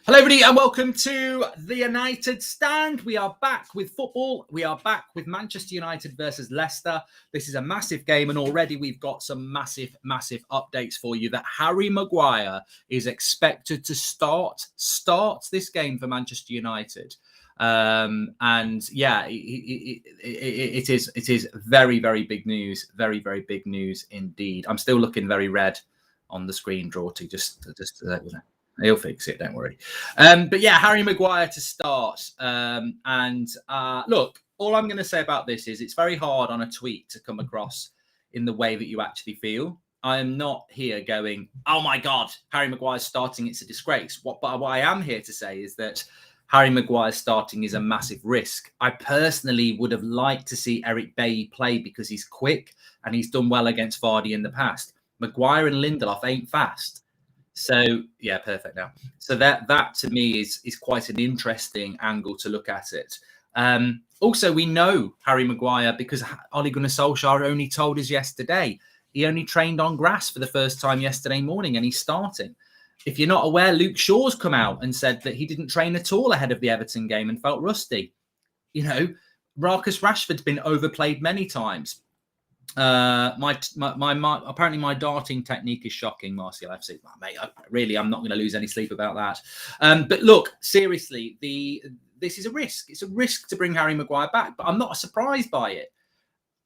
Hello, everybody, and welcome to the United Stand. We are back with football. We are back with Manchester United versus Leicester. This is a massive game, and already we've got some massive updates for you that Harry Maguire is expected to start this game for Manchester United. And yeah, it is very big news, very big news indeed. I'm still looking very red on the screen, Drawty, just he'll fix it, don't worry. But yeah, Harry Maguire to start. Look, all I'm going to say about this is it's very hard on a tweet to come across in the way that you actually feel. I am not here going, oh my God, Harry Maguire's starting, it's a disgrace. But what I am here to say is that Harry Maguire starting is a massive risk. I personally would have liked to see Eric Bailly play because he's quick and he's done well against Vardy in the past. Maguire and Lindelof ain't fast. So, yeah, perfect now. So that to me is quite an interesting angle to look at it. Also, we know Harry Maguire because Ole Gunnar Solskjaer only told us yesterday. He only trained on grass for the first time yesterday morning and he's starting. If you're not aware, Luke Shaw's come out and said that he didn't train at all ahead of the Everton game and felt rusty. You know, Marcus Rashford's been overplayed many times. Apparently my darting technique is shocking, Martial FC. Mate, I'm not going to lose any sleep about that. But look, seriously, this is a risk. It's a risk to bring Harry Maguire back, but I'm not surprised by it.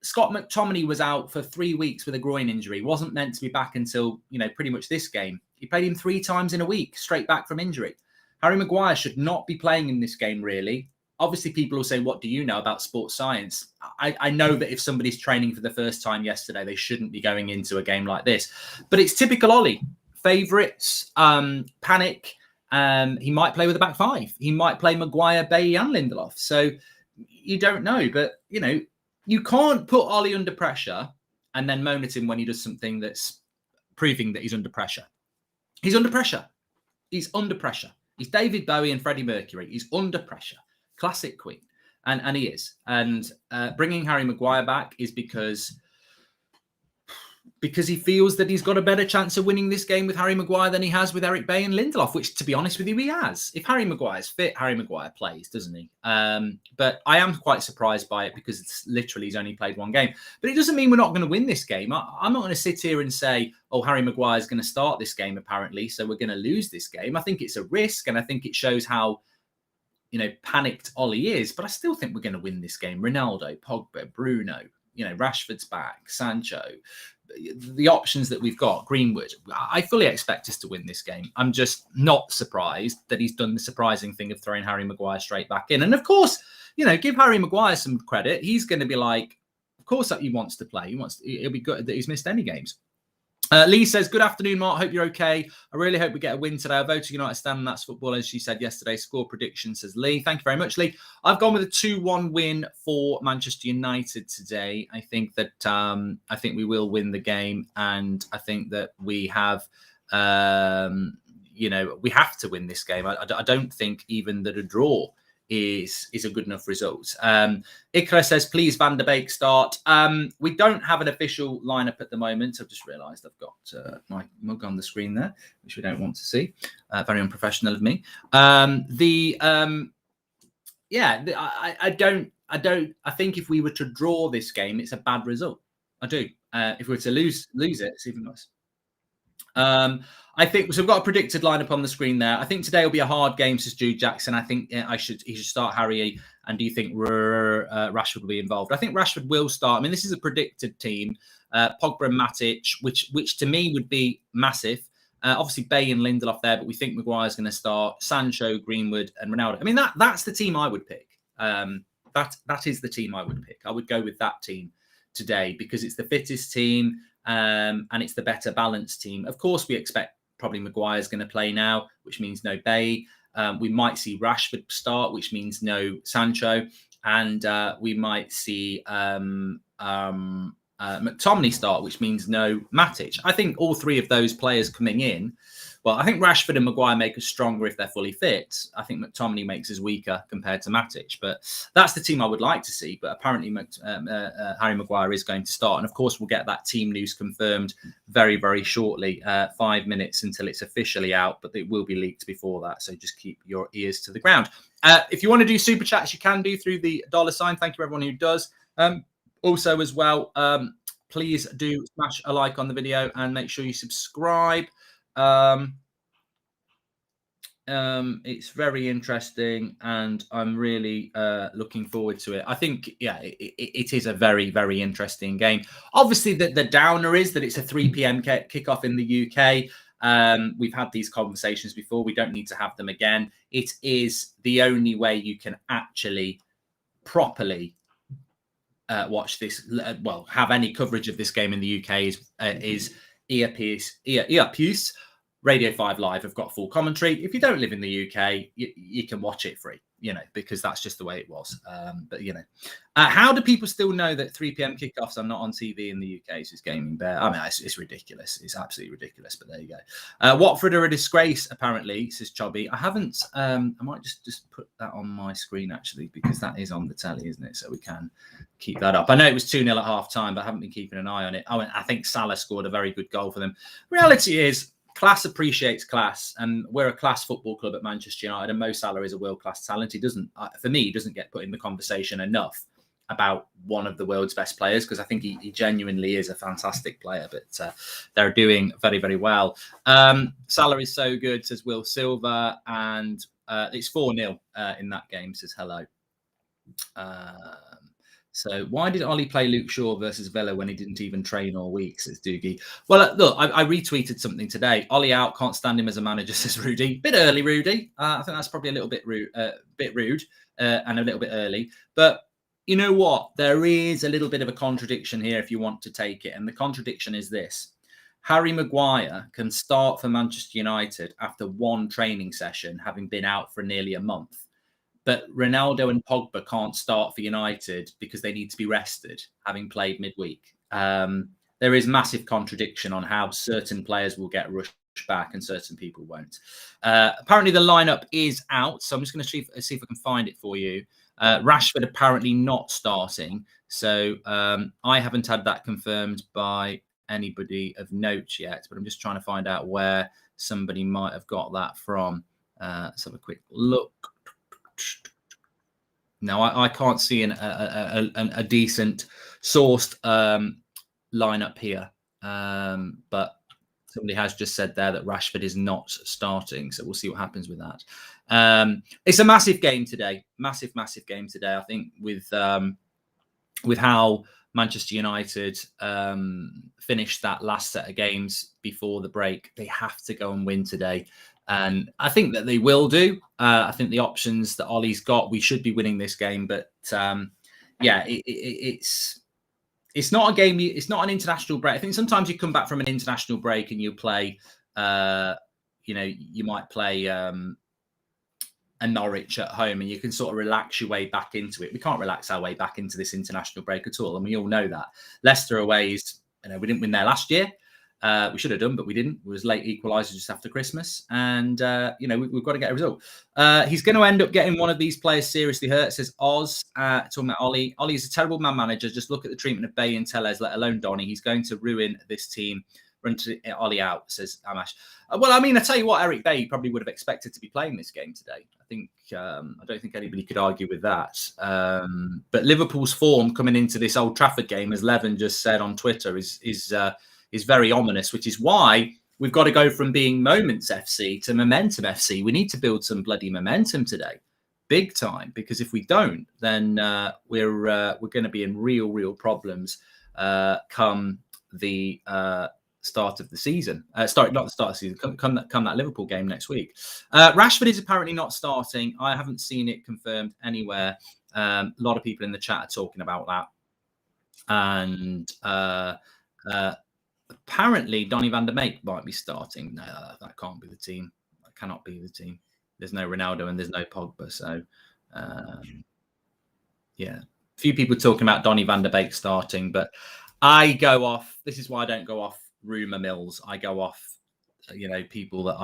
Scott McTominay was out for 3 weeks with a groin injury. Wasn't meant to be back until, pretty much this game. He played him 3 times in a week, straight back from injury. Harry Maguire should not be playing in this game, really. Obviously, people will say, what do you know about sports science? I know that if somebody's training for the first time yesterday, they shouldn't be going into a game like this. But it's typical Ole. Favourites, panic. He might play with a back 5. He might play Maguire, Bailly and Lindelof. So you don't know. But, you can't put Ole under pressure and then moan at him when he does something that's proving that he's under pressure. He's under pressure. He's under pressure. He's David Bowie and Freddie Mercury. He's under pressure. Classic Queen. And he is. And bringing Harry Maguire back is because he feels that he's got a better chance of winning this game with Harry Maguire than he has with Eric Bailly and Lindelof, which, to be honest with you, he has. If Harry Maguire's fit, Harry Maguire plays, doesn't he? But I am quite surprised by it because it's literally he's only played 1 game. But it doesn't mean we're not going to win this game. I'm not going to sit here and say, oh, Harry Maguire's going to start this game, apparently, so we're going to lose this game. I think it's a risk, and I think it shows how panicked Ole is, but I still think we're going to win this game. Ronaldo, Pogba, Bruno, Rashford's back, Sancho, the options that we've got, Greenwood. I fully expect us to win this game. I'm just not surprised that he's done the surprising thing of throwing Harry Maguire straight back in. And of course, give Harry Maguire some credit. He's going to be like, of course that he wants to play. It'll be good that he's missed any games. Lee says, good afternoon, Mark. Hope you're okay. I really hope we get a win today. I voted United Stand, and that's football, as she said yesterday. Score prediction, says Lee. Thank you very much, Lee. I've gone with a 2-1 win for Manchester United today. I think we will win the game, and I think that we have, we have to win this game. I don't think even that a draw is a good enough result. Ikra says, please Van der Beek start. We don't have an official lineup at the moment. I've just realised I've got my mug on the screen there, which we don't want to see. Very unprofessional of me. I think if we were to draw this game, it's a bad result. I do. If we were to lose it, it's even worse. I think so. We've got a predicted lineup on the screen there. I think today will be a hard game, says Jude Jackson. I think he should start Harry. And do you think Rashford will be involved? I think Rashford will start. I mean, this is a predicted team. Pogba and Matic, which to me would be massive. Obviously, Bailly and Lindelof there, but we think Maguire's going to start. Sancho, Greenwood, and Ronaldo. I mean, that's the team I would pick. That is the team I would pick. I would go with that team today because it's the fittest team. And it's the better balanced team. Of course, we expect probably Maguire's going to play now, which means no Bailly. We might see Rashford start, which means no Sancho. And we might see McTominay start, which means no Matic. I think all 3 of those players coming in Well, I think Rashford and Maguire make us stronger if they're fully fit. I think McTominay makes us weaker compared to Matic. But that's the team I would like to see. But apparently Harry Maguire is going to start. And of course, we'll get that team news confirmed very, very shortly. 5 minutes until it's officially out, but it will be leaked before that. So just keep your ears to the ground. If you want to do super chats, you can do through the $sign. Thank you, everyone who does. Also, as well, please do smash a like on the video and make sure you subscribe. It's very interesting, and I'm really looking forward to it. I think, yeah, it is a very, very interesting game. Obviously, the downer is that it's a 3 p.m. kickoff in the UK. We've had these conversations before. We don't need to have them again. It is the only way you can actually properly watch this, well, have any coverage of this game in the UK is earpiece. Radio 5 Live have got full commentary. If you don't live in the UK, you can watch it free, because that's just the way it was. But, how do people still know that 3 p.m. kickoffs are not on TV in the UK? It's Gaming Bear. I mean, it's ridiculous. It's absolutely ridiculous, but there you go. Watford are a disgrace, apparently, says Chobby. I haven't, I might just put that on my screen, actually, because that is on the telly, isn't it? So we can keep that up. I know it was 2-0 at half time, but I haven't been keeping an eye on it. I think Salah scored a very good goal for them. Reality is, class appreciates class, and we're a class football club at Manchester United, and Mo Salah is a world-class talent. He doesn't, for me, he doesn't get put in the conversation enough about one of the world's best players, because I think he genuinely is a fantastic player, but they're doing very, very well. Salah is so good, says Will Silver, and it's 4-0 in that game, says hello. So why did Ollie play Luke Shaw versus Villa when he didn't even train all week, says Doogie? Well, look, I retweeted something today. Ollie out, can't stand him as a manager, says Rudy. Bit early, Rudy. I think that's probably a little bit rude, and a little bit early. But you know what? There is a little bit of a contradiction here if you want to take it. And the contradiction is this. Harry Maguire can start for Manchester United after one training session, having been out for nearly a month. But Ronaldo and Pogba can't start for United because they need to be rested, having played midweek. There is massive contradiction on how certain players will get rushed back and certain people won't. Apparently, the lineup is out, so I'm just going to see if I can find it for you. Rashford apparently not starting, so I haven't had that confirmed by anybody of note yet, but I'm just trying to find out where somebody might have got that from. Let's have a quick look. Now, I can't see a decent sourced lineup here, but somebody has just said there that Rashford is not starting, so we'll see what happens with that. It's a massive game today, massive game today. I think with how Manchester United finished that last set of games before the break, they have to go and win today. And I think that they will do. I think the options that Ollie's got, we should be winning this game. But yeah, it's not a game. It's not an international break. I think sometimes you come back from an international break and you play. You might play a Norwich at home, and you can sort of relax your way back into it. We can't relax our way back into this international break at all, and we all know that. Leicester away is, we didn't win there last year. We should have done, but we didn't. It was late equaliser just after Christmas. And, we've got to get a result. He's going to end up getting one of these players seriously hurt, says Oz. Talking about Ollie. Ollie's a terrible man manager. Just look at the treatment of Bay and Tellez, let alone Donny. He's going to ruin this team. Run to Ollie out, says Amash. Well, I mean, I tell you what, Eric Bay probably would have expected to be playing this game today. I think I don't think anybody could argue with that. But Liverpool's form coming into this Old Trafford game, as Levin just said on Twitter, is very ominous, which is why we've got to go from being Moments FC to Momentum FC. We need to build some bloody momentum today, big time, because if we don't, then we're going to be in real problems come the start of the season. Not the start of the season. Come that Liverpool game next week. Rashford is apparently not starting. I haven't seen it confirmed anywhere. A lot of people in the chat are talking about that, and apparently, Donny van der Beek might be starting. No, that can't be the team. That cannot be the team. There's no Ronaldo and there's no Pogba. So, yeah. A few people talking about Donny van der Beek starting, but I go off. This is why I don't go off rumour mills. I go off people that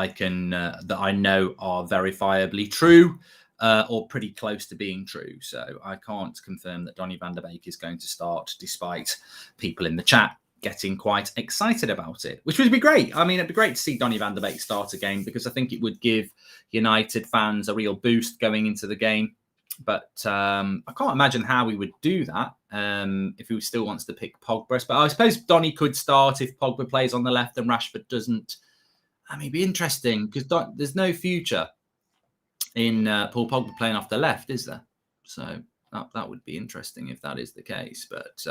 I know are verifiably true or pretty close to being true. So I can't confirm that Donny van der Beek is going to start, despite people in the chat getting quite excited about it, which would be great. I mean, it'd be great to see Donny van der Beek start a game, because I think it would give United fans a real boost going into the game. But I can't imagine how he would do that if he still wants to pick Pogba. But I suppose Donny could start if Pogba plays on the left and Rashford doesn't. I mean, it'd be interesting, because there's no future in Paul Pogba playing off the left, is there? So that would be interesting if that is the case. But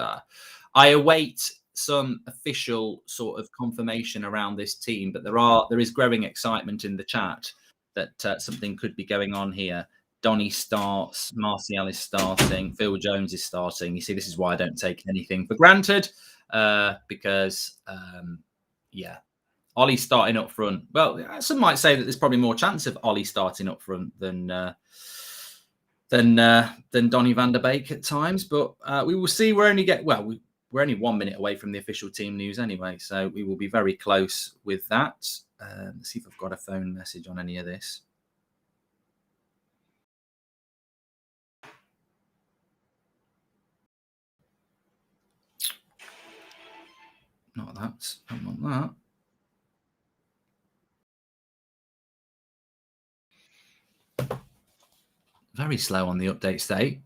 I await some official sort of confirmation around this team. But there is growing excitement in the chat that something could be going on here. Donny starts, Martial is starting, Phil Jones is starting. You see, this is why I don't take anything for granted, because, Ollie starting up front. Well, some might say that there's probably more chance of Ollie starting up front than Donny van der Beek at times. But we will see. We're only 1 minute away from the official team news anyway, so we will be very close with that. Let's see if I've got a phone message on any of this. Not that. I don't want that. Very slow on the update state.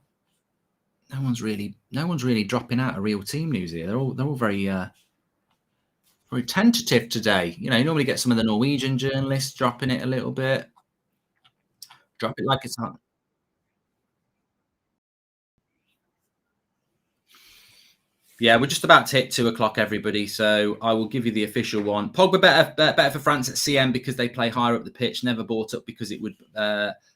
No one's really dropping out a real team news here. They're all very very tentative today. You normally get some of the Norwegian journalists dropping it a little bit. Drop it like it's hot. Yeah, we're just about to hit 2:00, everybody. So I will give you the official one. Pogba better for France at CM because they play higher up the pitch. Never bought up because it would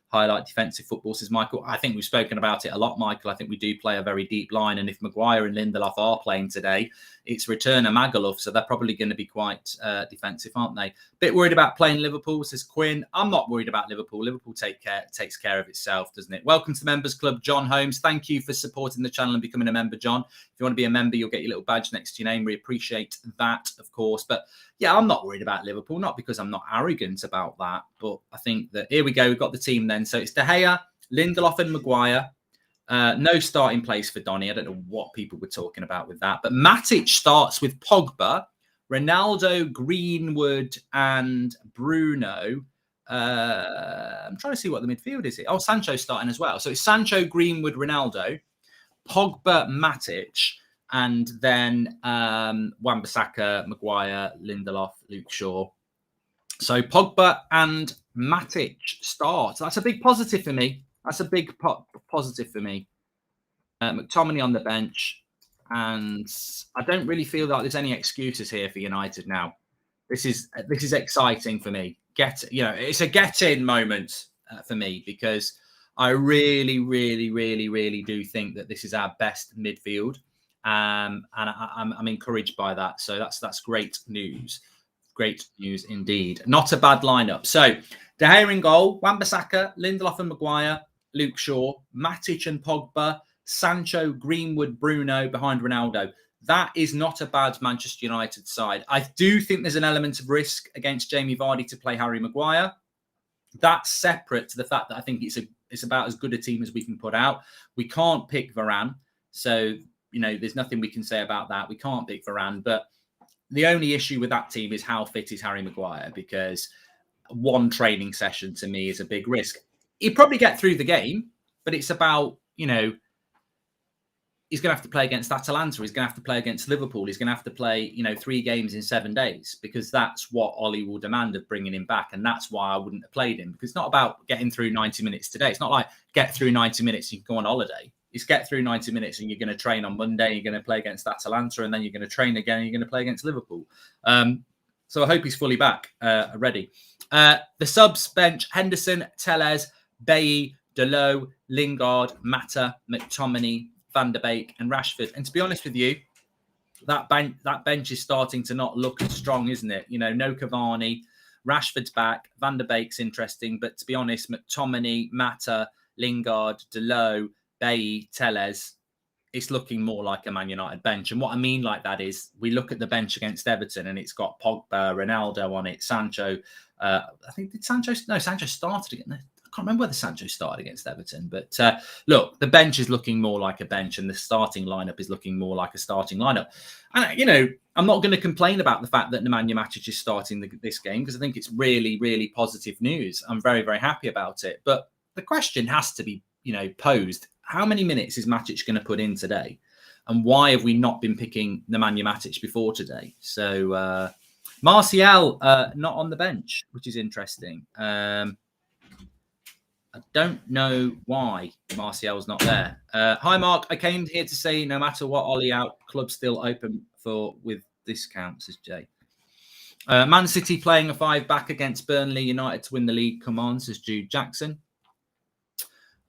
highlight defensive football, says Michael. I think we've spoken about it a lot, Michael. I think we do play a very deep line. And if Maguire and Lindelof are playing today, it's return of Magaluf. So they're probably going to be quite defensive, aren't they? Bit worried about playing Liverpool, says Quinn. I'm not worried about Liverpool. Liverpool takes care of itself, doesn't it? Welcome to the Members Club, John Holmes. Thank you for supporting the channel and becoming a member, John. If you want to be a member, you'll get your little badge next to your name. We appreciate that, of course. But yeah, I'm not worried about Liverpool, not because I'm not arrogant about that, but I think that here we go. We've got the team then. So it's De Gea, Lindelof and Maguire. No starting place for Donny. I don't know what people were talking about with that. But Matic starts with Pogba, Ronaldo, Greenwood and Bruno. I'm trying to see what the midfield is here. Oh, Sancho's starting as well. So it's Sancho, Greenwood, Ronaldo, Pogba, Matic, and then Wan-Bissaka, Maguire, Lindelof, Luke Shaw. So Pogba and Matic start. That's a big positive for me. That's a big positive for me. McTominay on the bench. And I don't really feel like there's any excuses here for United now. This is exciting for me. It's a get-in moment for me, because I really, really, really, really do think that this is our best midfield. And I'm encouraged by that. So that's great news. Great news indeed. Not a bad lineup. So De Gea in goal, Wan-Bissaka, Lindelof and Maguire, Luke Shaw, Matic and Pogba, Sancho, Greenwood, Bruno behind Ronaldo. That is not a bad Manchester United side. I do think there's an element of risk against Jamie Vardy to play Harry Maguire. That's separate to the fact that I think it's about as good a team as we can put out. We can't pick Varane. So, there's nothing we can say about that. We can't pick Varane. But the only issue with that team is how fit is Harry Maguire, because one training session to me is a big risk. He'd probably get through the game, but it's about, he's going to have to play against Atalanta. He's going to have to play against Liverpool. He's going to have to play, 3 games in 7 days, because that's what Ollie will demand of bringing him back. And that's why I wouldn't have played him, because it's not about getting through 90 minutes today. It's not like get through 90 minutes and you can go on holiday. It's get through 90 minutes and you're going to train on Monday. You're going to play against Atalanta, and then you're going to train again. And you're going to play against Liverpool. So I hope he's fully back, ready. The subs bench: Henderson, Telles, Bailly, Delot, Lingard, Mata, McTominay, Van der Beek and Rashford. And to be honest with you, that bench is starting to not look as strong, isn't it? No Cavani, Rashford's back, Van der Beek's interesting, but to be honest, McTominay, Mata, Lingard, Delot, Bailly, Telles, it's looking more like a Man United bench. And what I mean like that is we look at the bench against Everton and it's got Pogba, Ronaldo on it, Sancho. I think Sancho started again. I can't remember whether Sancho started against Everton. But look, the bench is looking more like a bench and the starting lineup is looking more like a starting lineup. And, you know, I'm not going to complain about the fact that Nemanja Matic is starting this game because I think it's really, really positive news. I'm very, very happy about it. But the question has to be, you know, posed. How many minutes is Matic going to put in today? And why have we not been picking Nemanja Matic before today? So Martial not on the bench, which is interesting. I don't know why Martial's not there. Hi, Mark. I came here to say no matter what, Ollie out, club's still open with discounts, says Jay. Man City playing a 5-back against Burnley United to win the league. Come on, says Jude Jackson.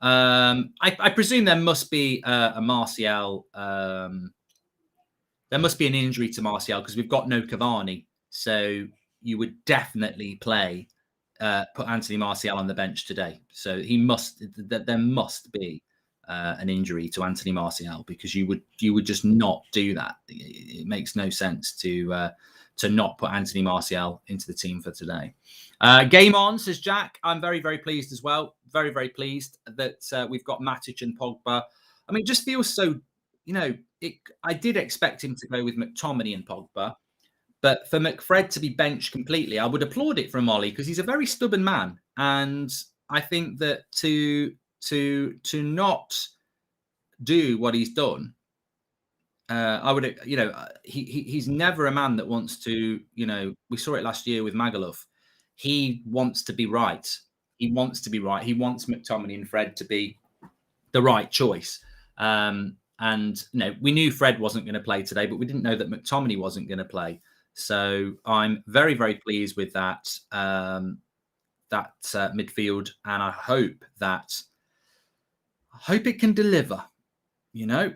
I presume there must be a Martial. There must be an injury to Martial because we've got no Cavani. So you would definitely put Anthony Martial on the bench today. So there must be an injury to Anthony Martial because you would just not do that. It makes no sense to not put Anthony Martial into the team for today. Game on, says Jack. I'm very, very pleased as well. Very, very pleased that we've got Matic and Pogba. I mean, it just feels so, you know, I did expect him to go with McTominay and Pogba, but for McFred to be benched completely, I would applaud it from Ollie because he's a very stubborn man. And I think that to not do what he's done, I would, you know, he's never a man that wants to, you know, we saw it last year with Magaluf. He wants to be right. He wants to be right. He wants McTominay and Fred to be the right choice. And, you know, we knew Fred wasn't going to play today, but we didn't know that McTominay wasn't going to play. So I'm very, very pleased with that, midfield. And I hope it can deliver, you know.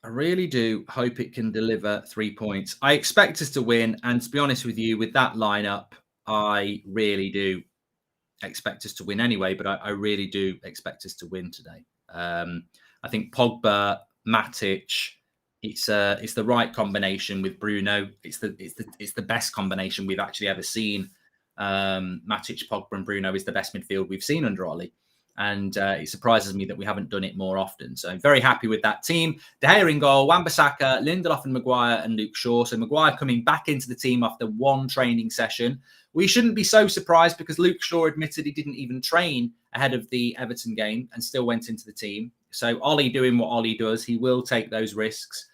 I really do hope it can deliver 3 points. I expect us to win. And to be honest with you, with that lineup, I really do expect us to win anyway, but I really do expect us to win today. I think Pogba, Matic, it's the right combination with Bruno. It's the best combination we've actually ever seen. Matic, Pogba, and Bruno is the best midfield we've seen under Ollie. And it surprises me that we haven't done it more often. So I'm very happy with that team. De Gea in goal, Wan-Bissaka, Lindelof and Maguire and Luke Shaw. So Maguire coming back into the team after one training session. We shouldn't be so surprised because Luke Shaw admitted he didn't even train ahead of the Everton game and still went into the team. So Ollie doing what Ollie does, he will take those risks.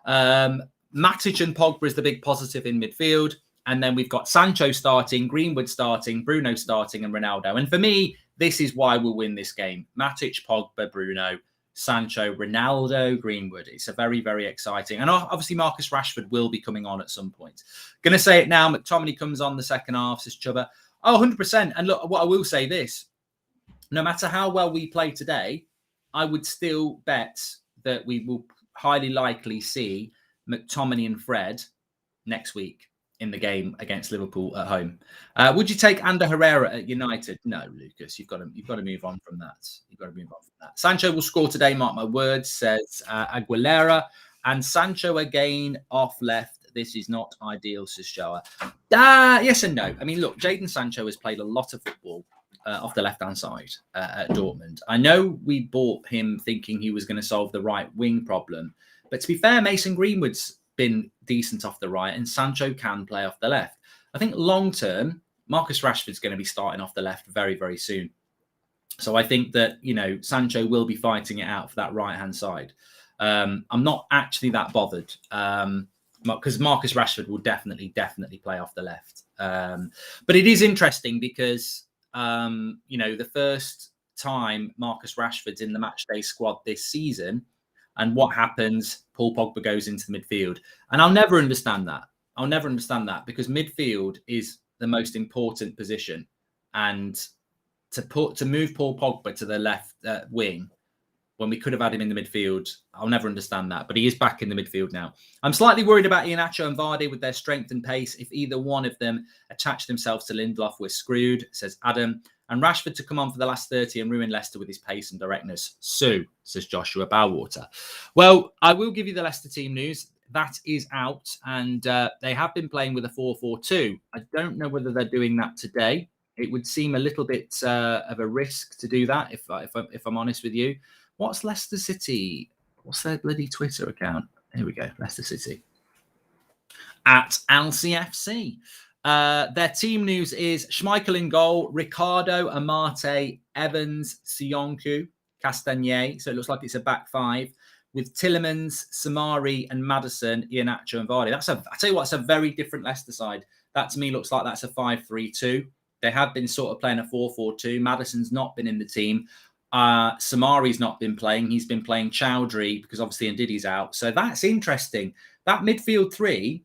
Matic and Pogba is the big positive in midfield. And then we've got Sancho starting, Greenwood starting, Bruno starting and Ronaldo. And for me, this is why we'll win this game. Matic, Pogba, Bruno, Sancho, Ronaldo, Greenwood. It's a very, very exciting. And obviously Marcus Rashford will be coming on at some point. Going to say it now. McTominay comes on the second half, says Chubba. Oh, 100%. And look, what I will say this. No matter how well we play today, I would still bet that we will highly likely see McTominay and Fred next week in the game against Liverpool at home. Would you take Ander Herrera at United? No, Lucas, you've got to move on from that. You've got to move on from that. Sancho will score today, mark my words, says Aguilera. And Sancho again off left. This is not ideal, says Shoa. Yes and no. I mean, look, Jadon Sancho has played a lot of football off the left-hand side at Dortmund. I know we bought him thinking he was going to solve the right wing problem. But to be fair, Mason Greenwood's been decent off the right and Sancho can play off the left. I think long term, Marcus Rashford's going to be starting off the left very, very soon. So I think that, you know, Sancho will be fighting it out for that right-hand side. I'm not actually that bothered because Marcus Rashford will definitely play off the left. But it is interesting because, you know, the first time Marcus Rashford's in the matchday squad this season, and what happens? Paul Pogba goes into the midfield. And I'll never understand that. I'll never understand that because midfield is the most important position. And to move Paul Pogba to the left wing when we could have had him in the midfield, I'll never understand that. But he is back in the midfield now. I'm slightly worried about Iheanacho and Vardy with their strength and pace. If either one of them attach themselves to Lindelof, we're screwed, says Adam. and Rashford to come on for the last 30 and ruin Leicester with his pace and directness. Sue, says Joshua Bowwater. Well, I will give you the Leicester team news. That is out, and they have been playing with a 4-4-2. I don't know whether they're doing that today. It would seem a little bit of a risk to do that, if I'm honest with you. What's Leicester City? What's their bloody Twitter account? Here we go, Leicester City. At LCFC. Their team news is Schmeichel in goal, Ricardo, Amate, Evans, Sionku, Castagnier. So it looks like it's a back five with Tielemans, Samari, and Maddison, Iheanacho, and Vardy. I tell you what, it's a very different Leicester side. That to me looks like that's a 5-3-2. They have been sort of playing a 4-4-2. Maddison's not been in the team. Samari's not been playing. He's been playing Chowdhury because obviously Ndidi's out. So that's interesting. That midfield three,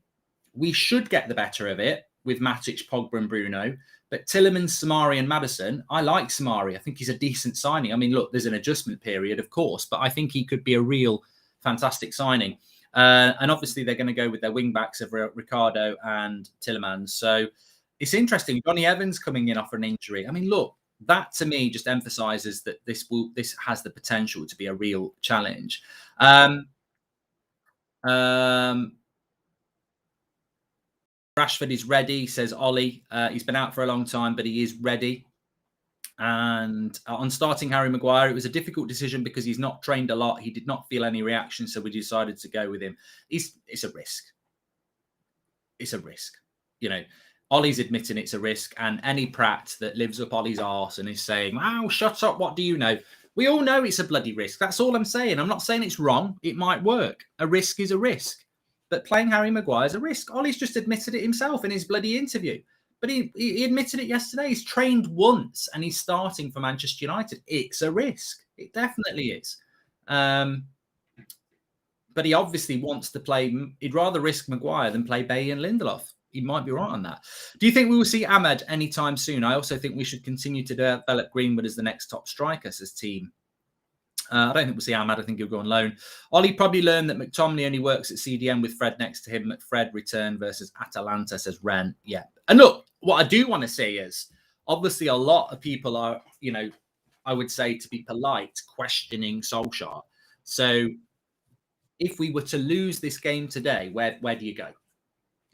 we should get the better of it with Matic, Pogba, and Bruno. But Tielemans, Samari, and Maddison, I like Samari. I think he's a decent signing. I mean, look, there's an adjustment period, of course, but I think he could be a real fantastic signing. And obviously, they're going to go with their wing backs of Ricardo and Tielemans. So it's interesting. Johnny Evans coming in off an injury. I mean, look, that to me just emphasises that this has the potential to be a real challenge. Rashford is ready, says Ollie. He's been out for a long time, but he is ready. And on starting Harry Maguire, it was a difficult decision because he's not trained a lot. He did not feel any reaction, so we decided to go with him. It's a risk. It's a risk. You know, Ollie's admitting it's a risk, and any prat that lives up Ollie's arse and is saying, "Oh, shut up, what do you know?" We all know it's a bloody risk. That's all I'm saying. I'm not saying it's wrong. It might work. A risk is a risk. But playing Harry Maguire is a risk. Ollie's just admitted it himself in his bloody interview. But he admitted it yesterday. He's trained once and he's starting for Manchester United. It's a risk. It definitely is. But he obviously wants to play. He'd rather risk Maguire than play Bailly and Lindelof. He might be right on that. Do you think we will see Ahmed anytime soon? I also think we should continue to develop Greenwood as the next top striker, says team. I don't think we'll see Ahmad. I think he'll go on loan. Ollie probably learned that McTominay only works at CDM with Fred next to him. Fred return versus Atalanta, says Ren. Yeah. And look, what I do want to say is, obviously, a lot of people are, you know, I would say to be polite, questioning Solskjaer. So if we were to lose this game today, where do you go?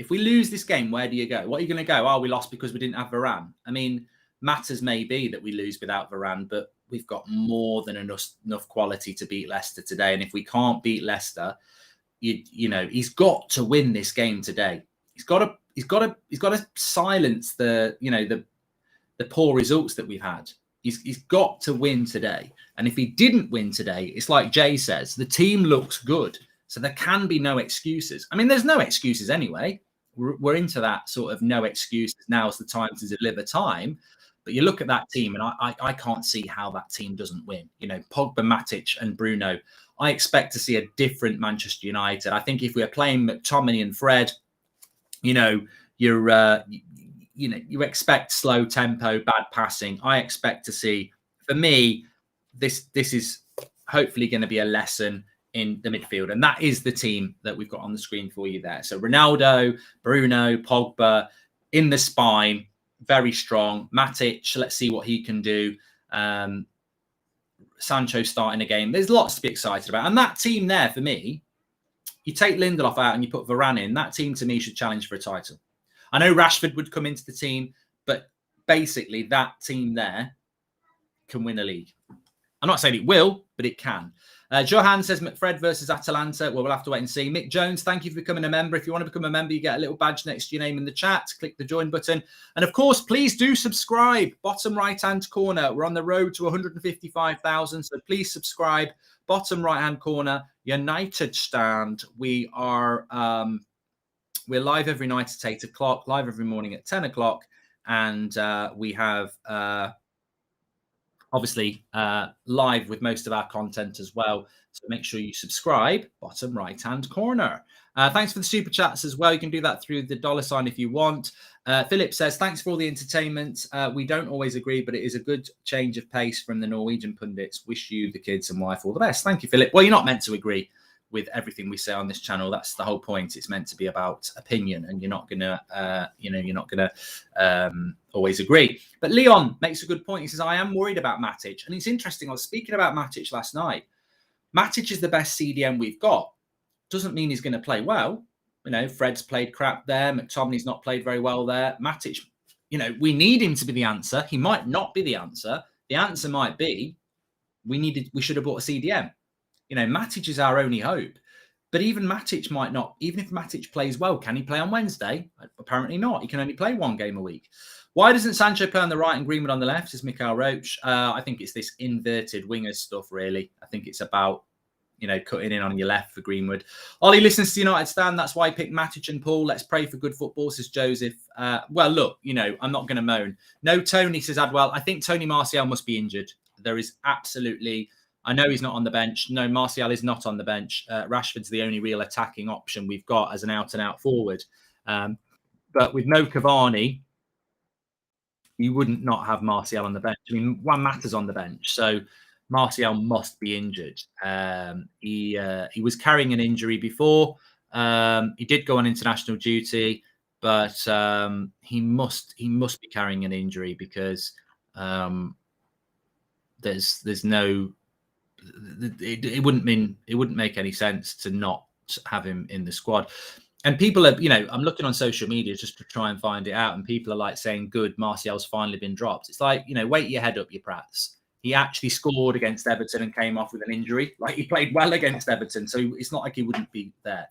If we lose this game, where do you go? What are you going to go? Oh, we lost because we didn't have Varane. I mean, matters may be that we lose without Varane, but we've got more than enough quality to beat Leicester today. And if we can't beat Leicester, you know, he's got to win this game today. He's got to silence the poor results that we've had. He's got to win today. And if he didn't win today, it's like Jay says, the team looks good. So there can be no excuses. I mean, there's no excuses anyway. We're into that sort of no excuses. Now's the time to deliver time. But you look at that team, and I can't see how that team doesn't win. You know, Pogba, Matic, and Bruno. I expect to see a different Manchester United. I think if we're playing McTominay and Fred, you know, you expect slow tempo, bad passing. I expect to see. For me, this is hopefully going to be a lesson in the midfield, and that is the team that we've got on the screen for you there. So Ronaldo, Bruno, Pogba in the spine. Very strong. Matic, let's see what he can do. Sancho starting a game. There's lots to be excited about. And that team there, for me, you take Lindelof out and you put Varane in, that team to me should challenge for a title. I know Rashford would come into the team, but basically that team there can win a league. I'm not saying it will, but it can. Johan says McFred versus Atalanta. Well, we'll have to wait and see. Mick Jones, thank you for becoming a member. If you want to become a member, you get a little badge next to your name in the chat. Click the join button. And of course, please do subscribe. Bottom right-hand corner. We're on the road to 155,000. So please subscribe. Bottom right-hand corner, United Stand. We are we're live every night at 8 o'clock, live every morning at 10 o'clock. And we have... obviously, live with most of our content as well. So make sure you subscribe, bottom right-hand corner. Thanks for the super chats as well. You can do that through the $ if you want. Philip says, thanks for all the entertainment. We don't always agree, but it is a good change of pace from the Norwegian pundits. Wish you, the kids and wife all the best. Thank you, Philip. Well, you're not meant to agree with everything we say on this channel. That's the whole point. It's meant to be about opinion, and you're not gonna, always agree. But Leon makes a good point. He says, I am worried about Matic. And it's interesting. I was speaking about Matic last night. Matic is the best CDM we've got. Doesn't mean he's going to play well. Fred's played crap there. McTominay's not played very well there. Matic, we need him to be the answer. He might not be the answer. The answer might be we should have bought a CDM. Matic is our only hope. But even Matic might not, even if Matic plays well, can he play on Wednesday? Apparently not. He can only play one game a week. Why doesn't Sancho play on the right and Greenwood on the left, says Mikhail Roach? I think it's this inverted wingers stuff, really. I think it's about, cutting in on your left for Greenwood. Ollie listens to United Stand. That's why he picked Matic and Paul. Let's pray for good football, says Joseph. Well, look, I'm not going to moan. No, Tony, says Adwell. I think Tony Martial must be injured. There is absolutely... I know he's not on the bench. No, Martial is not on the bench. Rashford's the only real attacking option we've got as an out-and-out forward. But with no Cavani, you wouldn't not have Martial on the bench. I mean, Juan Mata's on the bench, so Martial must be injured. He was carrying an injury before. He did go on international duty, but he must be carrying an injury because there's no. It wouldn't make any sense to not have him in the squad. And people are, I'm looking on social media just to try and find it out, and people are like saying, "Good, Martial's finally been dropped." It's like, wait your head up, you prats. He actually scored against Everton and came off with an injury. Like, he played well against Everton, so it's not like he wouldn't be there.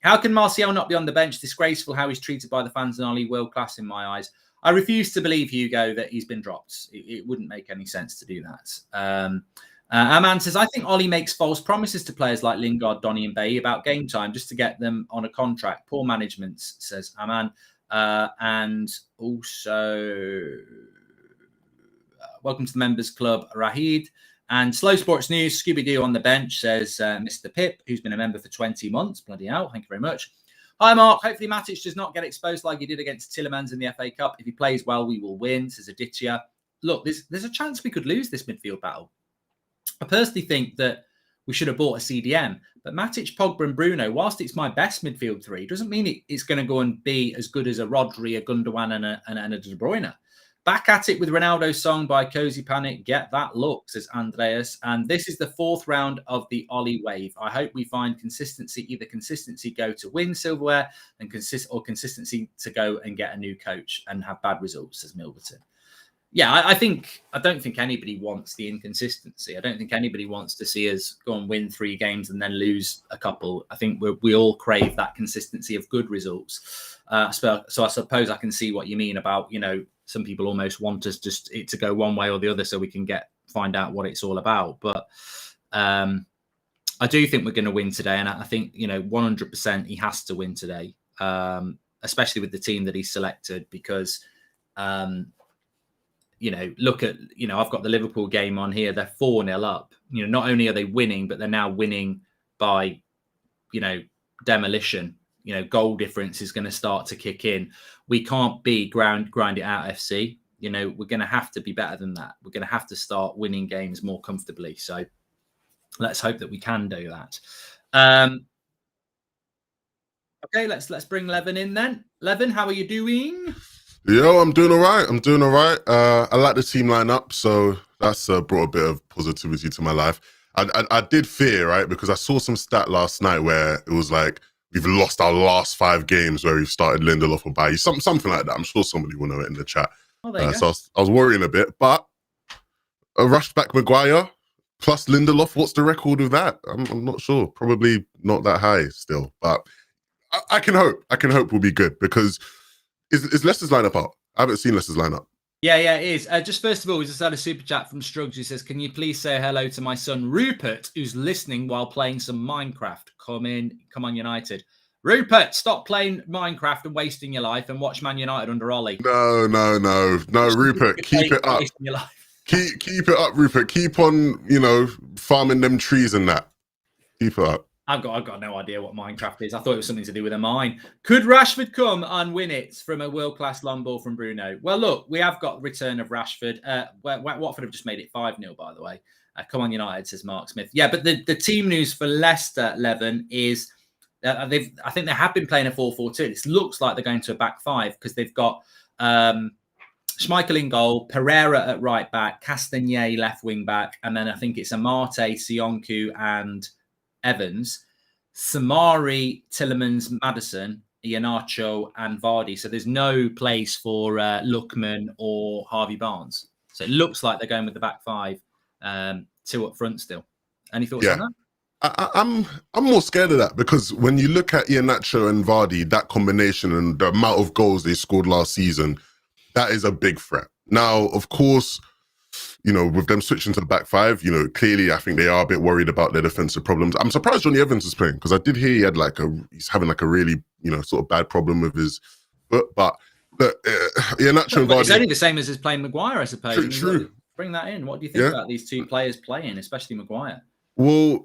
How can Martial not be on the bench? Disgraceful how he's treated by the fans and Ollie, world class in my eyes. I refuse to believe, Hugo, that he's been dropped. It wouldn't make any sense to do that. Aman says, I think Ollie makes false promises to players like Lingard, Donny and Bailly about game time just to get them on a contract. Poor management, says Aman. And also, welcome to the Members Club, Rahid. And Slow Sports News, Scooby-Doo on the bench, says Mr. Pip, who's been a member for 20 months. Bloody hell, thank you very much. Hi, Mark. Hopefully Matic does not get exposed like he did against Tillemans in the FA Cup. If he plays well, we will win, says Aditya. Look, there's a chance we could lose this midfield battle. I personally think that we should have bought a CDM. But Matic, Pogba and Bruno, whilst it's my best midfield three, doesn't mean it's going to go and be as good as a Rodri, a Gundogan and a De Bruyne. Back at it with Ronaldo's song by Cozy Panic. Get that look, says Andreas. And this is the fourth round of the Ollie wave. I hope we find consistency, either consistency go to win silverware and consistency to go and get a new coach and have bad results, says Milverton. Yeah, I don't think anybody wants the inconsistency. I don't think anybody wants to see us go and win 3 games and then lose a couple. I think we all crave that consistency of good results. So I suppose I can see what you mean about, some people almost want us just it to go one way or the other so we can find out what it's all about. But I do think we're going to win today. And I think, 100% he has to win today, especially with the team that he's selected because, look at, I've got the Liverpool game on here. They're 4-0 up. Not only are they winning, but they're now winning by, demolition. Goal difference is going to start to kick in. We can't be grind it out FC. We're going to have to be better than that. We're going to have to start winning games more comfortably. So let's hope that we can do that. Okay, let's bring Levin in then. Levin, how are you doing? Yo, I'm doing all right. I like the team lineup, so that's brought a bit of positivity to my life. I did fear, right, because I saw some stat last night where it was like we've lost our last 5 games where we've started Lindelof or Bailly, something like that. I'm sure somebody will know it in the chat. Oh, so I was worrying a bit, but a rushed back Maguire plus Lindelof, what's the record of that? I'm not sure. Probably not that high still, but I can hope. I can hope we'll be good because is Leicester's lineup out? I haven't seen Leicester's lineup. Yeah, it is. Just first of all, we just had a super chat from Struggs who says, can you please say hello to my son Rupert, who's listening while playing some Minecraft? Come on, United. Rupert, stop playing Minecraft and wasting your life and watch Man United under Ollie. No, Rupert, keep it up. Keep it up, Rupert. Keep on, farming them trees and that. Keep it up. I've got no idea what Minecraft is. I thought it was something to do with a mine. Could Rashford come and win it from a world-class long ball from Bruno? Well, look, we have got return of Rashford. Watford have just made it 5-0, by the way. Come on, United, says Mark Smith. Yeah, but the team news for Leicester, Levin, is I think they have been playing a 4-4-2. It looks like they're going to a back five because they've got Schmeichel in goal, Pereira at right back, Castagnet left wing back, and then I think it's Amate, Sionku, and Evans, Samari, Tillemans, Maddison, Iheanacho, and Vardy. So there's no place for Lookman or Harvey Barnes. So it looks like they're going with the back five, two up front still. Any thoughts on that? I'm more scared of that because when you look at Iheanacho and Vardy, that combination and the amount of goals they scored last season, that is a big threat. Now, of course, with them switching to the back five, clearly I think they are a bit worried about their defensive problems. I'm surprised Johnny Evans is playing because I did hear he's having a really, sort of bad problem with his foot. But Iheanacho and Vardy... It's only the same as his playing Maguire, I suppose. True. Bring that in. What do you think about these two players playing, especially Maguire? Well,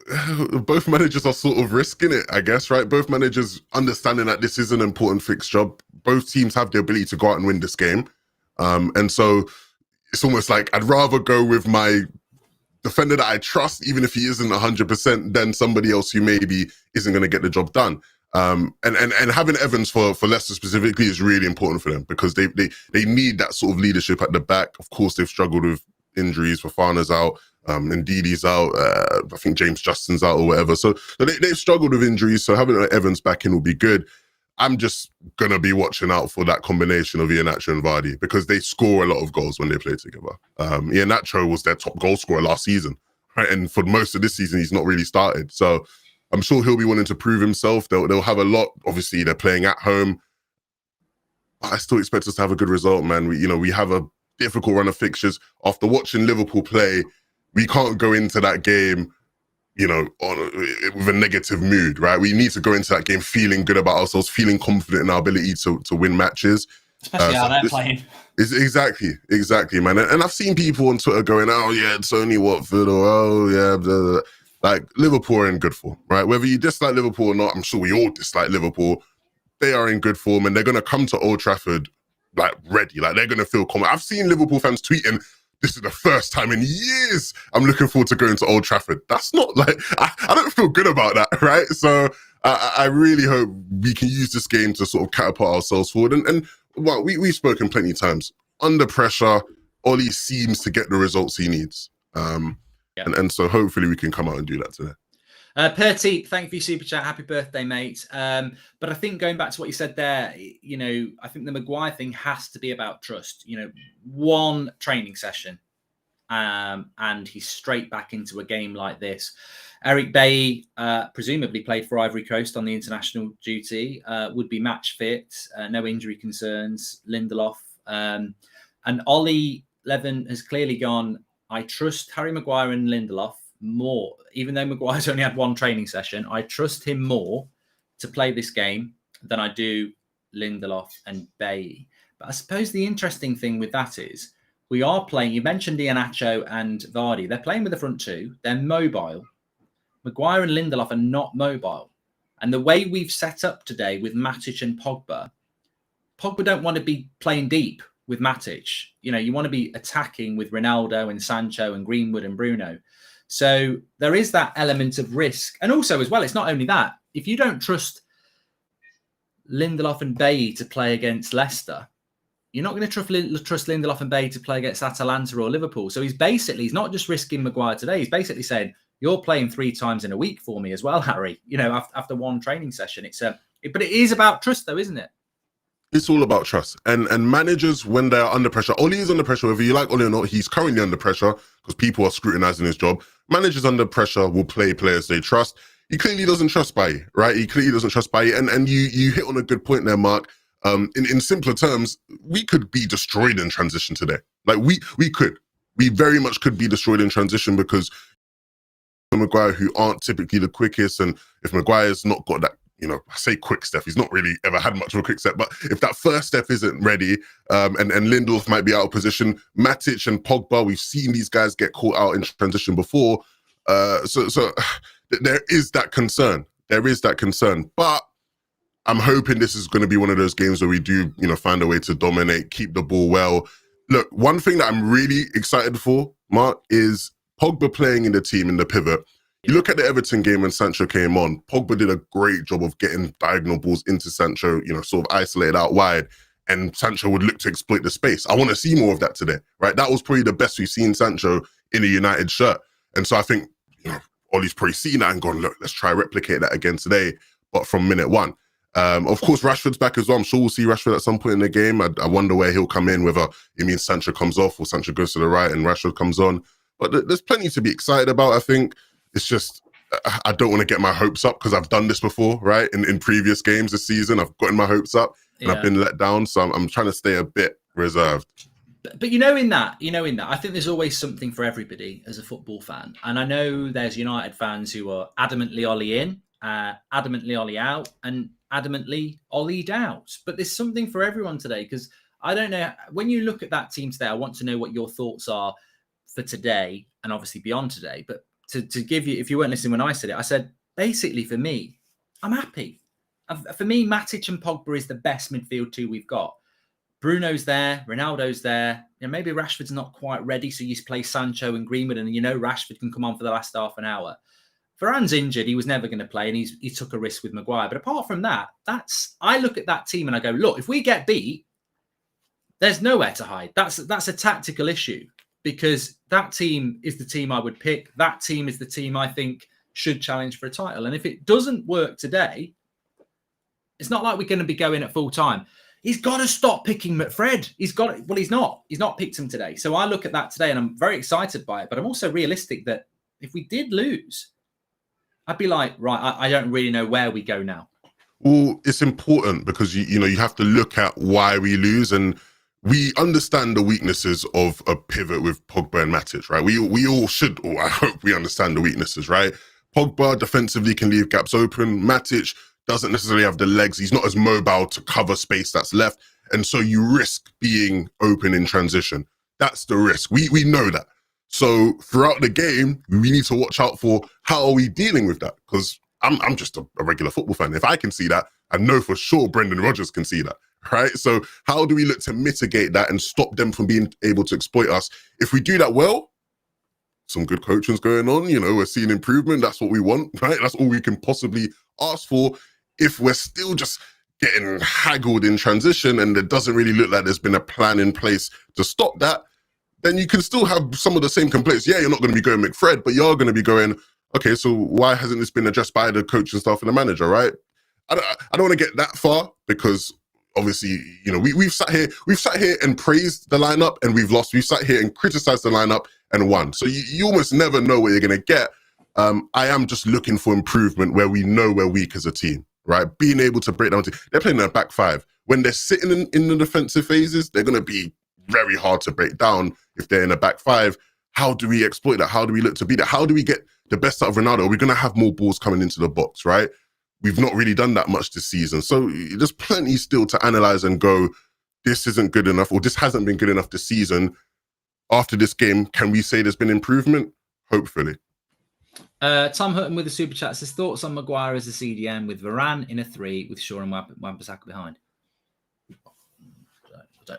both managers are sort of risking it, I guess, right? Both managers understanding that this is an important fixed job. Both teams have the ability to go out and win this game. And so it's almost like I'd rather go with my defender that I trust, even if he isn't 100%, than somebody else who maybe isn't going to get the job done. And having Evans for Leicester specifically is really important for them because they need that sort of leadership at the back. Of course, they've struggled with injuries. Fofana's out, Ndidi's out. I think James Justin's out or whatever. So they've struggled with injuries. So having Evans back in will be good. I'm just going to be watching out for that combination of Iheanacho and Vardy because they score a lot of goals when they play together. Iheanacho was their top goal scorer last season, right? And for most of this season, he's not really started. So I'm sure he'll be wanting to prove himself. They'll have a lot. Obviously, they're playing at home. But I still expect us to have a good result, man. We have a difficult run of fixtures. After watching Liverpool play, we can't go into that game with a negative mood, right? We need to go into that game feeling good about ourselves, feeling confident in our ability to win matches. Especially how they're playing. Exactly, man. And I've seen people on Twitter going, oh, yeah, it's only Watford, or oh, yeah, blah, blah. Like, Liverpool are in good form, right? Whether you dislike Liverpool or not, I'm sure we all dislike Liverpool. They are in good form, and they're going to come to Old Trafford, like, ready. Like, they're going to feel confident. I've seen Liverpool fans tweeting, this is the first time in years I'm looking forward to going to Old Trafford. That's not like, I don't feel good about that, right? So I really hope we can use this game to sort of catapult ourselves forward. And well, we've spoken plenty of times. Under pressure, Ollie seems to get the results he needs. And so hopefully we can come out and do that today. Perty, thank you for your super chat. Happy birthday, mate. But I think going back to what you said there, I think the Maguire thing has to be about trust. One training session, and he's straight back into a game like this. Eric Bailly, presumably played for Ivory Coast on the international duty, would be match fit, no injury concerns. Lindelof and Ollie Levin has clearly gone, I trust Harry Maguire and Lindelof more, even though Maguire's only had one training session. I trust him more to play this game than I do Lindelof and Bailly. But I suppose the interesting thing with that is we are playing, you mentioned Iheanacho and Vardy, they're playing with the front two, they're mobile. Maguire and Lindelof are not mobile. And the way we've set up today with Matic and Pogba don't want to be playing deep with Matic. You want to be attacking with Ronaldo and Sancho and Greenwood and Bruno. So there is that element of risk. And also as well, it's not only that. If you don't trust Lindelof and Bailly to play against Leicester, you're not going to trust Lindelof and Bailly to play against Atalanta or Liverpool. So he's not just risking Maguire today. He's basically saying, you're playing 3 times in a week for me as well, Harry, after one training session. But it is about trust though, isn't it? It's all about trust. And managers, when they're under pressure, Ollie is under pressure, whether you like Ollie or not, he's currently under pressure because people are scrutinizing his job. Managers under pressure will play players they trust. He clearly doesn't trust Bailly, right? He clearly doesn't trust Bailly. And you hit on a good point there, Mark. In simpler terms, we could be destroyed in transition today. Like we could. We very much could be destroyed in transition because Maguire, who aren't typically the quickest, and if Maguire's not got that, I say quick step, he's not really ever had much of a quick step, but if that first step isn't ready, and Lindelof might be out of position, Matic and Pogba, we've seen these guys get caught out in transition before. So there is that concern. But I'm hoping this is going to be one of those games where we do, find a way to dominate, keep the ball well. Look, one thing that I'm really excited for, Mark, is Pogba playing in the team in the pivot. You look at the Everton game when Sancho came on, Pogba did a great job of getting diagonal balls into Sancho, sort of isolated out wide, and Sancho would look to exploit the space. I want to see more of that today, right? That was probably the best we've seen Sancho in a United shirt. And so I think, Ollie's probably seen that and gone, look, let's try replicate that again today, but from minute one. Of course, Rashford's back as well. I'm sure we'll see Rashford at some point in the game. I wonder where he'll come in, whether it means Sancho comes off or Sancho goes to the right and Rashford comes on. But there's plenty to be excited about, I think. It's just, I don't want to get my hopes up because I've done this before, right? In previous games this season, I've gotten my hopes up and I've been let down. So I'm trying to stay a bit reserved. But in that, I think there's always something for everybody as a football fan. And I know there's United fans who are adamantly Ollie in, adamantly Ollie out, and adamantly Ollie out. But there's something for everyone today, because I don't know, when you look at that team today, I want to know what your thoughts are for today and obviously beyond today. But to give you, if you weren't listening when I said it, I said, basically for me, I'm happy. For me, Matic and Pogba is the best midfield two we've got. Bruno's there, Ronaldo's there. Maybe Rashford's not quite ready, so you play Sancho and Greenwood, and Rashford can come on for the last half an hour. Varane's injured; he was never going to play, and he took a risk with Maguire. But apart from that, I look at that team and I go, look, if we get beat, there's nowhere to hide. That's a tactical issue, because that team is the team I would pick. That team is the team I think should challenge for a title. And if it doesn't work today, it's not like we're going to be going at full time. He's got to stop picking McFred. He's not. He's not picked him today. So I look at that today and I'm very excited by it. But I'm also realistic that if we did lose, I'd be like, right, I don't really know where we go now. Well, it's important because, you have to look at why we lose. And we understand the weaknesses of a pivot with Pogba and Matic, right? We all should, or I hope we understand the weaknesses, right? Pogba defensively can leave gaps open. Matic doesn't necessarily have the legs. He's not as mobile to cover space that's left. And so you risk being open in transition. That's the risk. We know that. So throughout the game, we need to watch out for how are we dealing with that? Because I'm just a regular football fan. If I can see that, I know for sure Brendan Rodgers can see that, right? So how do we look to mitigate that and stop them from being able to exploit us? If we do that well, some good coaching's going on, we're seeing improvement. That's what we want, right? That's all we can possibly ask for. If we're still just getting haggled in transition and it doesn't really look like there's been a plan in place to stop that, then you can still have some of the same complaints. Yeah, you're not going to be going McFred, but you're going to be going, okay, so why hasn't this been addressed by the coach and staff and the manager, right? I don't want to get that far because obviously, we've sat here and praised the lineup and we've lost. We've sat here and criticized the lineup and won. So you almost never know what you're going to get. I am just looking for improvement where we know we're weak as a team, right? Being able to break down. They're playing in a back five. When they're sitting in the defensive phases, they're going to be very hard to break down if they're in a back five. How do we exploit that? How do we look to beat that? How do we get the best out of Ronaldo? We're going to have more balls coming into the box, right? We've not really done that much this season. So there's plenty still to analyze and go, this isn't good enough, or this hasn't been good enough this season. After this game, can we say there's been improvement? Hopefully. Tom Hutton with the super chat says, thoughts on Maguire as a CDM with Varane in a 3 with Shaw and Wan-Bissaka behind?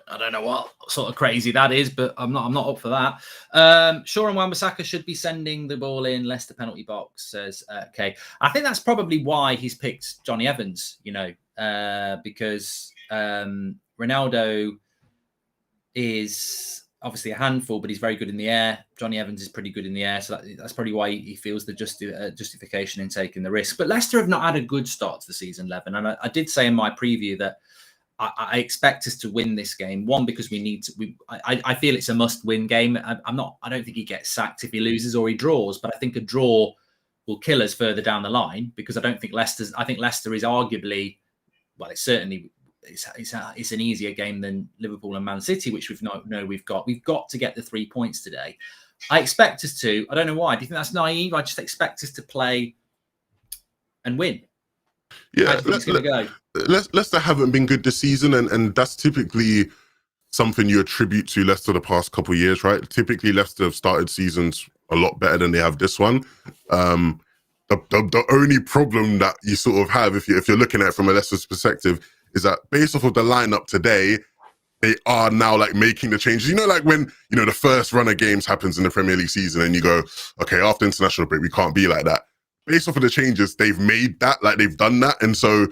I don't know what sort of crazy that is, but I'm not up for that. Shaw and Wan-Bissaka should be sending the ball in Leicester penalty box, says okay. I think that's probably why he's picked Johnny Evans, because Ronaldo is obviously a handful, but he's very good in the air. Johnny Evans is pretty good in the air, so that's probably why he feels the justification in taking the risk. But Leicester have not had a good start to the season, Levin, and I did say in my preview that I expect us to win this game. One, because we need to. I feel it's a must-win game. I don't think he gets sacked if he loses or he draws, but I think a draw will kill us further down the line because I think Leicester is arguably, well, it's certainly it's an easier game than Liverpool and Man City, which we've got. We've got to get the 3 points today. I expect us to. I don't know why. Do you think that's naive? I just expect us to play and win. Yeah, it's going to go. Leicester haven't been good this season, and that's typically something you attribute to Leicester the past couple of years, right? Typically, Leicester have started seasons a lot better than they have this one. The only problem that you sort of have, if you're looking at it from a Leicester's perspective, is that based off of the lineup today, they are now like making the changes. You know, like when, you know, the first run of games happens in the Premier League season and you go, okay, after international break, we can't be like that. Based off of the changes, they've made that, like they've done that. And so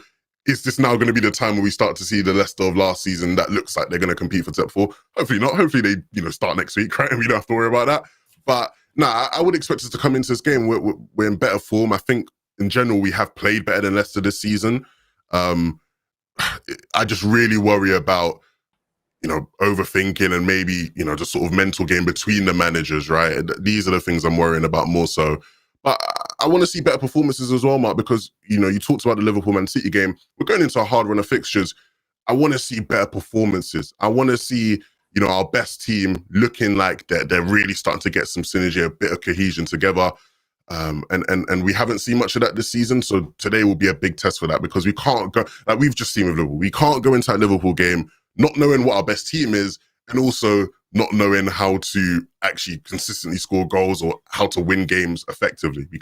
is this now going to be the time where we start to see the Leicester of last season that looks like they're going to compete for top 4? Hopefully not. Hopefully they, you know, start next week, right? And we don't have to worry about that. But nah, I would expect us to come into this game. We're in better form. I think in general, we have played better than Leicester this season. I just really worry about, you know, overthinking and maybe, you know, just sort of mental game between the managers, right? These are the things I'm worrying about more so. But I want to see better performances as well, Mark, because, you know, you talked about the Liverpool Man City game. We're going into a hard run of fixtures. I want to see better performances. I want to see, you know, our best team looking like they're really starting to get some synergy, a bit of cohesion together. And we haven't seen much of that this season. So today will be a big test for that, because we can't go, like we've just seen with Liverpool, we can't go into that Liverpool game not knowing what our best team is, and also not knowing how to actually consistently score goals or how to win games effectively. We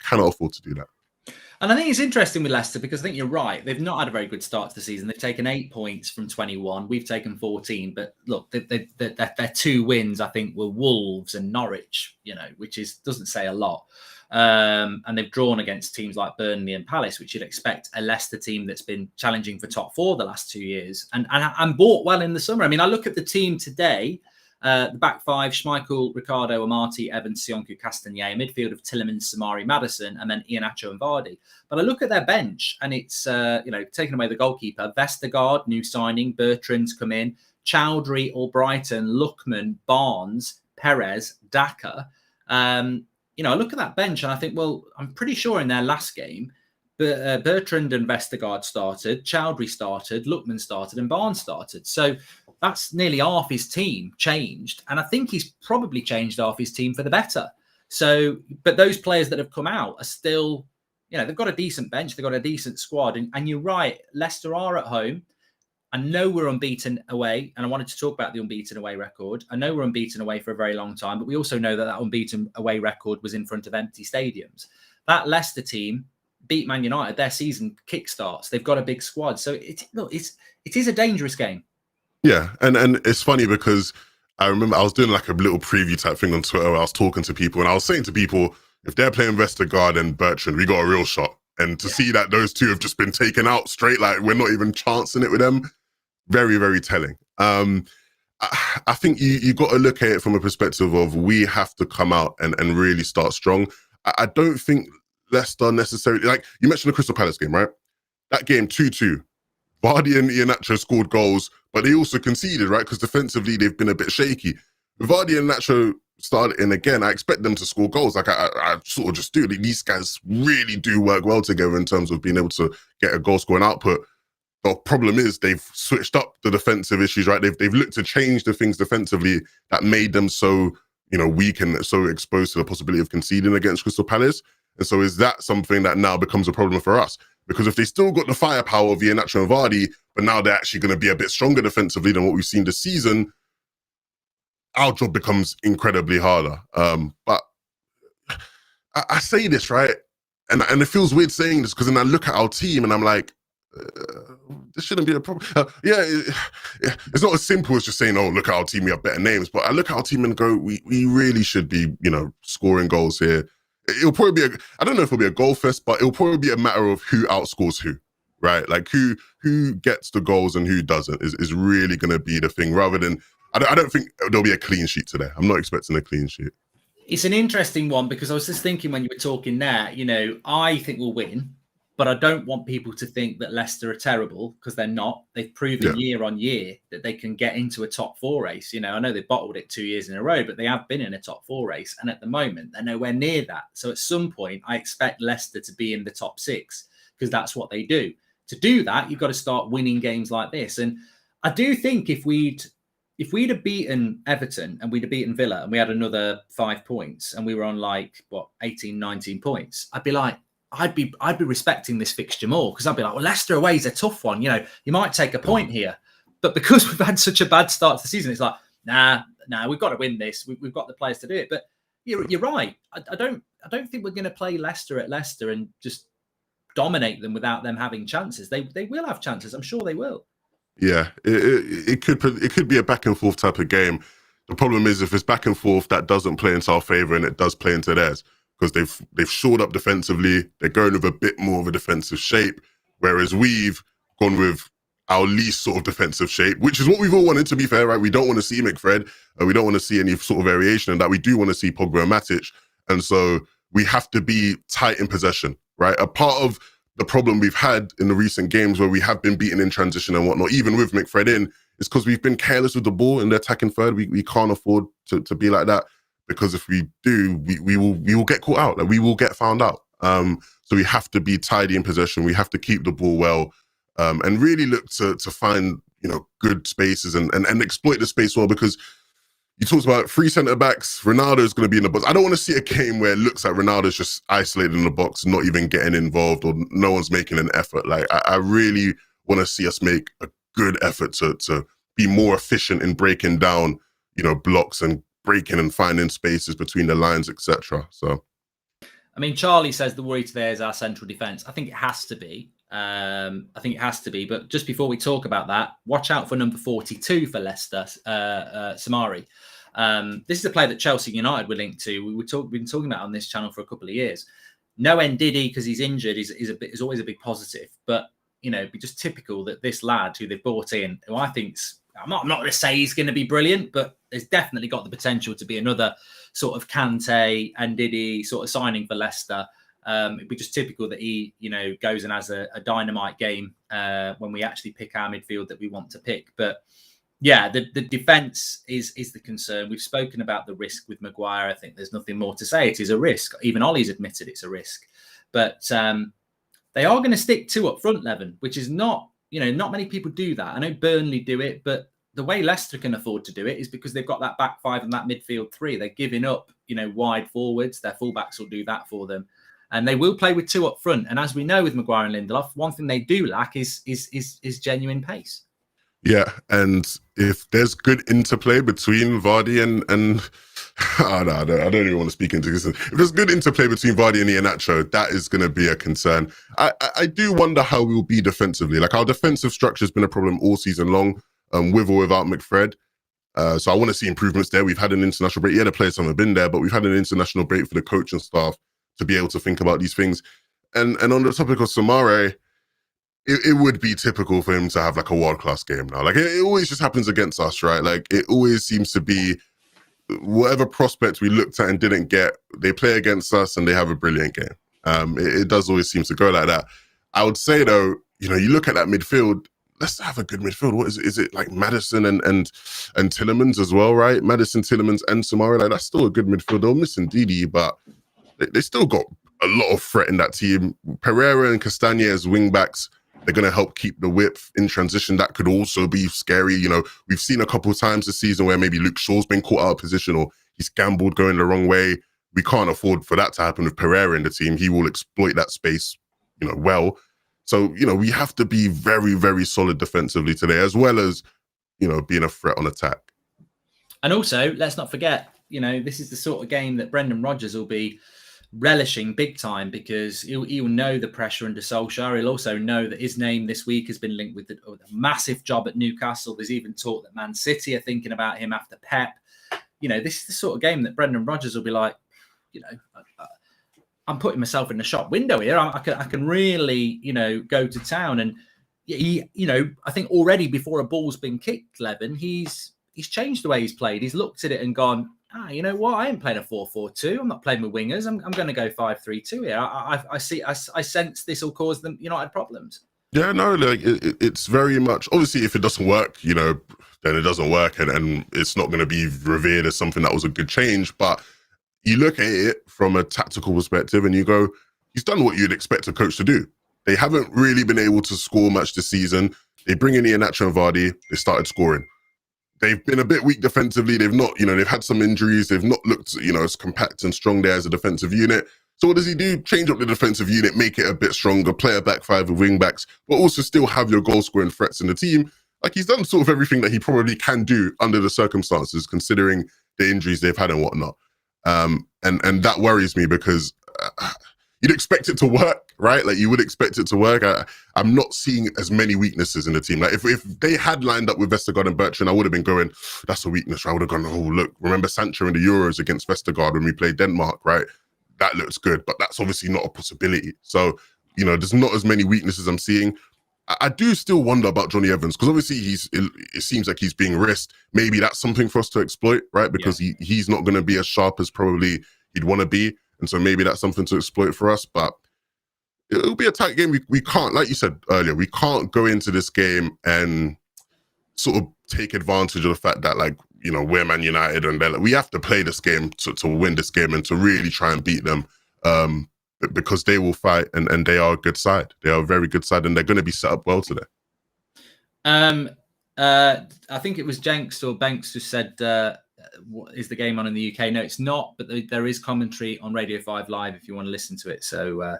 cannot afford to do that. And I think it's interesting with Leicester, because I think you're right. They've not had a very good start to the season. They've taken 8 points from 21. We've taken 14. But look, their 2 wins, I think, were Wolves and Norwich, you know, which doesn't say a lot. And they've drawn against teams like Burnley and Palace, which you'd expect a Leicester team that's been challenging for top 4 the last 2 years and bought well in the summer. I mean, I look at the team today. The back 5, Schmeichel, Ricardo, Amati, Evans, Sionku, Castagne, midfield of Tielemans, Samari, Maddison, and then Iheanacho and Vardy. But I look at their bench and it's, you know, taking away the goalkeeper, Vestergaard, new signing, Bertrand's come in, Chowdhury, Albrighton, Lookman, Barnes, Perez, Daka. You know, I look at that bench and I think, well, I'm pretty sure in their last game, Bertrand and Vestergaard started, Chowdhury started, Lookman started, and Barnes started. So that's nearly half his team changed. And I think he's probably changed half his team for the better. So, but those players that have come out are still, you know, they've got a decent bench. They've got a decent squad. And you're right, Leicester are at home. I know we're unbeaten away. And I wanted to talk about the unbeaten away record. I know we're unbeaten away for a very long time, but we also know that unbeaten away record was in front of empty stadiums. That Leicester team beat Man United. Their season kickstarts. They've got a big squad. So it is a dangerous game. Yeah, and it's funny because I remember I was doing like a little preview type thing on Twitter where I was talking to people and I was saying to people, if they're playing Vestergaard and Bertrand, we got a real shot. And to see that those two have just been taken out straight, like we're not even chancing it with them, very, very telling. I think you got to look at it from a perspective of we have to come out and really start strong. I don't think Leicester necessarily, like you mentioned the Crystal Palace game, right? That game 2-2. Vardy and Iheanacho scored goals, but they also conceded, right? Because defensively, they've been a bit shaky. Vardy and Iheanacho started, and again, I expect them to score goals. Like I sort of just do. These guys really do work well together in terms of being able to get a goal scoring output. The problem is they've switched up the defensive issues, right? They've looked to change the things defensively that made them so, you know, weak and so exposed to the possibility of conceding against Crystal Palace. And so is that something that now becomes a problem for us? Because if they still got the firepower of Iheanacho and Vardy, but now they're actually going to be a bit stronger defensively than what we've seen this season, our job becomes incredibly harder. But I say this, right? And it feels weird saying this because then I look at our team and I'm like, this shouldn't be a problem. It's not as simple as just saying, oh, look at our team, we have better names. But I look at our team and go, we really should be, you know, scoring goals here. It'll probably be I don't know if it'll be a goal fest, but it'll probably be a matter of who outscores who, right? Like who gets the goals and who doesn't is really going to be the thing, rather than, I don't think there'll be a clean sheet today. I'm not expecting a clean sheet. It's an interesting one because I was just thinking when you were talking there, you know, I think we'll win, but I don't want people to think that Leicester are terrible, because they're not. They've proven year on year that they can get into a top 4 race. You know, I know they've bottled it 2 years in a row, but they have been in a top 4 race. And at the moment, they're nowhere near that. So at some point, I expect Leicester to be in the top 6 because that's what they do. To do that, you've got to start winning games like this. And I do think if we'd have beaten Everton and we'd have beaten Villa and we had another 5 points and we were on like, 18, 19 points, I'd be like, I'd be respecting this fixture more, because I'd be like, well, Leicester away is a tough one. You know, you might take a point here. But because we've had such a bad start to the season, it's like, nah, we've got to win this. We've got the players to do it. But you're right. I don't think we're going to play Leicester at Leicester and just dominate them without them having chances. They will have chances. I'm sure they will. Yeah, it could be a back and forth type of game. The problem is if it's back and forth, that doesn't play into our favour and it does play into theirs because they've shored up defensively. They're going with a bit more of a defensive shape, whereas we've gone with our least sort of defensive shape, which is what we've all wanted. To be fair, right? We don't want to see McFred, and we don't want to see any sort of variation in that. We do want to see Pogba and Matic, and so we have to be tight in possession, right? A part of the problem we've had in the recent games where we have been beaten in transition and whatnot, even with McFred in, is because we've been careless with the ball in the attacking third. We can't afford to be like that, because if we do, we will get caught out. Like, we will get found out. So we have to be tidy in possession. We have to keep the ball well, and really look to find, you know, good spaces and exploit the space well, because you talked about three centre-backs. Ronaldo's going to be in the box. I don't want to see a game where it looks like Ronaldo's just isolated in the box, not even getting involved, or no one's making an effort. Like, I really want to see us make a good effort to be more efficient in breaking down, you know, blocks and breaking and finding spaces between the lines, etc. So, I mean, Charlie says the worry today is our central defence. I think it has to be. But just before we talk about that, watch out for number 42 for Leicester, Samari. This is a player that Chelsea United were linked to. We've been talking about on this channel for a couple of years. No Ndidi because he's injured is always a big positive. But, you know, it'd be just typical that this lad who they've brought in, who I think's, I'm not going to say he's going to be brilliant, but there's definitely got the potential to be another sort of Kante and Ndidi sort of signing for Leicester. It'd be just typical that he, you know, goes and has a dynamite game when we actually pick our midfield that we want to pick. But yeah, the defence is the concern. We've spoken about the risk with Maguire. I think there's nothing more to say. It is a risk. Even Ollie's admitted it's a risk. But they are going to stick two up front, Levin, which is not, you know, not many people do that. I know Burnley do it, but the way Leicester can afford to do it is because they've got that back five and that midfield three. They're giving up, you know, wide forwards. Their fullbacks will do that for them. And they will play with two up front. And as we know with Maguire and Lindelof, one thing they do lack is genuine pace. Yeah, and if there's good interplay between Vardy and I don't even want to speak into this. If there's good interplay between Vardy and Iheanacho, that is going to be a concern. I do wonder how we'll be defensively. Like, our defensive structure has been a problem all season long, with or without McFred. So I want to see improvements there. We've had an international break. Yeah, the players haven't been there, but we've had an international break for the coach and staff to be able to think about these things. And on the topic of Samare, it would be typical for him to have like a world-class game now. Like, it always just happens against us, right? Like, it always seems to be whatever prospect we looked at and didn't get, they play against us and they have a brilliant game. It does always seem to go like that. I would say, though, you know, you look at that midfield, let's have a good midfield. What is it? Is it like Maddison and Tielemans as well, right? Maddison, Tielemans and Samara, like, that's still a good midfield. They're missing Didi, but they still got a lot of threat in that team. Pereira and Castagne as wing-backs, they're going to help keep the width in transition. That could also be scary. You know, we've seen a couple of times this season where maybe Luke Shaw's been caught out of position or he's gambled going the wrong way. We can't afford for that to happen with Pereira in the team. He will exploit that space, you know, well. So, you know, we have to be very, very solid defensively today, as well as, you know, being a threat on attack. And also, let's not forget, you know, this is the sort of game that Brendan Rodgers will be relishing big time, because he'll know the pressure under Solskjaer. He'll also know that his name this week has been linked with a massive job at Newcastle. There's even talk that Man City are thinking about him after Pep. You know, this is the sort of game that Brendan Rodgers will be like, you know, I'm putting myself in the shop window here. I can really, you know, go to town. And he, you know, I think already before a ball's been kicked, Levin, he's changed the way he's played. He's looked at it and gone, you know what? I ain't playing a 4-4-2. I'm not playing with wingers. I'm going to go 5-3-2 here. I sense this will cause them United problems. Yeah, no, like it's very much, obviously, if it doesn't work, you know, then it doesn't work, and it's not going to be revered as something that was a good change. But you look at it from a tactical perspective and you go, he's done what you'd expect a coach to do. They haven't really been able to score much this season. They bring in Iheanacho and Vardy. They started scoring. They've been a bit weak defensively. They've not, you know, they've had some injuries. They've not looked, you know, as compact and strong there as a defensive unit. So what does he do? Change up the defensive unit, make it a bit stronger, play a back five with wing backs, but also still have your goal scoring threats in the team. Like, he's done sort of everything that he probably can do under the circumstances, considering the injuries they've had and whatnot. And that worries me because, you'd expect it to work, right? Like you would expect it to work. I'm not seeing as many weaknesses in the team. Like if they had lined up with Vestergaard and Bertrand, I would have been going, that's a weakness. I would have gone, oh look, remember Sancho in the Euros against Vestergaard when we played Denmark, right? That looks good, but that's obviously not a possibility. So, you know, there's not as many weaknesses I'm seeing. I do still wonder about Johnny Evans, because obviously it seems like he's being risked. Maybe that's something for us to exploit, right? Because he's not going to be as sharp as probably he'd want to be. And so maybe that's something to exploit for us. But it'll be a tight game. We can't, like you said earlier, we can't go into this game and sort of take advantage of the fact that, like, you know, we're Man United and like, we have to play this game to win this game and to really try and beat them. Because they will fight and they are a good side. They are a very good side and they're going to be set up well today. I think it was Jenks or Banks who said, is the game on in the UK? No, it's not, but there is commentary on Radio 5 Live if you want to listen to it. So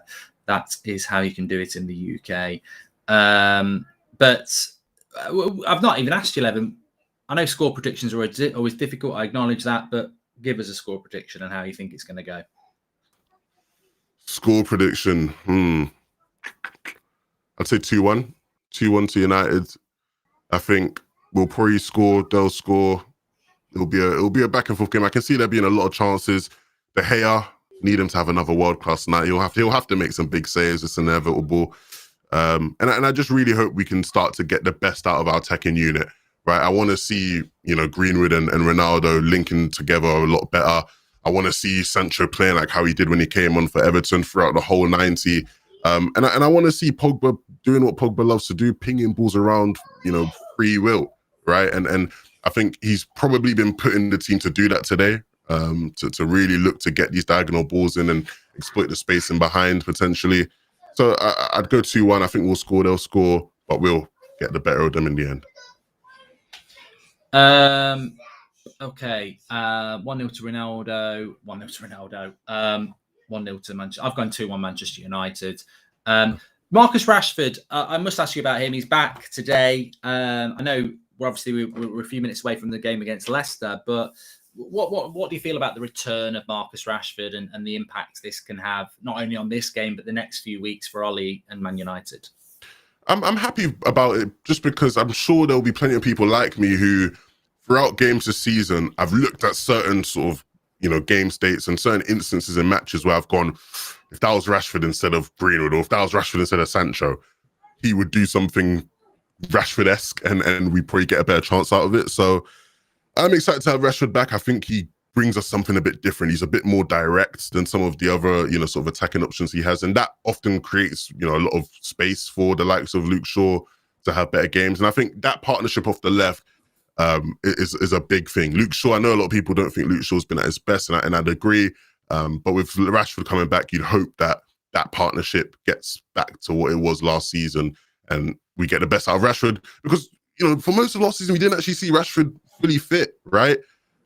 that is how you can do it in the UK. But I've not even asked you, Levin. I know score predictions are always difficult. I acknowledge that, but give us a score prediction and how you think it's going to go. Score prediction. I'd say 2-1. 2-1 to United. I think we'll probably score. They'll score. It'll be a back and forth game. I can see there being a lot of chances. De Gea, need him to have another world class night. He'll have to make some big saves. It's inevitable. And I just really hope we can start to get the best out of our attacking unit. Right. I want to see, you know, Greenwood and Ronaldo linking together a lot better. I want to see Sancho playing like how he did when he came on for Everton throughout the whole 90. And I want to see Pogba doing what Pogba loves to do, pinging balls around, you know, free will, right? And I think he's probably been put in the team to do that today, to really look to get these diagonal balls in and exploit the space in behind potentially. So I'd go 2-1. I think we'll score, they'll score, but we'll get the better of them in the end. Okay, 1-0 to Ronaldo, 1-0 to Ronaldo, 1-0 to Manchester. I've gone 2-1 Manchester United. Marcus Rashford, I must ask you about him. He's back today. I know we're a few minutes away from the game against Leicester, but what do you feel about the return of Marcus Rashford and the impact this can have, not only on this game, but the next few weeks for Ollie and Man United? I'm happy about it just because I'm sure there'll be plenty of people like me who, throughout games this season, I've looked at certain sort of, you know, game states and certain instances in matches where I've gone, if that was Rashford instead of Greenwood, or if that was Rashford instead of Sancho, he would do something Rashford-esque and we probably get a better chance out of it. So I'm excited to have Rashford back. I think he brings us something a bit different. He's a bit more direct than some of the other, you know, sort of attacking options he has. And that often creates, you know, a lot of space for the likes of Luke Shaw to have better games. And I think that partnership off the left is a big thing. Luke Shaw, I know a lot of people don't think Luke Shaw's been at his best, and I'd agree. But with Rashford coming back, you'd hope that partnership gets back to what it was last season and we get the best out of Rashford. Because, you know, for most of last season, we didn't actually see Rashford fully fit, right?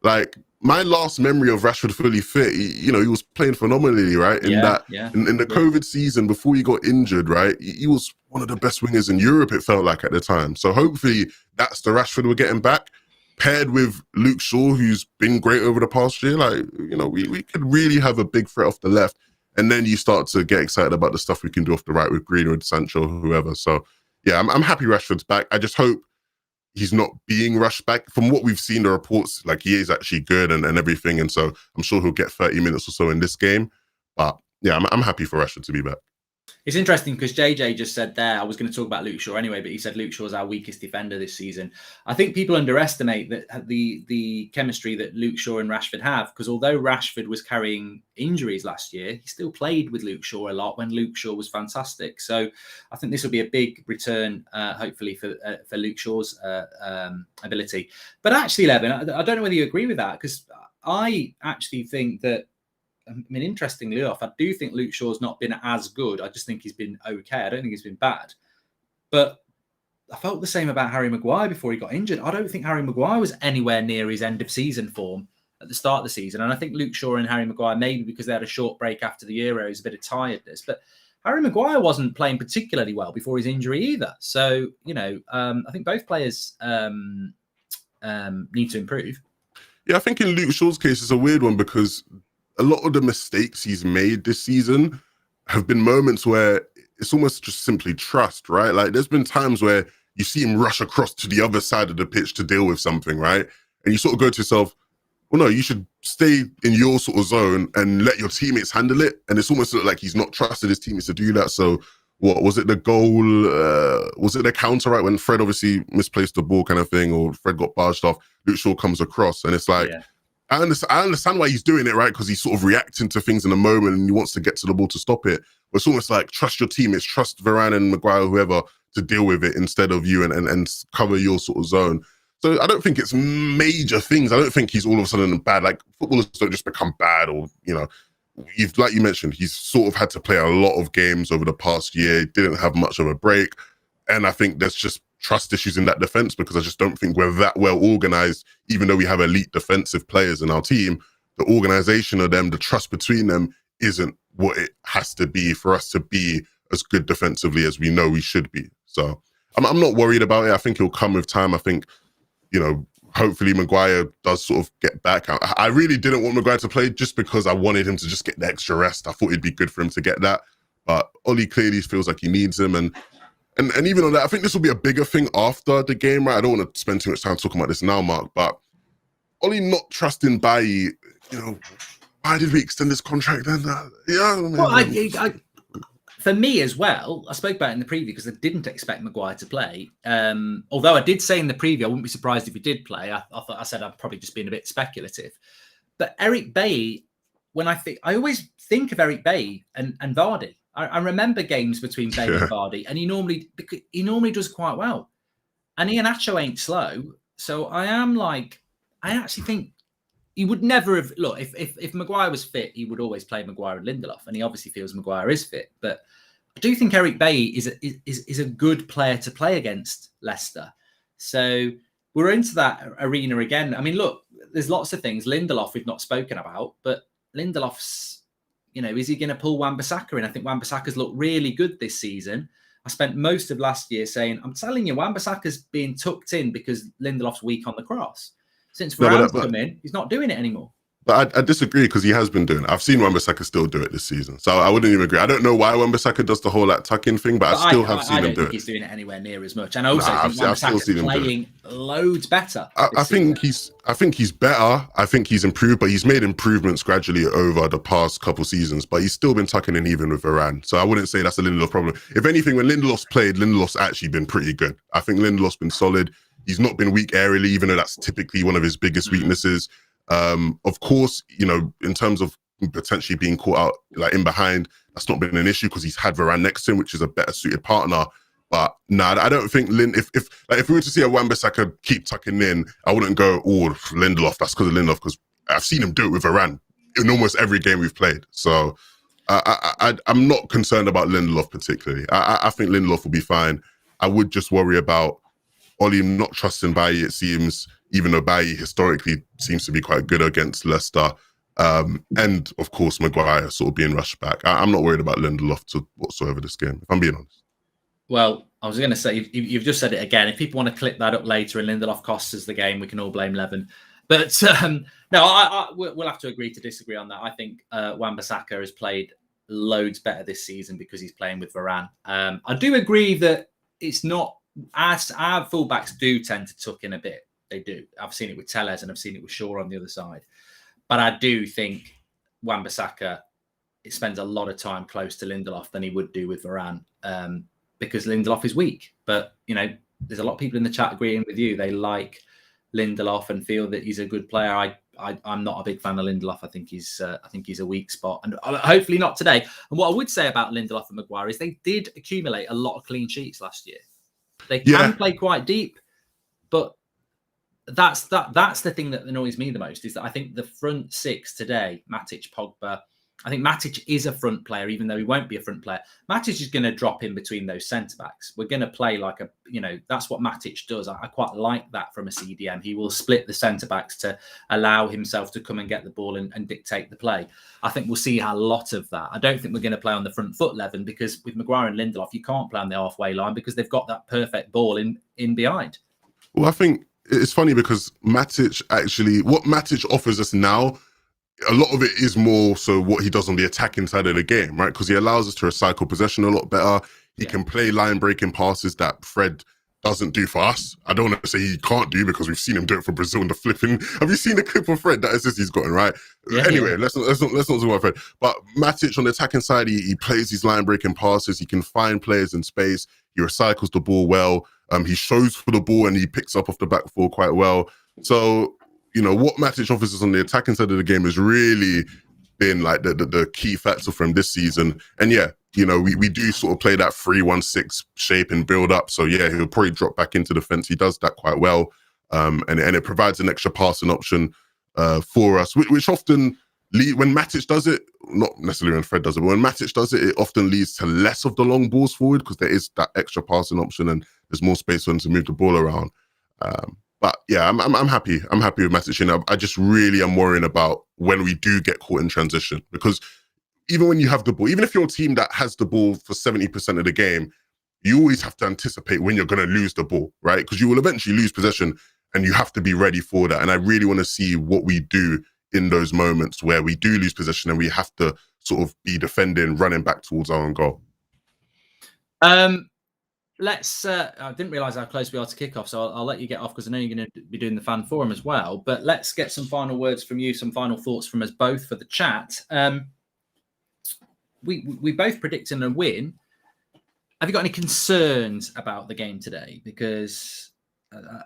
Like, my last memory of Rashford fully fit, he was playing phenomenally, right? In the COVID season before he got injured, right? He was one of the best wingers in Europe, it felt like at the time. So hopefully that's the Rashford we're getting back, paired with Luke Shaw, who's been great over the past year. Like, you know, we could really have a big threat off the left. And then you start to get excited about the stuff we can do off the right with Greenwood, Sancho, whoever. So yeah, I'm happy Rashford's back. I just hope he's not being rushed back. From what we've seen, the reports, like, he is actually good and everything. And so I'm sure he'll get 30 minutes or so in this game. But yeah, I'm happy for Rashford to be back. It's interesting because JJ just said there, I was going to talk about Luke Shaw anyway, but he said Luke Shaw is our weakest defender this season. I think people underestimate that the chemistry that Luke Shaw and Rashford have, because although Rashford was carrying injuries last year, he still played with Luke Shaw a lot when Luke Shaw was fantastic. So I think this will be a big return, hopefully, for Luke Shaw's ability. But actually, Levin, I don't know whether you agree with that, because I actually think that, I mean, interestingly enough, I do think Luke Shaw's not been as good. I just think he's been okay. I don't think he's been bad. But I felt the same about Harry Maguire before he got injured. I don't think Harry Maguire was anywhere near his end of season form at the start of the season. And I think Luke Shaw and Harry Maguire, maybe because they had a short break after the Euros, a bit of tiredness. But Harry Maguire wasn't playing particularly well before his injury either. So, you know, I think both players need to improve. Yeah, I think in Luke Shaw's case, it's a weird one because a lot of the mistakes he's made this season have been moments where it's almost just simply trust, right? Like there's been times where you see him rush across to the other side of the pitch to deal with something, right? And you sort of go to yourself, well, no, you should stay in your sort of zone and let your teammates handle it. And it's almost like he's not trusted his teammates to do that. So what was it, the goal? Was it the counter, right? When Fred obviously misplaced the ball kind of thing, or Fred got barged off, Luke Shaw comes across. And it's like, I understand why he's doing it, right? Because he's sort of reacting to things in the moment and he wants to get to the ball to stop it. But it's almost like trust your teammates, trust Varane and Maguire, whoever, to deal with it instead of you and cover your sort of zone. So I don't think it's major things. I don't think he's all of a sudden bad. Like footballers don't just become bad, or like you mentioned, he's sort of had to play a lot of games over the past year. He didn't have much of a break, and I think there's just trust issues in that defense because I just don't think we're that well organized. Even though we have elite defensive players in our team, the organization of them, the trust between them, isn't what it has to be for us to be as good defensively as we know we should be. So I'm not worried about it. I think it'll come with time. I think, hopefully Maguire does sort of get back. I really didn't want Maguire to play just because I wanted him to just get the extra rest. I thought it'd be good for him to get that. But Ollie clearly feels like he needs him. And even on that, I think this will be a bigger thing after the game, right? I don't want to spend too much time talking about this now, Mark, but Ollie not trusting Bailly, why did we extend this contract then? For me as well, I spoke about it in the preview because I didn't expect Maguire to play. Although I did say in the preview, I wouldn't be surprised if he did play. I said I'd probably just been a bit speculative. But Eric Bailly, I always think of Eric Bailly and Vardy. I remember games between Bailly and Vardy, and he normally does quite well. And Iheanacho ain't slow, so I actually think he would never have. Look, if Maguire was fit, he would always play Maguire and Lindelof, and he obviously feels Maguire is fit. But I do think Eric Bailly is a good player to play against Leicester. So we're into that arena again. I mean, look, there's lots of things. Lindelof we've not spoken about, but Lindelof's, is he going to pull Wan-Bissaka in? I think Wan-Bissaka's looked really good this season. I spent most of last year saying, I'm telling you, Wan-Bissaka's being tucked in because Lindelof's weak on the cross. Since Varane's come in, he's not doing it anymore. But I disagree because he has been doing it. I've seen Wan-Bissaka still do it this season. So I wouldn't even agree. I don't know why Wan-Bissaka does the whole tuck-in thing, but I still have seen him do it. I don't think he's doing it anywhere near as much. And I also think Wan-Bissaka's playing loads better. I think he's better. I think he's improved, but he's made improvements gradually over the past couple seasons. But he's still been tucking in even with Varane. So I wouldn't say that's a Lindelof problem. If anything, when Lindelof's played, Lindelof's actually been pretty good. I think Lindelof's been solid. He's not been weak aerially, even though that's typically one of his biggest weaknesses. Of course, in terms of potentially being caught out in behind, that's not been an issue because he's had Varane next to him, which is a better suited partner. But I don't think if we were to see a Wan-Bissaka keep tucking in, I wouldn't go, Lindelof, that's because of Lindelof, because I've seen him do it with Varane in almost every game we've played. So I'm not concerned about Lindelof particularly. I think Lindelof will be fine. I would just worry about Ollie not trusting Bailly, it seems, even though Bailly historically seems to be quite good against Leicester. And, of course, Maguire sort of being rushed back. I'm not worried about Lindelof whatsoever this game, if I'm being honest. Well, I was going to say, you've just said it again. If people want to clip that up later and Lindelof costs us the game, we can all blame Levin. But, no, we'll have to agree to disagree on that. I think Wan-Bissaka has played loads better this season because he's playing with Varane. I do agree that it's not, as our fullbacks do tend to tuck in a bit. They do. I've seen it with Telles and I've seen it with Shaw on the other side. But I do think Wan-Bissaka spends a lot of time close to Lindelof than he would do with Varane because Lindelof is weak. But, there's a lot of people in the chat agreeing with you. They like Lindelof and feel that he's a good player. I'm not a big fan of Lindelof. I think he's a weak spot, and hopefully not today. And what I would say about Lindelof and Maguire is they did accumulate a lot of clean sheets last year. They can play quite deep, but that's the thing that annoys me the most is that I think the front six today, Matic, Pogba, I think Matic is a front player, even though he won't be a front player. Matic is going to drop in between those centre-backs. We're going to play like that's what Matic does. I quite like that from a CDM. He will split the centre-backs to allow himself to come and get the ball and dictate the play. I think we'll see a lot of that. I don't think we're going to play on the front foot, Levin, because with Maguire and Lindelof, you can't play on the halfway line because they've got that perfect ball in behind. Well, I think it's funny because what Matic offers us now a lot of it is more so what he does on the attacking side of the game, right? Because he allows us to recycle possession a lot better. He can play line-breaking passes that Fred doesn't do for us. I don't want to say he can't do because we've seen him do it for Brazil in the flipping. Have you seen the clip of Fred that assist he's gotten, right? Anyway, let's not talk about Fred. But Matic on the attacking side, he plays these line-breaking passes. He can find players in space. He recycles the ball well. He shows for the ball and he picks up off the back four quite well. So, you know, what Matic offers us on the attacking side of the game has really been like the key factor for him this season. And yeah, you know, we do sort of play that 3-1-6 shape and build up. So yeah, he'll probably drop back into defense. He does that quite well. And it provides an extra passing option for us, which often when Matic does it, not necessarily when Fred does it, but when Matic does it, it often leads to less of the long balls forward because there is that extra passing option and there's more space for him to move the ball around. But yeah, I'm happy. I'm happy with Matic. You know, I just really am worrying about when we do get caught in transition, because even when you have the ball, even if you're a team that has the ball for 70% of the game, you always have to anticipate when you're going to lose the ball, right? Because you will eventually lose possession and you have to be ready for that. And I really want to see what we do in those moments where we do lose possession and we have to sort of be defending, running back towards our own goal. Let's. I didn't realise how close we are to kickoff, so I'll let you get off because I know you're going to be doing the fan forum as well. But let's get some final words from you, some final thoughts from us both for the chat. We both predicting a win. Have you got any concerns about the game today? Because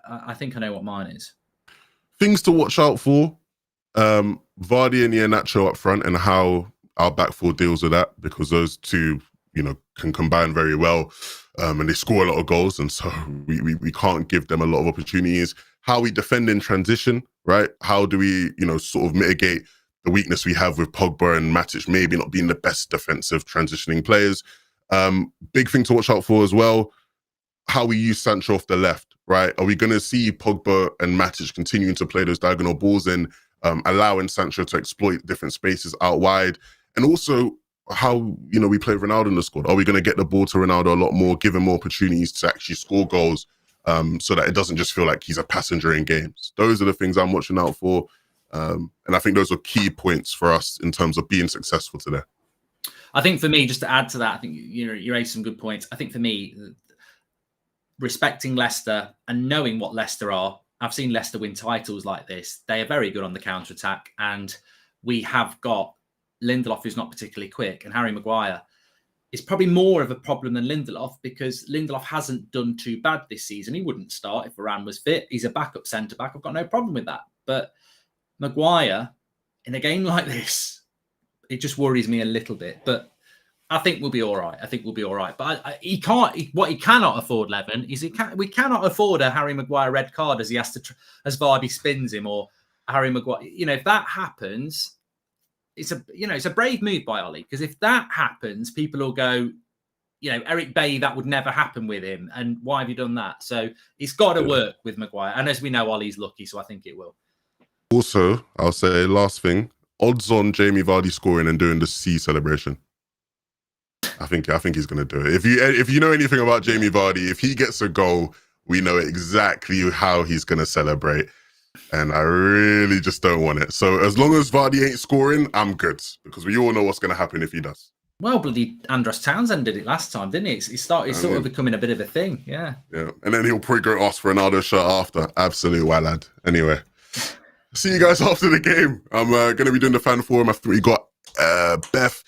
I think I know what mine is. Things to watch out for: Vardy and Iheanacho up front, and how our back four deals with that, because those two, you know, can combine very well. And they score a lot of goals, and so we can't give them a lot of opportunities. How we defend in transition, right? How do we, you know, sort of mitigate the weakness we have with Pogba and Matic maybe not being the best defensive transitioning players? Big thing to watch out for as well, how we use Sancho off the left, right? Are we going to see Pogba and Matic continuing to play those diagonal balls in, allowing Sancho to exploit different spaces out wide? And also, how, you know, we play Ronaldo in the squad. Are we going to get the ball to Ronaldo a lot more, give him more opportunities to actually score goals, so that it doesn't just feel like he's a passenger in games? Those are the things I'm watching out for. And I think those are key points for us in terms of being successful today. I think for me, just to add to that, I think you raised some good points. I think for me, respecting Leicester and knowing what Leicester are, I've seen Leicester win titles like this. They are very good on the counter-attack, and we have got Lindelof, who's not particularly quick, and Harry Maguire is probably more of a problem than Lindelof, because Lindelof hasn't done too bad this season. He wouldn't start if Varane was fit. He's a backup centre-back. I've got no problem with that. But Maguire, in a game like this, it just worries me a little bit. But I think we'll be all right. But what he cannot afford, Levin, is we cannot afford a Harry Maguire red card as he has to, as Vardy spins him, or Harry Maguire. You know, if that happens, it's a brave move by Ollie, because if that happens, people will go, you know, Eric Bailly, that would never happen with him, and why have you done that? So it's got to work with Maguire, and as we know, Ollie's lucky, so I think it will. Also, I'll say last thing: odds on Jamie Vardy scoring and doing the C celebration. I think he's going to do it. If you know anything about Jamie Vardy, if he gets a goal, we know exactly how he's going to celebrate. And I really just don't want it. So as long as Vardy ain't scoring, I'm good, because we all know what's going to happen if he does. Well, bloody Andros Townsend did it last time, didn't he? It started sort of becoming a bit of a thing. Yeah. And then he'll probably go ask for Ronaldo's shirt after. Absolute wild lad. Anyway, see you guys after the game. I'm going to be doing the fan forum after we got Beth,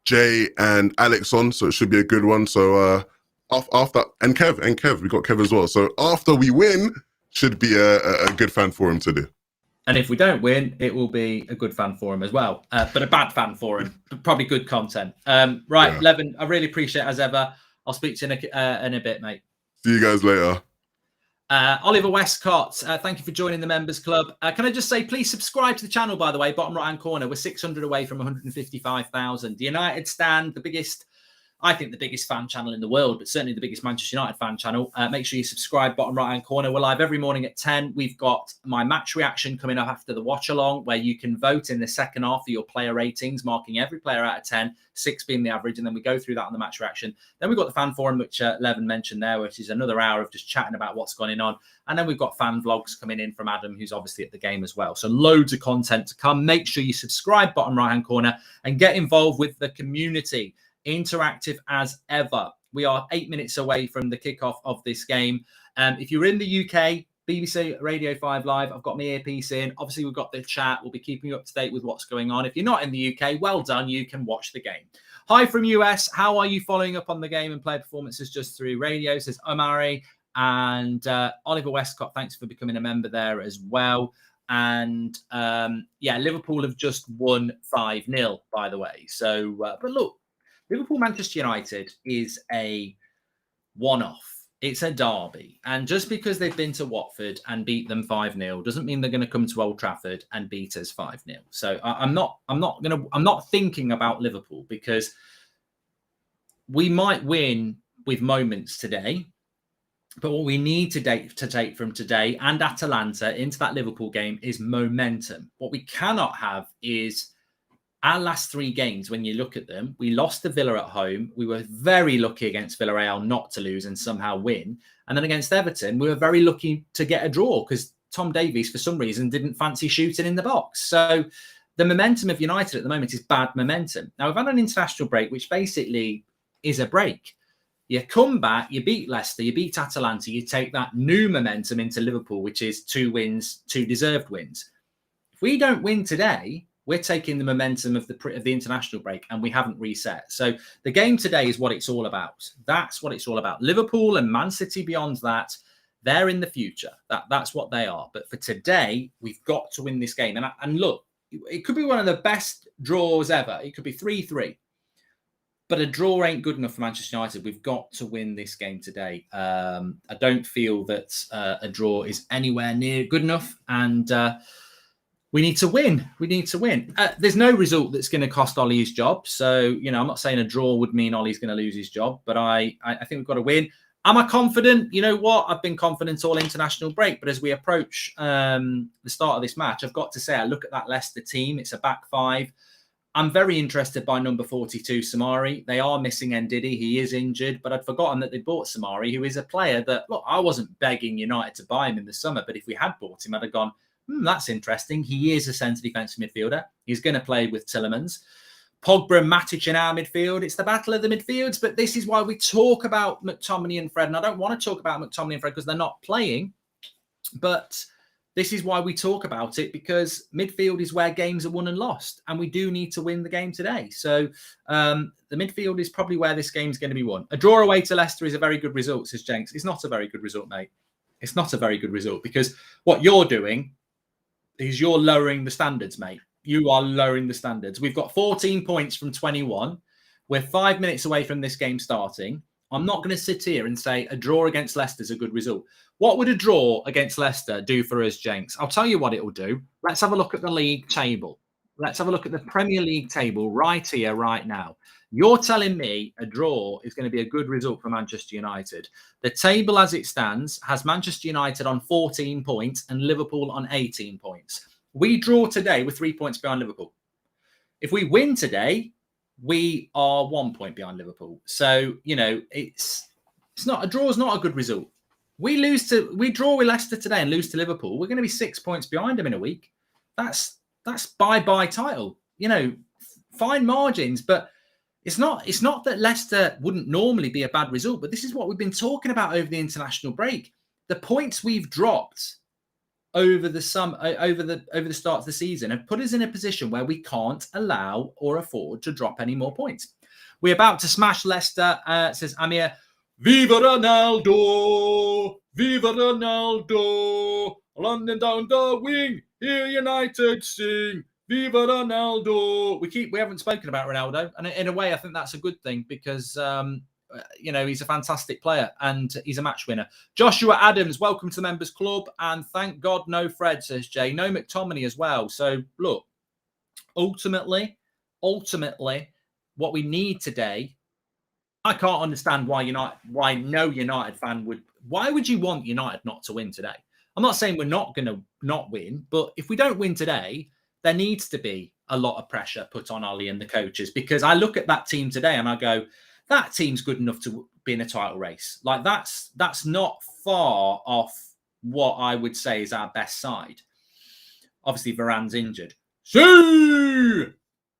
Jay, and Alex on, so it should be a good one. So after, and Kev, we got Kev as well. So after we win, should be a good fan forum to do. And if we don't win, it will be a good fan forum as well. But a bad fan forum, probably good content. Right, yeah. Levin, I really appreciate it as ever. I'll speak to you in a bit, mate. See you guys later. Oliver Westcott, thank you for joining the members club. Can I just say, please subscribe to the channel, by the way, bottom right-hand corner. We're 600 away from 155,000. The United stand, the biggest I think the biggest fan channel in the world, but certainly the biggest Manchester United fan channel. Make sure you subscribe, bottom right-hand corner. We're live every morning at 10. We've got my match reaction coming up after the Watchalong, where you can vote in the second half for your player ratings, marking every player out of 10, 6 being the average, and then we go through that on the match reaction. Then we've got the fan forum, which Levin mentioned there, which is another hour of just chatting about what's going on. And then we've got fan vlogs coming in from Adam, who's obviously at the game as well. So loads of content to come. Make sure you subscribe, bottom right-hand corner, and get involved with the community. Interactive as ever. We are 8 minutes away from the kickoff of this game. If you're in the UK, BBC Radio 5 Live, I've got my earpiece in. Obviously, we've got the chat. We'll be keeping you up to date with what's going on. If you're not in the UK, well done. You can watch the game. Hi from US. How are you following up on the game and player performances just through radio? Says Omari. And Oliver Westcott, thanks for becoming a member there as well. And yeah, Liverpool have just won 5-0, by the way. So, but look, Liverpool-Manchester United is a one-off. It's a derby. And just because they've been to Watford and beat them 5-0 doesn't mean they're going to come to Old Trafford and beat us 5-0. So I'm not thinking about Liverpool, because we might win with moments today. But what we need to take from today and Atalanta into that Liverpool game is momentum. What we cannot have is our last 3 games. When you look at them, we lost to Villa at home. We were very lucky against Villarreal not to lose and somehow win. And then against Everton, we were very lucky to get a draw because Tom Davies, for some reason, didn't fancy shooting in the box. So the momentum of United at the moment is bad momentum. Now, we've had an international break, which basically is a break. You come back, you beat Leicester, you beat Atalanta, you take that new momentum into Liverpool, which is 2 wins, 2 deserved wins. If we don't win today, we're taking the momentum of the international break, and we haven't reset. So the game today is what it's all about. That's what it's all about. Liverpool and Man City beyond that, they're in the future. That's what they are. But for today, we've got to win this game. And look, it could be one of the best draws ever. It could be 3-3. But a draw ain't good enough for Manchester United. We've got to win this game today. I don't feel that a draw is anywhere near good enough. And we need to win. We need to win. There's no result that's going to cost Ollie his job. So, you know, I'm not saying a draw would mean Ollie's going to lose his job. But I think we've got to win. Am I confident? You know what? I've been confident all international break. But as we approach the start of this match, I've got to say, I look at that Leicester team. It's a back 5. I'm very interested by number 42, Samari. They are missing Ndidi. He is injured, but I'd forgotten that they bought Samari, who is a player that, look, I wasn't begging United to buy him in the summer, but if we had bought him, I'd have gone, that's interesting. He is a centre defensive midfielder. He's going to play with Tielemans. Pogba and Matic in our midfield. It's the battle of the midfields, but this is why we talk about McTominay and Fred. And I don't want to talk about McTominay and Fred because they're not playing, but this is why we talk about it, because midfield is where games are won and lost, and we do need to win the game today. So the midfield is probably where this game's going to be won. A draw away to Leicester is a very good result, says Jenks. It's not a very good result, mate. It's not a very good result, because what you're doing is you're lowering the standards, mate. You are lowering the standards. We've got 14 points from 21. We're 5 minutes away from this game starting. I'm not going to sit here and say a draw against Leicester is a good result. What would a draw against Leicester do for us, Jenks? I'll tell you what it will do. Let's have a look at the league table. Let's have a look at the Premier League table right here, right now. You're telling me a draw is going to be a good result for Manchester United. The table as it stands has Manchester United on 14 points and Liverpool on 18 points. We draw today with 3 points behind Liverpool. If we win today, we are 1 point behind Liverpool. So, you know, it's not a draw is not a good result. We draw with Leicester today and lose to Liverpool, we're going to be 6 points behind them in a week. That's bye-bye title. You know, fine margins, but it's not that Leicester wouldn't normally be a bad result, but this is what we've been talking about over the international break. The points we've dropped over the start of the season have put us in a position where we can't allow or afford to drop any more points. We're about to smash Leicester, says Amir. Viva Ronaldo! Viva Ronaldo! London down the wing, hear United sing. Viva Ronaldo! We haven't spoken about Ronaldo, and in a way, I think that's a good thing because you know, he's a fantastic player and he's a match winner. Joshua Adams, welcome to the Members Club, and thank God no Fred, says Jay. No McTominay as well. So look, ultimately, what we need today I can't understand why no United fan would. Why would you want United not to win today? I'm not saying we're not going to not win, but if we don't win today, there needs to be a lot of pressure put on Ollie and the coaches, because I look at that team today and I go, that team's good enough to be in a title race. Like that's not far off what I would say is our best side. Obviously, Varane's injured. See,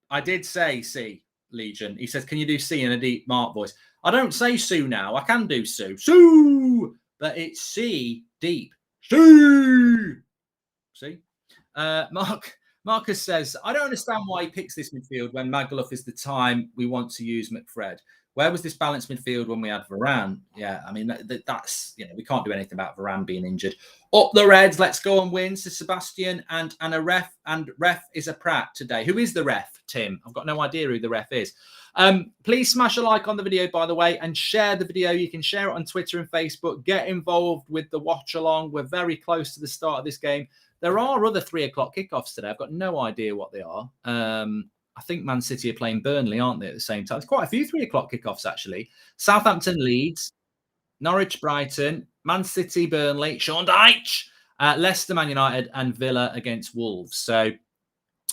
I did say see. Legion. He says, can you do C in a deep Mark voice? I don't say Sue now. I can do Sue. Sue! But it's C deep. Sue! See? Marcus says, I don't understand why he picks this midfield when Magaluf is the time we want to use McFred. Where was this balanced midfield when we had Varane? Yeah, I mean, that's, we can't do anything about Varane being injured. Up the Reds, let's go and win, says Sebastian. And a ref is a prat today. Who is the ref, Tim? I've got no idea who the ref is. Please smash a like on the video, by the way, and share the video. You can share it on Twitter and Facebook. Get involved with the watch along. We're very close to the start of this game. There are other 3 o'clock kickoffs today. I've got no idea what they are. I think Man City are playing Burnley, aren't they, at the same time? There's quite a few 3 o'clock kickoffs, actually. Southampton, Leeds, Norwich, Brighton, Man City, Burnley, Sean Dyche, Leicester, Man United, and Villa against Wolves. So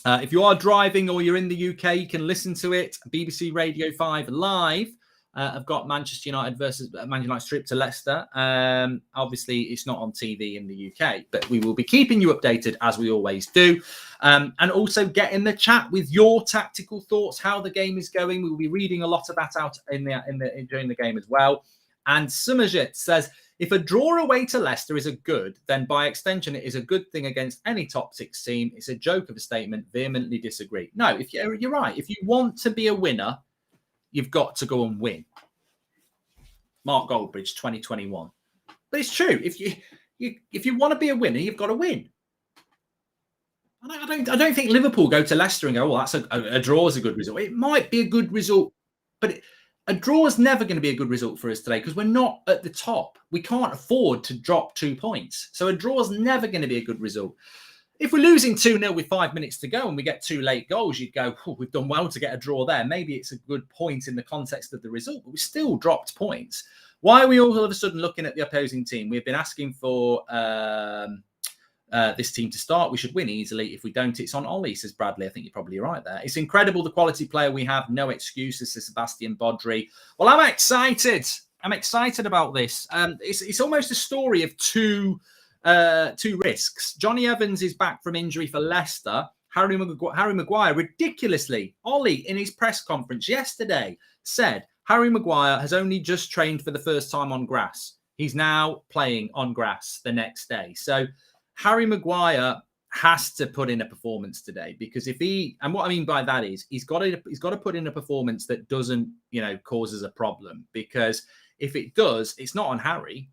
if you are driving or you're in the UK, you can listen to it. BBC Radio 5 live. I've got Manchester United versus Man United trip to Leicester. Obviously, it's not on TV in the UK, but we will be keeping you updated as we always do. And also get in the chat with your tactical thoughts, how the game is going. We will be reading a lot of that out during the game as well. And Summerjit says, if a draw away to Leicester is a good, then by extension, it is a good thing against any top 6 team. It's a joke of a statement. Vehemently disagree. No, if you're right. If you want to be a winner, you've got to go and win. Mark Goldbridge, 2021. But it's true. If you want to be a winner, you've got to win. I don't think Liverpool go to Leicester and go, well, that's a draw is a good result. It might be a good result, but a draw is never going to be a good result for us today because we're not at the top. We can't afford to drop 2 points. So a draw is never going to be a good result. If we're losing 2-0 with 5 minutes to go and we get 2 late goals, you'd go, oh, we've done well to get a draw there. Maybe it's a good point in the context of the result, but we still dropped points. Why are we all of a sudden looking at the opposing team? We've been asking for this team to start. We should win easily. If we don't, it's on Ollie, says Bradley. I think you're probably right there. It's incredible the quality player we have. No excuses, says Sebastian Bodry. Well, I'm excited. I'm excited about this. It's almost a story of two risks. Johnny Evans is back from injury for Leicester. Harry Maguire, ridiculously, Ollie in his press conference yesterday said Harry Maguire has only just trained for the first time on grass. He's now playing on grass the next day. So Harry Maguire has to put in a performance today, because and what I mean by that is he's got to put in a performance that doesn't, causes a problem, because if it does, it's not on Harry.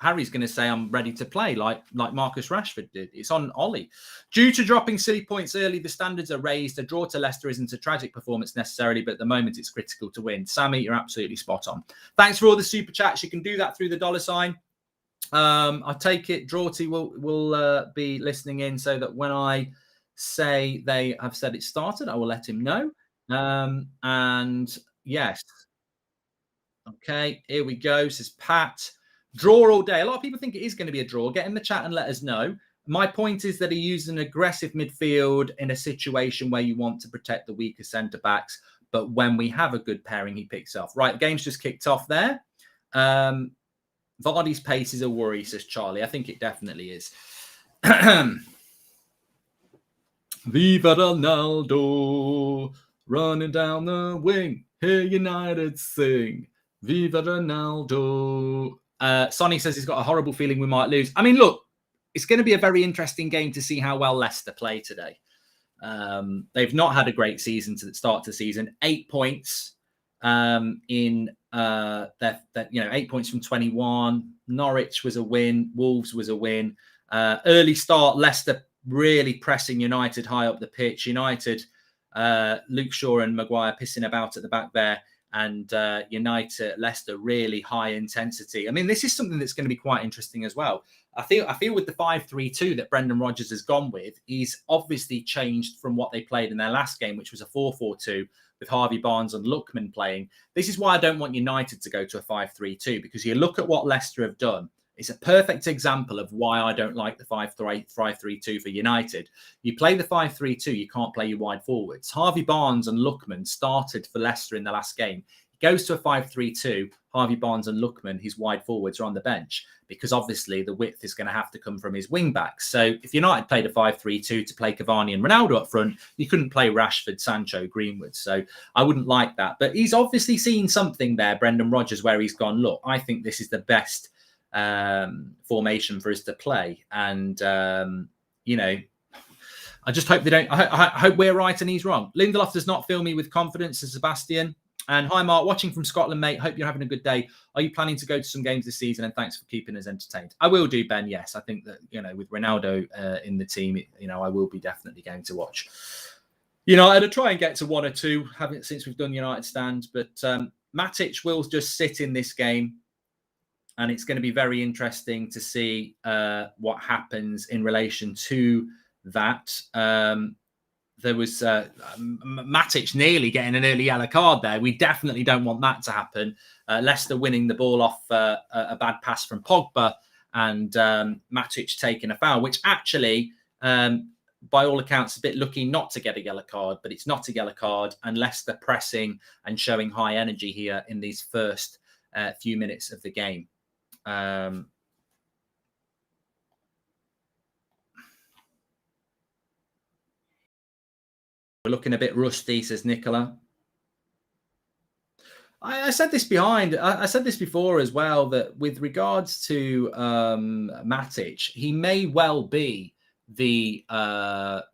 Harry's going to say, I'm ready to play like Marcus Rashford did. It's on Ollie. Due to dropping silly points early, the standards are raised. A draw to Leicester isn't a tragic performance necessarily, but at the moment it's critical to win. Sammy, you're absolutely spot on. Thanks for all the super chats. You can do that through the $sign. I take it Drawty will be listening in so that when I say they have said it started, I will let him know. And yes. Okay, here we go, says Pat. Draw all day. A lot of people think it is going to be a draw. Get in the chat and let us know. My point is that he used an aggressive midfield in a situation where you want to protect the weaker centre-backs. But when we have a good pairing, he picks off. Right, the game's just kicked off there. Vardy's pace is a worry, says Charlie. I think it definitely is. Viva Ronaldo, running down the wing. Hear United sing. Viva Ronaldo. Sonny says he's got a horrible feeling we might lose. I mean, look, it's going to be a very interesting game to see how well Leicester play today. They've not had a great season to start the season. 8 points in 8 points from 21. Norwich was a win. Wolves was a win. Early start, Leicester really pressing United high up the pitch. United, Luke Shaw and Maguire pissing about at the back there. and United, Leicester, really high intensity. I mean, this is something that's going to be quite interesting as well. I feel with the 5-3-2 that Brendan Rodgers has gone with, he's obviously changed from what they played in their last game, which was a 4-4-2 with Harvey Barnes and Lookman playing. This is why I don't want United to go to a 5-3-2, because you look at what Leicester have done. It's a perfect example of why I don't like the 5-3-2 for United. You play the 5-3-2, you can't play your wide forwards. Harvey Barnes and Lookman started for Leicester in the last game. He goes to a 5-3-2. Harvey Barnes and Lookman, his wide forwards, are on the bench because obviously the width is going to have to come from his wing backs. So if United played a 5-3-2 to play Cavani and Ronaldo up front, you couldn't play Rashford, Sancho, Greenwood. So I wouldn't like that. But he's obviously seen something there, Brendan Rodgers, where he's gone, look, I think this is the best formation for us to play. And, you know, I just hope they don't. I hope we're right and he's wrong. Lindelof does not fill me with confidence, as Sebastian. And hi, Mark, watching from Scotland, mate. Hope you're having a good day. Are you planning to go to some games this season? And thanks for keeping us entertained. I will do, Ben. Yes, I think that, you know, with Ronaldo in the team, you know, I will be definitely going to watch United. I'll try and get to one or two, since we've done United stand. But Matic will just sit in this game. And it's going to be very interesting to see what happens in relation to that. There was Matic nearly getting an early yellow card there. We definitely don't want that to happen. Leicester winning the ball off a bad pass from Pogba, and Matic taking a foul, which actually, by all accounts, a bit lucky not to get a yellow card, but it's not a yellow card, and Leicester pressing and showing high energy here in these first few minutes of the game. We're looking a bit rusty, says Nicola. I said this I said this before as well, that with regards to Matic, he may well be the best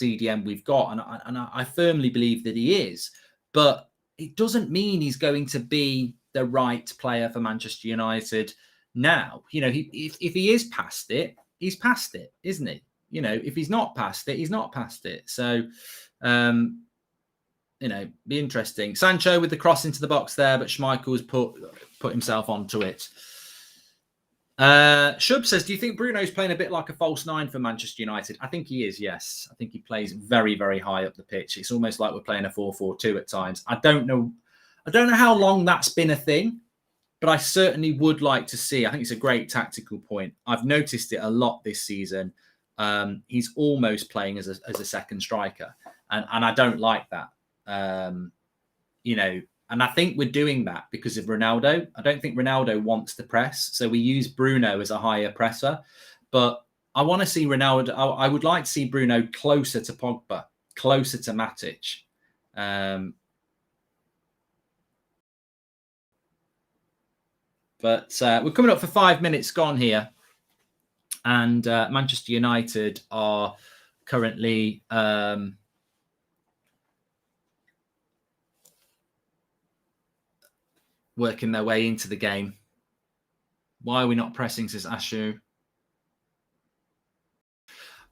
CDM we've got, and I firmly believe that he is. But it doesn't mean he's going to be the right player for Manchester United now. You know, if he is past it, he's past it, isn't he? You know, if he's not past it, he's not past it. So, you know, be interesting. Sancho with the cross into the box there, but Schmeichel's put himself onto it. Shub says, do you think Bruno's playing a bit like a false nine for Manchester United? I think he is, yes. I think he plays very, very high up the pitch. It's almost like we're playing a 4-4-2 at times. I don't know how long that's been a thing, but I certainly would like to see. I think it's a great tactical point. I've noticed it a lot this season. He's almost playing as a second striker, and I don't like that. You know, and I think we're doing that because of Ronaldo. I don't think Ronaldo wants to press, so we use Bruno as a higher presser. But I want to see Ronaldo. I would like to see Bruno closer to Pogba, closer to Matic. But we're coming up for 5 minutes gone here. And Manchester United are currently working their way into the game. Why are we not pressing, says Ashu.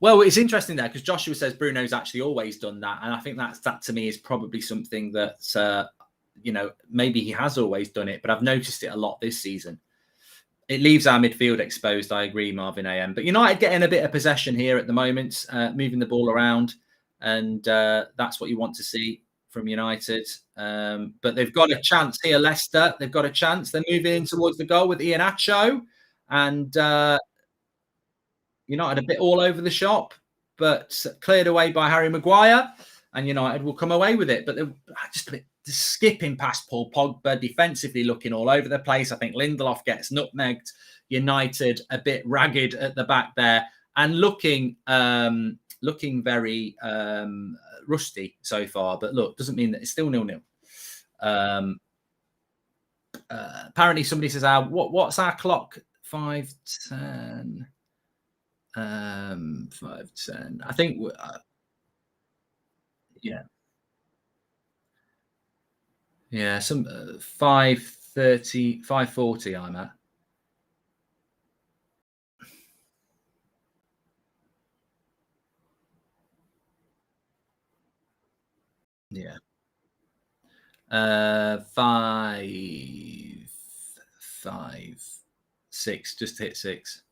Well, it's interesting there because Joshua says Bruno's actually always done that. And I think that to me is probably something that, you know, maybe he has always done it, but I've noticed it a lot this season. It leaves our midfield exposed. I agree, Marvin AM. But United getting a bit of possession here at the moment, moving the ball around. And that's what you want to see from United. But they've got a chance here, Leicester. They've got a chance. They're moving in towards the goal with Iheanacho. And United a bit all over the shop, but cleared away by Harry Maguire. And United will come away with it. But they're just a bit skipping past Paul Pogba, defensively looking all over the place. I think Lindelof gets nutmegged. United a bit ragged at the back there and looking very rusty so far. But look, doesn't mean that it's still 0-0. Apparently somebody says, what's our clock? 5:10. 5:10. I think, yeah. Yeah, some 5:30, 5:40 I'm at. Yeah. 5, 6. Just hit 6.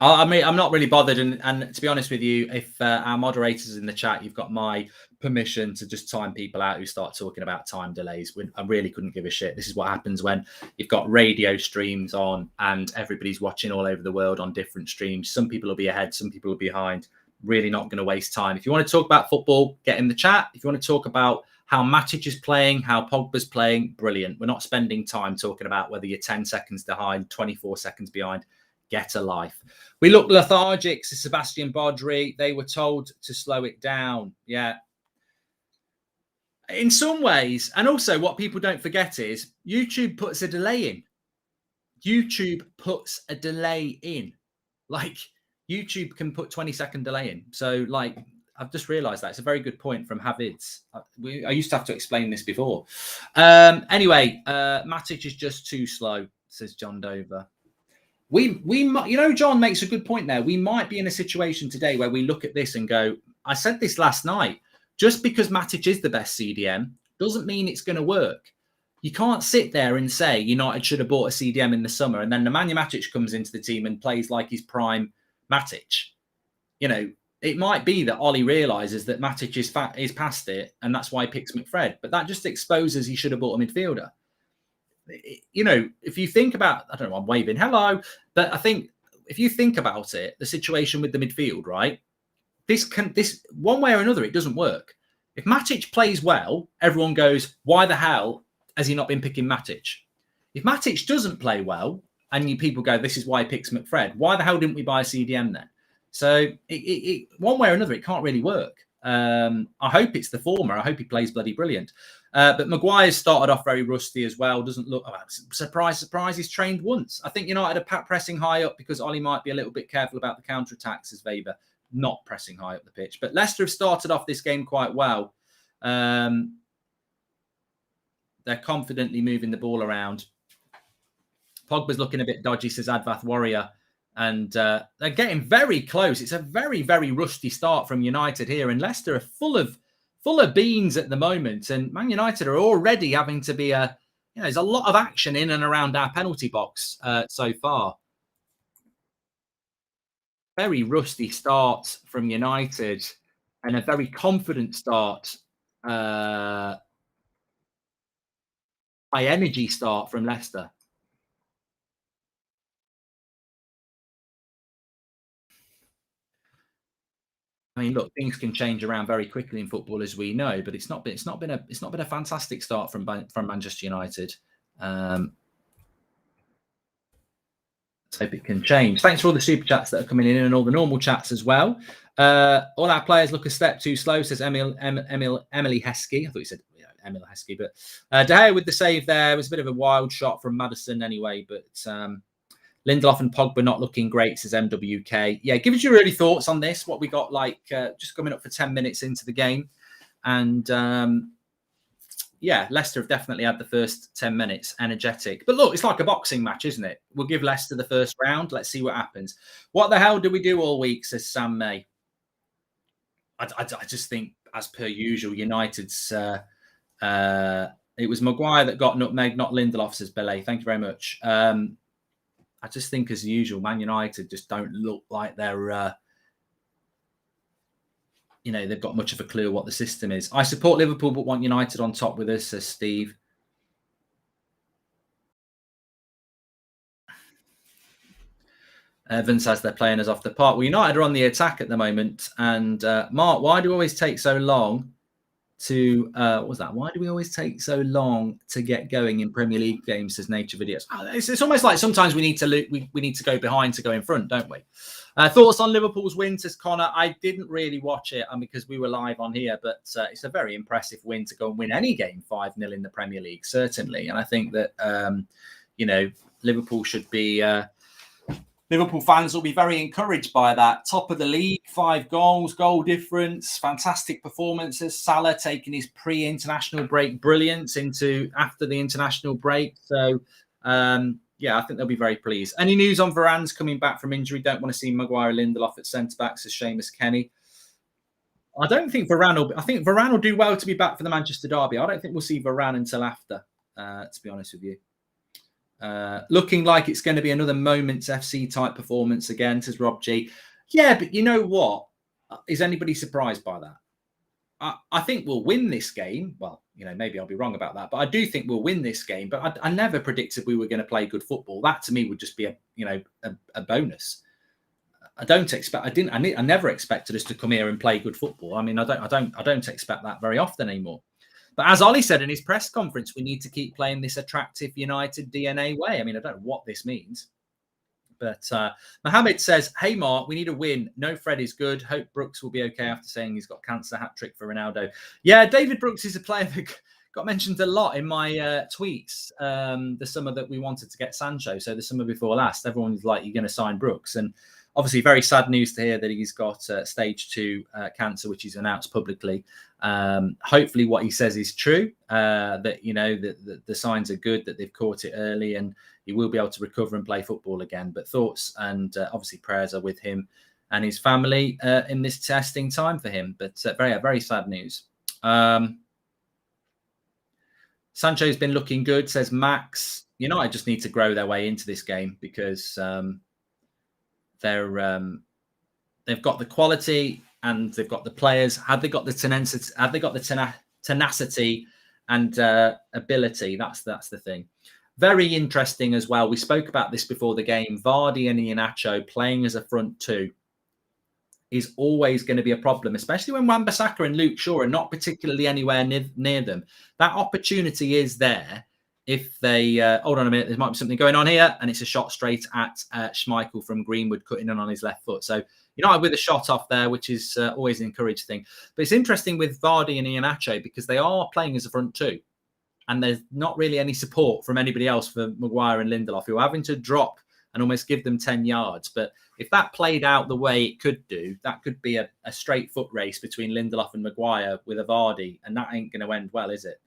I mean, I'm not really bothered. And to be honest with you, if our moderators in the chat, you've got my permission to just time people out who start talking about time delays. I really couldn't give a shit. This is what happens when you've got radio streams on and everybody's watching all over the world on different streams. Some people will be ahead, some people will be behind. Really not going to waste time. If you want to talk about football, get in the chat. If you want to talk about how Matic is playing, how Pogba's playing, brilliant. We're not spending time talking about whether you're 10 seconds behind, 24 seconds behind. Get a life. We look lethargic, says Sebastian Baudry. They were told to slow it down. Yeah. In some ways, and also what people don't forget is YouTube puts a delay in. YouTube puts a delay in. Like, YouTube can put 20-second delay in. So, like, I've just realised that. It's a very good point from Havids. I used to have to explain this before. Anyway, Matic is just too slow, says John Dover. We you know, John makes a good point there. We might be in a situation today where we look at this and go, I said this last night, just because Matic is the best CDM doesn't mean it's going to work. You can't sit there and say United should have bought a CDM in the summer and then Nemanja Matic comes into the team and plays like his prime Matic. You know, it might be that Ollie realises that Matic is past it and that's why he picks McFred, but that just exposes he should have bought a midfielder. You know, if you think about, I don't know, I'm waving hello, but I think if you think about it, the situation with the midfield, right? This one way or another, it doesn't work. If Matic plays well, everyone goes, why the hell has he not been picking Matic? If Matic doesn't play well, and people go, this is why he picks McFred, why the hell didn't we buy a CDM then? So one way or another, it can't really work. I hope it's the former. I hope he plays bloody brilliant. But Maguire's started off very rusty as well. Doesn't look, surprise, he's trained once. I think United are pressing high up because Ollie might be a little bit careful about the counter-attacks as Weber, not pressing high up the pitch. But Leicester have started off this game quite well. They're confidently moving the ball around. Pogba's looking a bit dodgy, says Advath Warrior. And they're getting very close. It's a very, very rusty start from United here. And Leicester are full of beans at the moment. And Man United are already having to be there's a lot of action in and around our penalty box so far. Very rusty start from United and a very confident start. High energy start from Leicester. I mean, look, things can change around very quickly in football, as we know, but it's not been a fantastic start from Manchester United. Let's hope it can change. Thanks for all the super chats that are coming in and all the normal chats as well. All our players look a step too slow, says Emily Heskey. I thought you said Emil Heskey, but De Gea with the save there. It was a bit of a wild shot from Maddison anyway, but Lindelof and Pogba not looking great, says MWK. Yeah, give us your early thoughts on this, what we got like just coming up for 10 minutes into the game. And yeah, Leicester have definitely had the first 10 minutes energetic. But look, it's like a boxing match, isn't it? We'll give Leicester the first round. Let's see what happens. What the hell do we do all week, says Sam May. I just think, as per usual, United's... it was Maguire that got nutmeg, not Lindelof, says Belay. Thank you very much. I just think, as usual, Man United just don't look like they're, they've got much of a clue what the system is. I support Liverpool, but want United on top with us, says Steve. Evan says they're playing us off the park. Well, United are on the attack at the moment. And Mark, why do we always take so long to what was that? Why do we always take so long to get going in Premier League games? Says Nature Videos. It's almost like sometimes we need to go behind to go in front, don't we? Thoughts on Liverpool's win, says Connor. I didn't really watch it because we were live on here, but it's a very impressive win to go and win any game 5-0 in the Premier League, certainly. And I think that Liverpool should be. Liverpool fans will be very encouraged by that. Top of the league, 5 goals, goal difference, fantastic performances. Salah taking his pre-international break brilliance into after the international break. So, Yeah, I think they'll be very pleased. Any news on Varane's coming back from injury? Don't want to see Maguire, Lindelof at centre-back, says Seamus Kenny. I don't think Varane will. I think Varane will do well to be back for the Manchester derby. I don't think we'll see Varane until after, to be honest with you. Looking like it's going to be another Moments FC type performance again, says Rob G. Yeah, but you know what? Is anybody surprised by that? I think we'll win this game. Well, maybe I'll be wrong about that, but I do think we'll win this game. But I never predicted we were going to play good football. That to me would just be a bonus. I never expected us to come here and play good football. I mean, I don't expect that very often anymore. But as Ollie said in his press conference, we need to keep playing this attractive United DNA way. I mean, I don't know what this means. But Mohammed says, hey, Mark, we need a win. No Fred is good. Hope Brooks will be okay after saying he's got cancer. Hat trick for Ronaldo. Yeah, David Brooks is a player that got mentioned a lot in my tweets the summer that we wanted to get Sancho. So the summer before last, everyone was like, you're going to sign Brooks. And obviously very sad news to hear that he's got stage 2 cancer, which he's announced publicly. Hopefully what he says is true, that, the signs are good, that they've caught it early and he will be able to recover and play football again. But thoughts and obviously prayers are with him and his family in this testing time for him. But very, very sad news. Sancho's been looking good, says Max. I just need to grow their way into this game because they've got the quality and they've got the players. Had they got the tenacity and ability? That's the thing. Very interesting as well. We spoke about this before the game. Vardy and Iheanacho playing as a front two is always going to be a problem, especially when Wan-Bissaka and Luke Shaw are not particularly anywhere near them. That opportunity is there. If they hold on a minute, there might be something going on here, and it's a shot straight at Schmeichel from Greenwood, cutting in on his left foot. So with a shot off there, which is always an encouraging thing. But it's interesting with Vardy and Iheanacho because they are playing as a front two, and there's not really any support from anybody else for Maguire and Lindelof, who are having to drop and almost give them 10 yards. But if that played out the way it could do, that could be a straight foot race between Lindelof and Maguire with a Vardy, and that ain't going to end well, is it?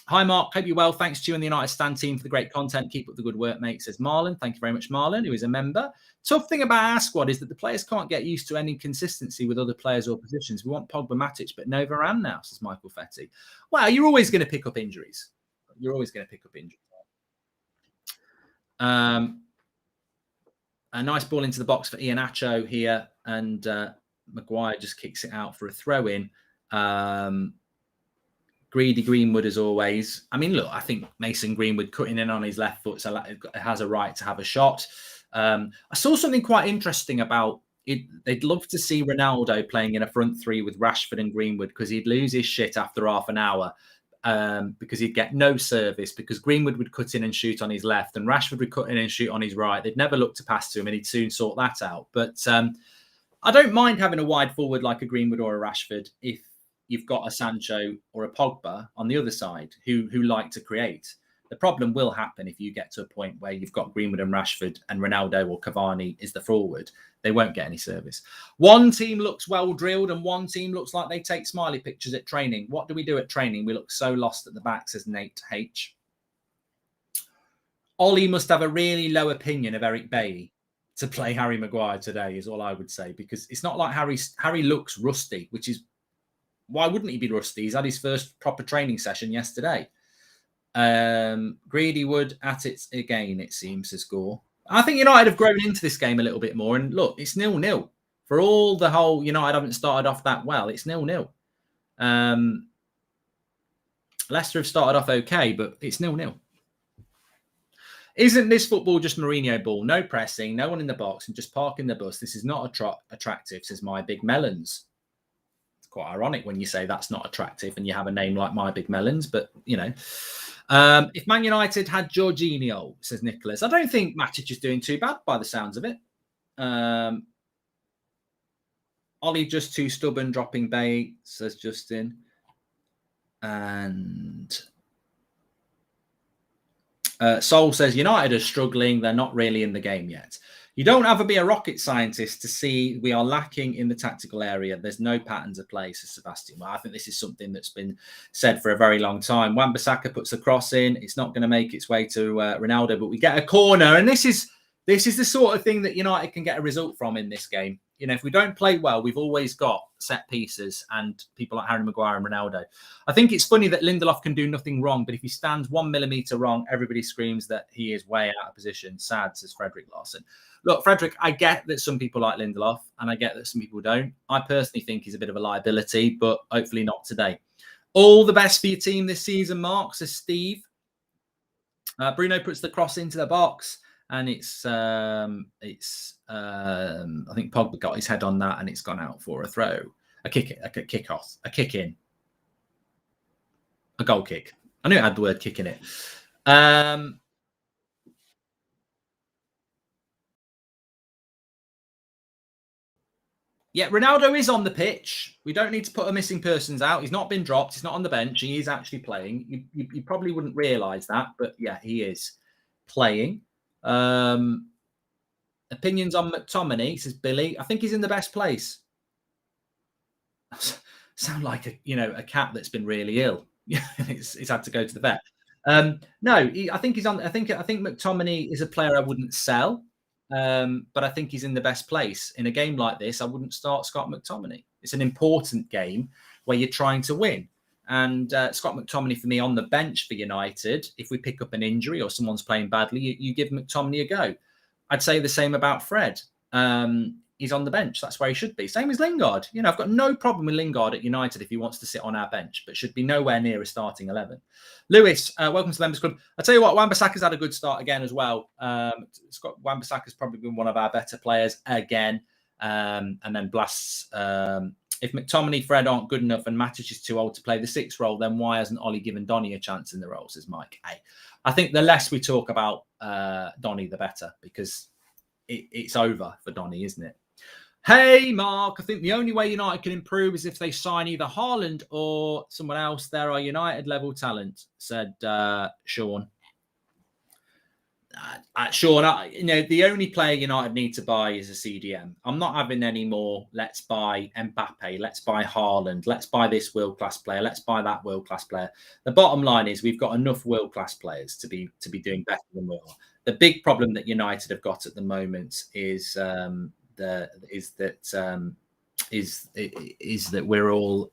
Hi, Mark. Hope you're well. Thanks to you and the United Stand team for the great content. Keep up the good work, mate, says Marlon. Thank you very much, Marlon, who is a member. Tough thing about our squad is that the players can't get used to any consistency with other players or positions. We want Pogba, Matic, but no Varane now, says Michael Fetty. Well, you're always going to pick up injuries. A nice ball into the box for Iheanacho here, and Maguire just kicks it out for a throw-in. Greedy Greenwood as always. I mean, look, I think Mason Greenwood cutting in on his left foot has a right to have a shot. I saw something quite interesting about it. They'd love to see Ronaldo playing in a front three with Rashford and Greenwood because he'd lose his shit after half an hour because he'd get no service because Greenwood would cut in and shoot on his left and Rashford would cut in and shoot on his right. They'd never look to pass to him and he'd soon sort that out. But I don't mind having a wide forward like a Greenwood or a Rashford if you've got a Sancho or a Pogba on the other side who like to create. The problem will happen if you get to a point where you've got Greenwood and Rashford and Ronaldo or Cavani is the forward. They won't get any service. One team looks well drilled and one team looks like they take smiley pictures at training. What do we do at training? We look so lost at the back, says Nate H. Ollie must have a really low opinion of Eric Bailly to play Harry Maguire today is all I would say, because it's not like Harry looks rusty, which is why wouldn't he be rusty? He's had his first proper training session yesterday. Greedy Wood at it again, it seems, to score. I think United have grown into this game a little bit more. And look, it's 0-0. For all the whole United haven't started off that well, it's 0-0. Leicester have started off okay, but it's 0-0. Isn't this football just Mourinho ball? No pressing, no one in the box, and just parking the bus. This is not attractive, says My Big Melons. Quite ironic when you say that's not attractive and you have a name like My Big Melons, but if Man United had Jorginho, says Nicholas, I don't think Matic is doing too bad by the sounds of it. Ollie just too stubborn, dropping bait, says Justin. And Sol says United are struggling. They're not really in the game yet. You don't have to be a rocket scientist to see we are lacking in the tactical area. There's no patterns of play, says Sebastian. Well, I think this is something that's been said for a very long time. Wan-Bissaka puts the cross in. It's not going to make its way to Ronaldo, but we get a corner. And this is the sort of thing that United can get a result from in this game. You know, if we don't play well, we've always got set pieces and people like Harry Maguire and Ronaldo. I think it's funny that Lindelof can do nothing wrong, but if he stands 1 millimetre wrong, everybody screams that he is way out of position. Sad, says Frederick Larson. Look, Frederick, I get that some people like Lindelof and I get that some people don't. I personally think he's a bit of a liability, but hopefully not today. All the best for your team this season, Mark, says Steve. Bruno puts the cross into the box. And it's I think Pogba got his head on that and it's gone out for a throw, a kickoff, a kick in, a goal kick. I knew it had the word kick in it. Yeah, Ronaldo is on the pitch. We don't need to put a missing persons out. He's not been dropped. He's not on the bench. He is actually playing. You probably wouldn't realise that, but yeah, he is playing. Opinions on McTominay, says Billy. I think he's in the best place. Sound like a cat that's been really ill. He's had to go to the vet. No, I think he's on. I think McTominay is a player I wouldn't sell, but I think he's in the best place in a game like this. I wouldn't start Scott McTominay. It's an important game where you're trying to win. And Scott McTominay, for me, on the bench for United, if we pick up an injury or someone's playing badly, you give McTominay a go. I'd say the same about Fred. He's on the bench. That's where he should be. Same as Lingard. I've got no problem with Lingard at United if he wants to sit on our bench, but should be nowhere near a starting 11. Lewis, welcome to the Members Club. I'll tell you what, Wan-Bissaka's had a good start again as well. Wan-Bissaka's probably been one of our better players again. And then blasts... if McTominay, Fred aren't good enough and Matic is too old to play the 6th role, then why hasn't Ollie given Donny a chance in the role, says Mike? Hey, I think the less we talk about Donny, the better, because it's over for Donny, isn't it? Hey, Mark, I think the only way United can improve is if they sign either Haaland or someone else. There are United-level talent, said Sean. Sean, the only player United need to buy is a CDM. I'm not having any more. Let's buy Mbappe. Let's buy Haaland. Let's buy this world-class player. Let's buy that world-class player. The bottom line is we've got enough world-class players to be doing better than we are. The big problem that United have got at the moment is that we're all.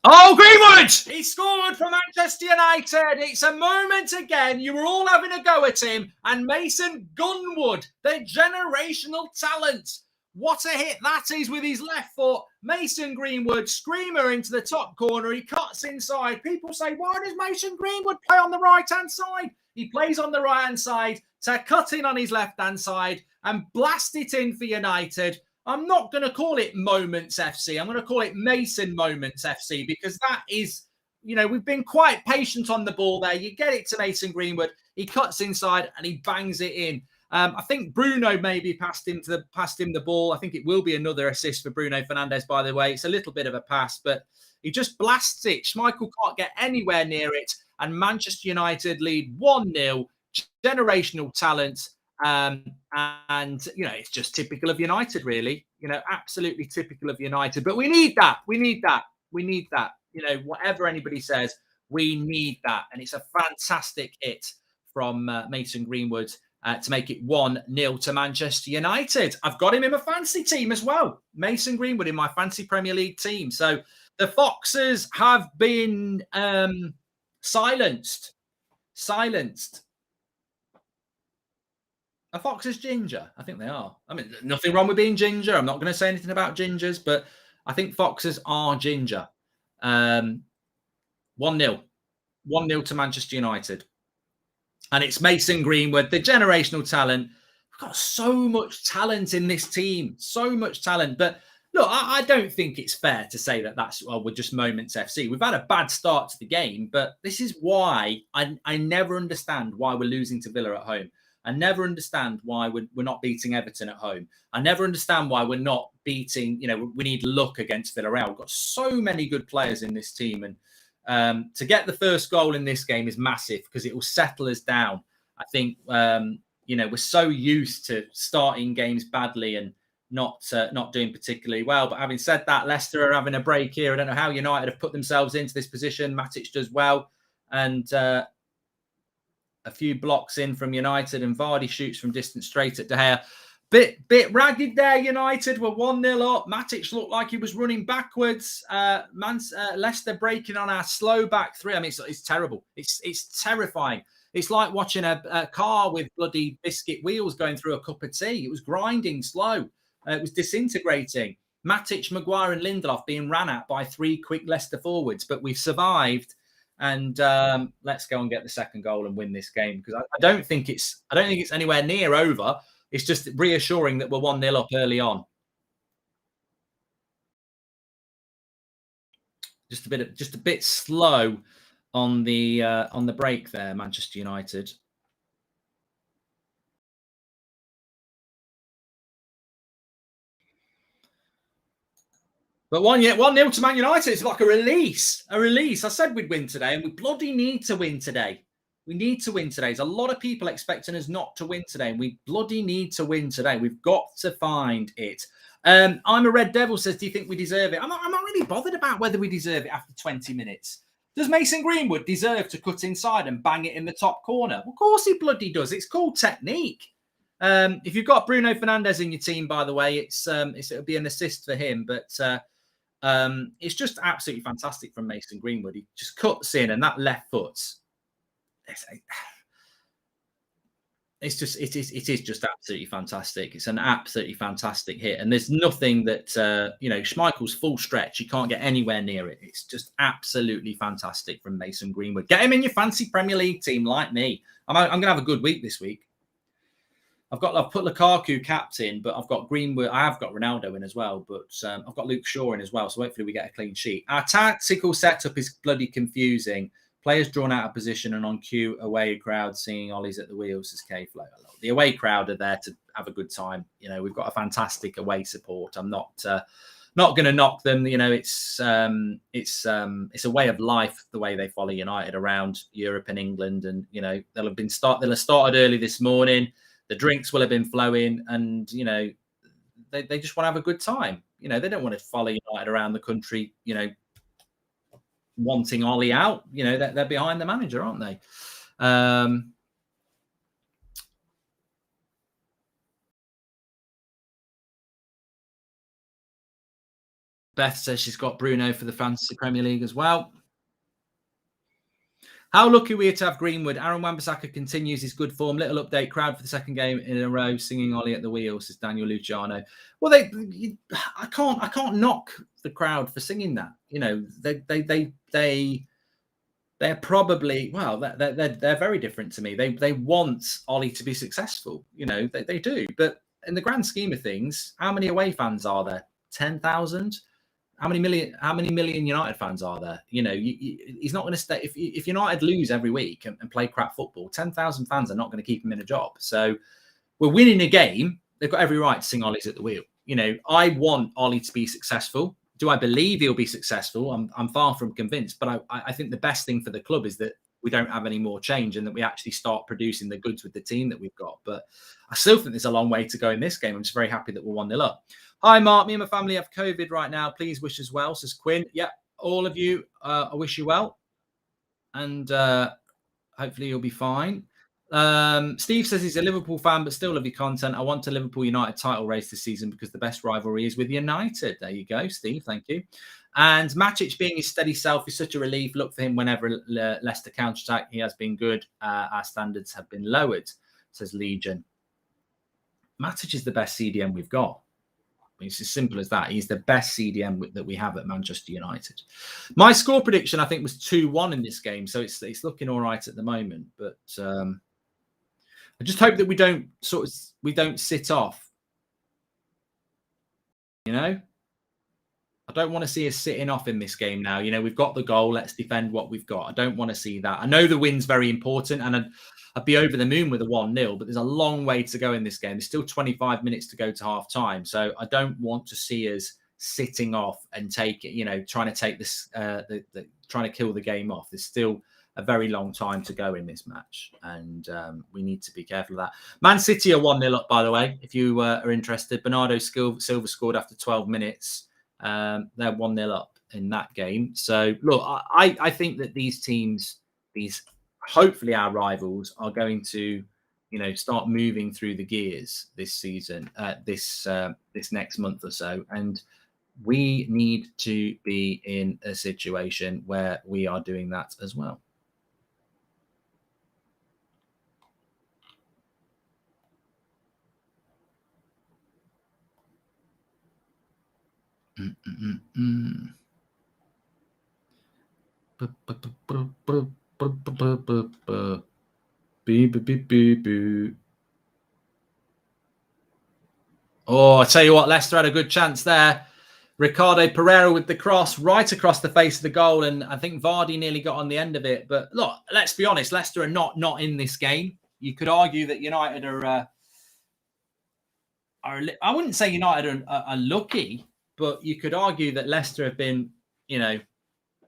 Oh, Greenwood! He scored for Manchester United. It's a moment again. You were all having a go at him. And Mason Gunwood, the generational talent. What a hit that is with his left foot. Mason Greenwood, screamer into the top corner. He cuts inside. People say, why does Mason Greenwood play on the right-hand side? He plays on the right-hand side to cut in on his left-hand side and blast it in for United. I'm not going to call it Moments FC. I'm going to call it Mason Moments FC because that is, we've been quite patient on the ball there. You get it to Mason Greenwood. He cuts inside and he bangs it in. I think Bruno maybe passed him the ball. I think it will be another assist for Bruno Fernandes, by the way. It's a little bit of a pass, but he just blasts it. Schmeichel can't get anywhere near it. And Manchester United lead 1-0. Generational talent. And it's just typical of United, really. Absolutely typical of United. But we need that. Whatever anybody says, we need that. And it's a fantastic hit from Mason Greenwood to make it 1-0 to Manchester United. I've got him in my fantasy team as well. Mason Greenwood in my fantasy Premier League team. So the Foxes have been silenced. Are foxes ginger? I think they are. I mean, nothing wrong with being ginger. I'm not going to say anything about gingers, but I think foxes are ginger. 1-0. 1-0 to Manchester United. And it's Mason Greenwood, the generational talent. We've got so much talent in this team. So much talent. But look, I don't think it's fair to say that we're just Moments FC. We've had a bad start to the game, but this is why I never understand why we're losing to Villa at home. I never understand why we're not beating Everton at home. I never understand why we're not beating, we need luck against Villarreal. We've got so many good players in this team. And to get the first goal in this game is massive because it will settle us down. I think we're so used to starting games badly and not doing particularly well. But having said that, Leicester are having a break here. I don't know how United have put themselves into this position. Matic does well, and a few blocks in from United, and Vardy shoots from distance straight at De Gea. Bit ragged there. United were 1-0 up. Matic looked like he was running backwards. Leicester breaking on our slow back three. I mean, it's terrible. It's terrifying. It's like watching a car with bloody biscuit wheels going through a cup of tea. It was grinding slow. It was disintegrating. Matic, Maguire and Lindelof being ran at by 3 quick Leicester forwards. But we've survived. And let's go and get the second goal and win this game, because I don't think it's anywhere near over. It's just reassuring that we're 1-0 up early on. Just a bit slow on the break there, Manchester United. But 1-0 to Man United. It's like a release. I said we'd win today, and we bloody need to win today. We need to win today. There's a lot of people expecting us not to win today, and we bloody need to win today. We've got to find it. I'm a Red Devil says, do you think we deserve it? I'm not really bothered about whether we deserve it after 20 minutes. Does Mason Greenwood deserve to cut inside and bang it in the top corner? Well, of course he bloody does. It's called technique. If you've got Bruno Fernandes in your team, by the way, it'll be an assist for him. But it's just absolutely fantastic from Mason Greenwood. He just cuts in, and that left foot. It is just absolutely fantastic. It's an absolutely fantastic hit, and there's nothing that Schmeichel's full stretch. You can't get anywhere near it. It's just absolutely fantastic from Mason Greenwood. Get him in your fancy Premier League team like me. I'm going to have a good week this week. I've put Lukaku captain, but I've got Greenwood. I have got Ronaldo in as well, but I've got Luke Shaw in as well. So hopefully we get a clean sheet. Our tactical setup is bloody confusing. Players drawn out of position and on cue, away crowd singing Ollie's at the wheels as K-Flow. The away crowd are there to have a good time. We've got a fantastic away support. I'm not going to knock them. It's a way of life, the way they follow United around Europe and England. And, they'll have started early this morning. The drinks will have been flowing, and, they just want to have a good time. They don't want to follow United around the country, wanting Ollie out. They're behind the manager, aren't they? Beth says she's got Bruno for the Fantasy Premier League as well. How lucky we are to have Greenwood. Aaron Wan-Bissaka continues his good form. Little update. Crowd for the second game in a row singing Ollie at the wheels, says Daniel Luciano. Well, I can't knock the crowd for singing that. They're probably, they're very different to me. They want Ollie to be successful. They do. But in the grand scheme of things, how many away fans are there? 10,000? How many million United fans are there? He's not going to stay. If United lose every week and play crap football, 10,000 fans are not going to keep him in a job. So we're winning a game. They've got every right to sing Ollie's at the wheel. I want Ollie to be successful. Do I believe he'll be successful? I'm far from convinced. But I think the best thing for the club is that we don't have any more change and that we actually start producing the goods with the team that we've got. But I still think there's a long way to go in this game. I'm just very happy that we're 1-0 up. Hi, Mark. Me and my family have COVID right now. Please wish us well, says Quinn. Yeah, all of you, I wish you well. And hopefully you'll be fine. Steve says he's a Liverpool fan, but still love your content. I want a Liverpool United title race this season because the best rivalry is with United. There you go, Steve. Thank you. And Matic being his steady self is such a relief. Look for him whenever Leicester counter-attack. He has been good. Our standards have been lowered, says Legion. Matic is the best CDM we've got. It's as simple as that. He's the best CDM that we have at Manchester United. My score prediction, I think, was 2-1 in this game, so it's looking all right at the moment. But I just hope that we don't sit off. I don't want to see us sitting off in this game now. We've got the goal. Let's defend what we've got. I don't want to see that. I know the win's very important, and I'd be over the moon with a 1-0, but there's a long way to go in this game. There's still 25 minutes to go to half time. So I don't want to see us sitting off and trying to take this, trying to kill the game off. There's still a very long time to go in this match, and we need to be careful of that. Man City are 1-0 up, by the way, if you are interested. Bernardo Silva scored after 12 minutes. They're 1-0 up in that game. So, look, I think that these teams, hopefully our rivals, are going to, start moving through the gears this season, this next month or so. And we need to be in a situation where we are doing that as well. Oh, I tell you what, Leicester had a good chance there. Ricardo Pereira with the cross right across the face of the goal, and I think Vardy nearly got on the end of it. But look, let's be honest, Leicester are not in this game. You could argue that United are I wouldn't say United are lucky, but you could argue that Leicester have been,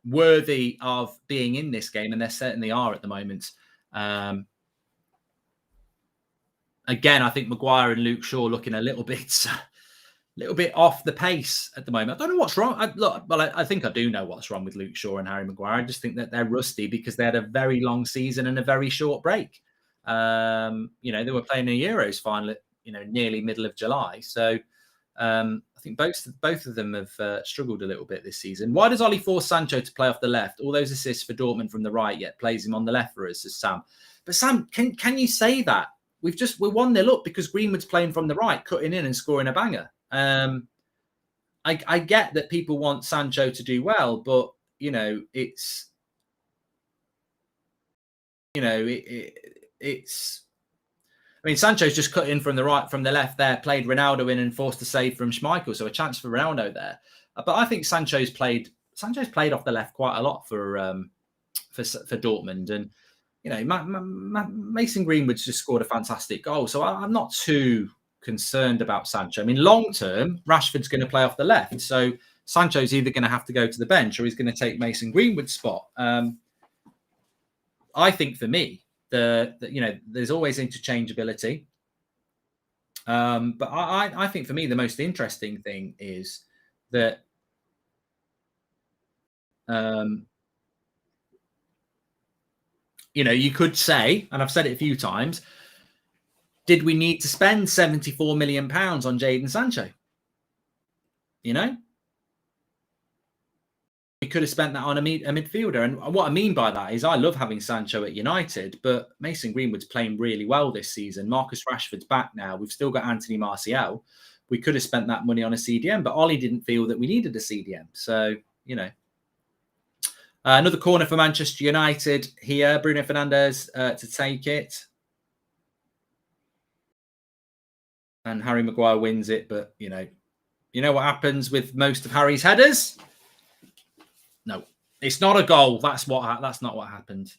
worthy of being in this game, and they certainly are at the moment. Again, I think Maguire and Luke Shaw looking a little bit off the pace at the moment. I don't know what's wrong. I think I do know what's wrong with Luke Shaw and Harry Maguire. I just think that they're rusty because they had a very long season and a very short break. They were playing a Euros final nearly middle of July. So I think both of them have struggled a little bit this season. Why does Ollie force Sancho to play off the left? All those assists for Dortmund from the right, yet plays him on the left for us, says Sam. But Sam, can you say that? We're 1-0 up because Greenwood's playing from the right, cutting in and scoring a banger. I get that people want Sancho to do well, but it's I mean, Sancho's just cut in from the right, from the left there, played Ronaldo in and forced a save from Schmeichel, so a chance for Ronaldo there. But I think Sancho's played off the left quite a lot for Dortmund, and Mason Greenwood's just scored a fantastic goal, so I'm not too concerned about Sancho. I mean, long term, Rashford's going to play off the left, so Sancho's either going to have to go to the bench or he's going to take Mason Greenwood's spot. I think for me, there's always interchangeability, but I think for me the most interesting thing is that you could say, and I've said it a few times, did we need to spend £74 million on Jadon Sancho? We could have spent that on a midfielder. And what I mean by that is I love having Sancho at United, but Mason Greenwood's playing really well this season. Marcus Rashford's back now. We've still got Anthony Martial. We could have spent that money on a CDM, but Ollie didn't feel that we needed a CDM. So, another corner for Manchester United here. Bruno Fernandes to take it. And Harry Maguire wins it, but, you know what happens with most of Harry's headers? No, it's not a goal. That's not what happened.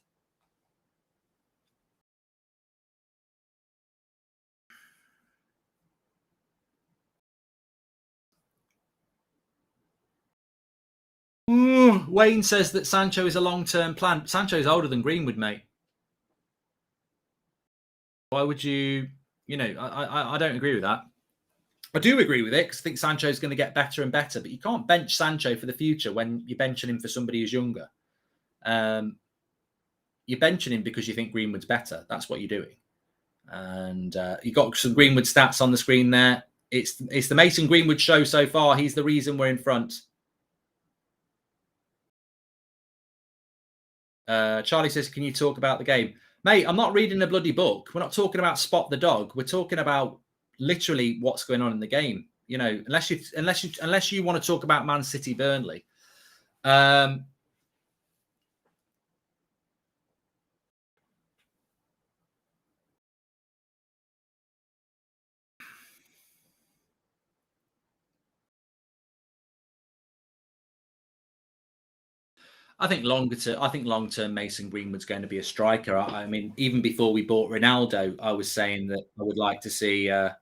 Ooh, Wayne says that Sancho is a long-term plan. Sancho is older than Greenwood, mate. Why would you? I don't agree with that. I do agree with it because I think Sancho is going to get better and better, but you can't bench Sancho for the future when you're benching him for somebody who's younger. You're benching him because you think Greenwood's better. That's what you're doing. And you got some Greenwood stats on the screen there. It's the Mason Greenwood show so far. He's the reason we're in front. Charlie says, can you talk about the game? Mate, I'm not reading a bloody book. We're not talking about Spot the Dog. We're talking about literally what's going on in the game. Unless you want to talk about Man City Burnley. I think long term Mason Greenwood's going to be a striker. I mean, even before we bought Ronaldo, I was saying that I would like to see him.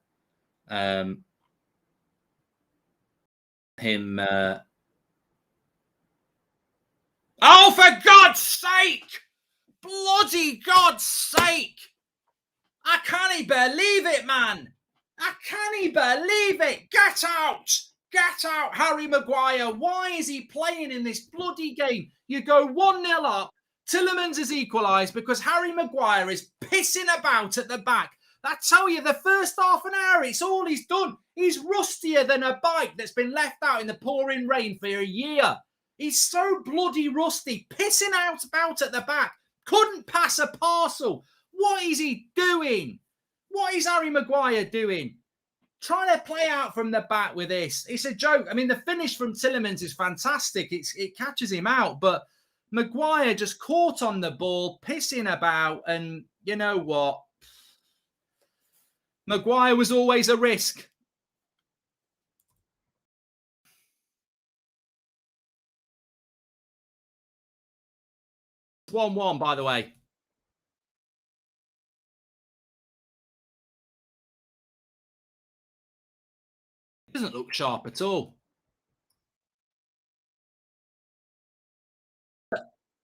Oh, for God's sake! bloody God's sake. I can't believe it, man. I can't believe it. Get out. Get out, Harry Maguire. Why is he playing in this bloody game? You go 1-0 up. Tielemans has equalised because Harry Maguire is pissing about at the back. I tell you, the first half an hour, it's all he's done. He's rustier than a bike that's been left out in the pouring rain for a year. He's so bloody rusty, pissing out about at the back. Couldn't pass a parcel. What is he doing? What is Harry Maguire doing? Trying to play out from the back with this. It's a joke. I mean, the finish from Tielemans is fantastic. It catches him out, but Maguire just caught on the ball, pissing about, and you know what? Maguire was always a risk. It's 1-1, by the way. Doesn't look sharp at all.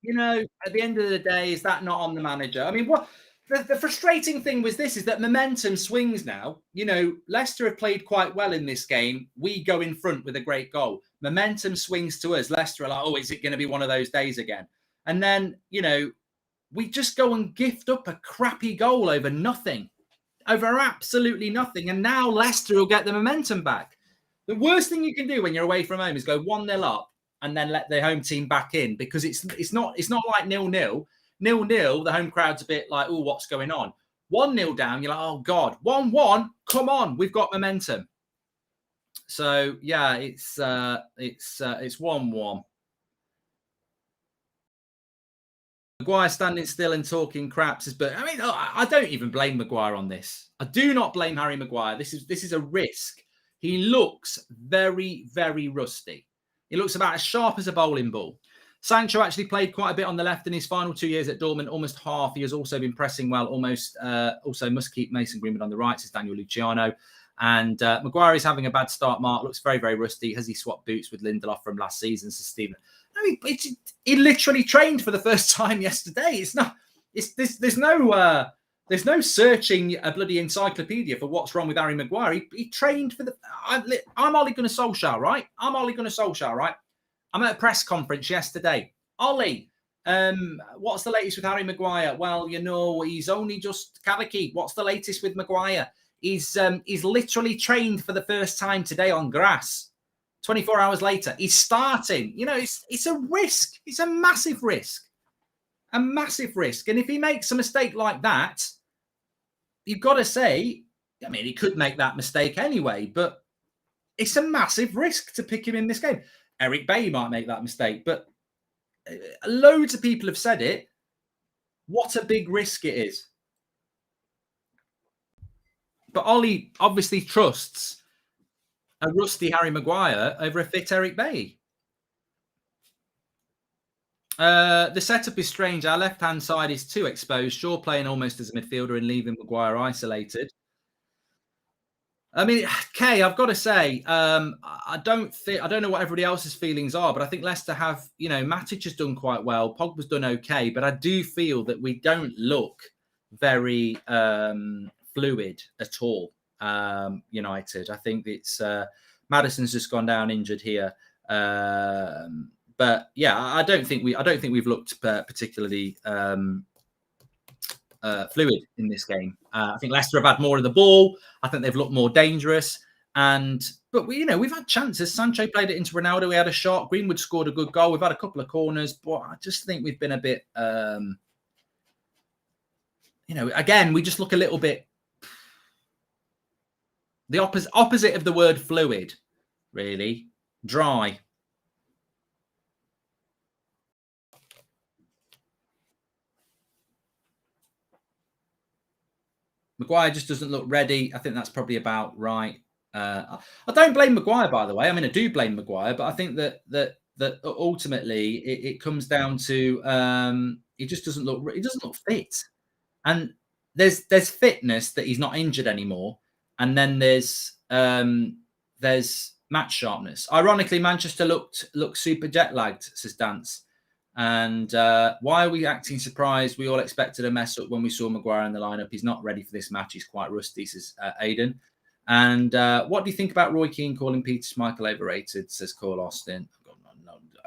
You know, at the end of the day, is that not on the manager? I mean, what the frustrating thing was this is that momentum swings now. You know, Leicester have played quite well in this game. We go in front with a great goal. Momentum swings to us. Leicester are like, oh, is it going to be one of those days again? And then, you know, we just go and gift up a crappy goal over nothing, over absolutely nothing. And now Leicester will get the momentum back. The worst thing you can do when you're away from home is go 1-0 up and then let the home team back in, because it's not like 0-0. 0-0, the home crowd's a bit like, oh, what's going on? 1-0 down, you're like, oh God. 1-1, come on, we've got momentum. So yeah, it's 1-1. Maguire standing still and talking crap. But I mean, I don't even blame Maguire on this. I do not blame Harry Maguire. This is a risk. He looks very, very rusty. He looks about as sharp as a bowling ball. Sancho actually played quite a bit on the left in his final 2 years at Dortmund, almost half. He has also been pressing well, also must keep Mason Greenwood on the right, says Daniel Luciano. And Maguire is having a bad start, Mark. Looks very, very rusty. Has he swapped boots with Lindelof from last season, says Stephen. No, he literally trained for the first time yesterday. There's no searching a bloody encyclopedia for what's wrong with Harry Maguire. He trained for the... I'm Ole Gunnar Solskjaer, right? I'm at a press conference yesterday. Ollie, what's the latest with Harry Maguire? Well, you know, he's only just Cavaki. What's the latest with Maguire? He's literally trained for the first time today on grass. 24 hours later, he's starting. You know, it's a risk. It's a massive risk. A massive risk. And if he makes a mistake like that, you've got to say, I mean, he could make that mistake anyway, but it's a massive risk to pick him in this game. Eric Bailly might make that mistake, but loads of people have said it. What a big risk it is. But Ollie obviously trusts a rusty Harry Maguire over a fit Eric Bailly. The setup is strange. Our left-hand side is too exposed. Shaw playing almost as a midfielder and leaving Maguire isolated. I mean, Kay, I've got to say, I don't know what everybody else's feelings are, but I think Leicester have, you know, Matic has done quite well. Pogba's done okay, but I do feel that we don't look very fluid at all. United, I think it's Maddison's just gone down injured here. But yeah, I don't think we've looked particularly fluid in this game. I think Leicester have had more of the ball. I think they've looked more dangerous. But we've had chances. Sancho played it into Ronaldo. We had a shot. Greenwood scored a good goal. We've had a couple of corners, but I just think we've been a bit. Again, we just look a little bit. The opposite of the word fluid, really. Dry. Maguire just doesn't look ready. I think that's probably about right. I don't blame Maguire, by the way. I mean, I do blame Maguire, but I think that ultimately it comes down to he just doesn't look. He doesn't look fit, and there's fitness that he's not injured anymore, and then there's match sharpness. Ironically, Manchester looked super jet lagged, says Dance. And why are we acting surprised? We all expected a mess up when we saw Maguire in the lineup. He's not ready for this match. He's quite rusty, says Aidan. And what do you think about Roy Keane calling Peter Schmeichel overrated, says Cole Austin.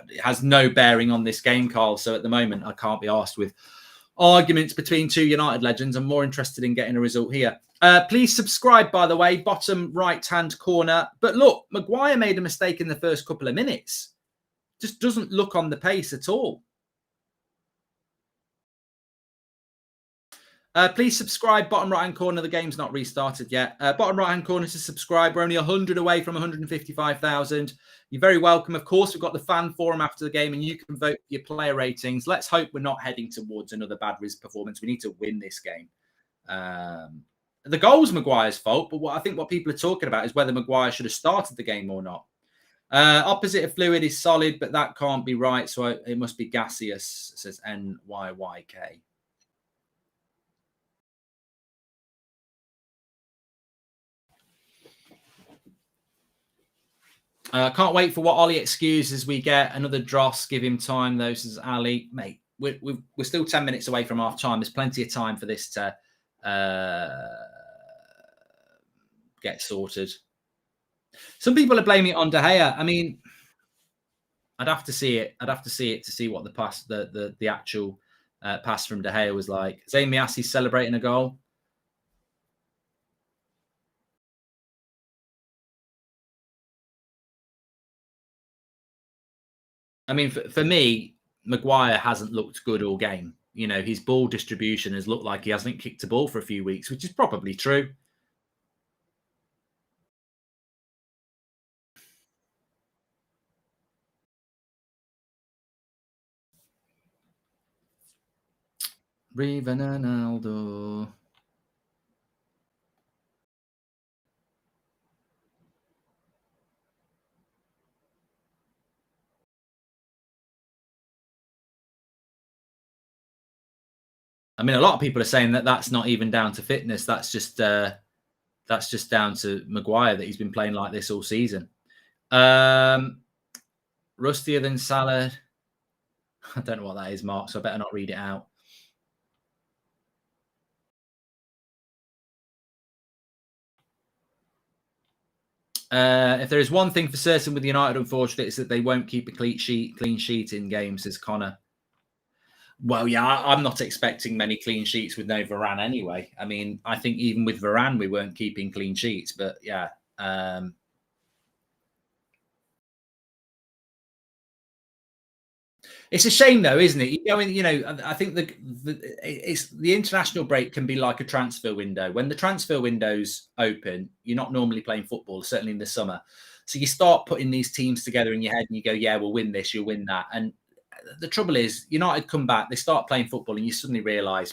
It has no bearing on this game, Carl. So at the moment, I can't be asked with arguments between two United legends. I'm more interested in getting a result here. Please subscribe, by the way, bottom right-hand corner. But look, Maguire made a mistake in the first couple of minutes. Just doesn't look on the pace at all. Please subscribe, bottom right-hand corner. The game's not restarted yet. Bottom right-hand corner to subscribe. We're only 100 away from 155,000. You're very welcome. Of course, we've got the fan forum after the game, and you can vote for your player ratings. Let's hope we're not heading towards another bad performance. We need to win this game. The goal's Maguire's fault, but I think what people are talking about is whether Maguire should have started the game or not. Opposite of fluid is solid, but that can't be right, so it must be gaseous, says NYYK. Can't wait for what Ollie excuses we get. Another dross. Give him time, though, says Ali. Mate, we're still 10 minutes away from half time. There's plenty of time for this to get sorted. Some people are blaming it on De Gea. I mean, I'd have to see it. I'd have to see it to see what the pass, the actual pass from De Gea was like. Zayn Miasi's celebrating a goal. I mean, for me, Maguire hasn't looked good all game. You know, his ball distribution has looked like he hasn't kicked a ball for a few weeks, which is probably true. Ronaldo. I mean, a lot of people are saying that that's not even down to fitness. That's just down to Maguire, that he's been playing like this all season. Rustier than Salah. I don't know what that is, Mark, so I better not read it out. If there is one thing for certain with United, unfortunately, it's that they won't keep a clean sheet in games, says Connor. Well, yeah, I'm not expecting many clean sheets with no Varane anyway. I mean, I think even with Varane, we weren't keeping clean sheets. But yeah, it's a shame though, isn't it? You know, I think it's the international break can be like a transfer window. When the transfer window's open, you're not normally playing football, certainly in the summer. So you start putting these teams together in your head, and you go, "Yeah, we'll win this, you'll win that." And the trouble is, United come back, they start playing football, and you suddenly realise,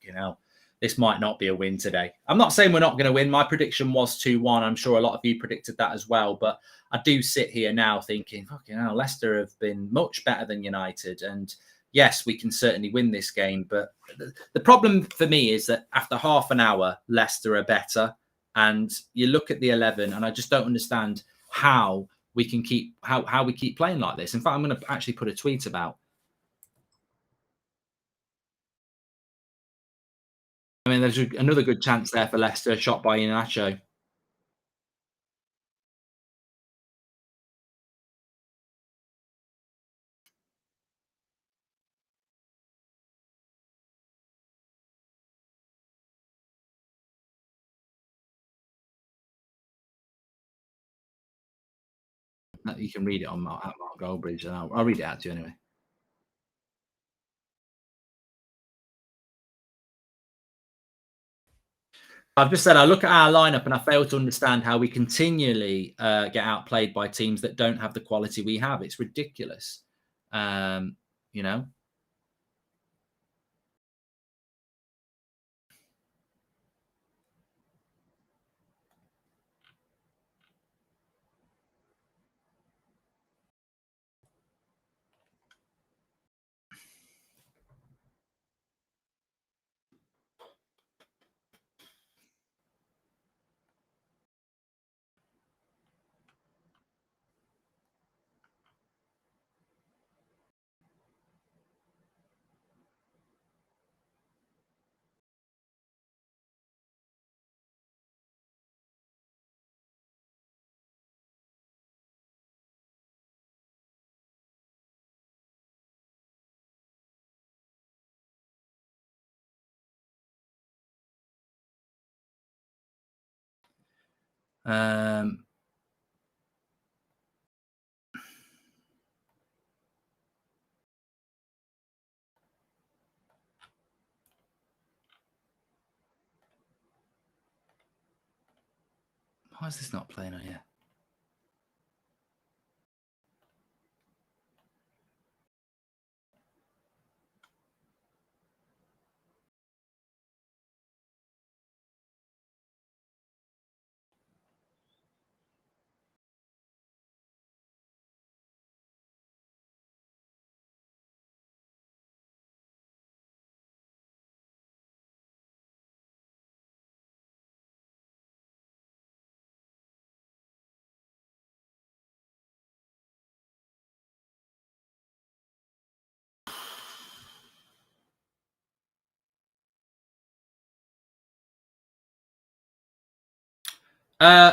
you know, this might not be a win today. I'm not saying we're not going to win. My prediction was 2-1. I'm sure a lot of you predicted that as well. But I do sit here now thinking, fucking hell, Leicester have been much better than United. And yes, we can certainly win this game. But the problem for me is that after half an hour, Leicester are better. And you look at the 11, and I just don't understand how we can keep how we keep playing like this. In fact, I'm going to actually put a tweet about. I mean, there's another good chance there for Leicester, shot by Iheanacho. You can read it on Mark Goldbridge, and I'll read it out to you anyway. I've just said I look at our lineup and I fail to understand how we continually get outplayed by teams that don't have the quality we have. It's ridiculous, you know. Um, why is this not playing on here?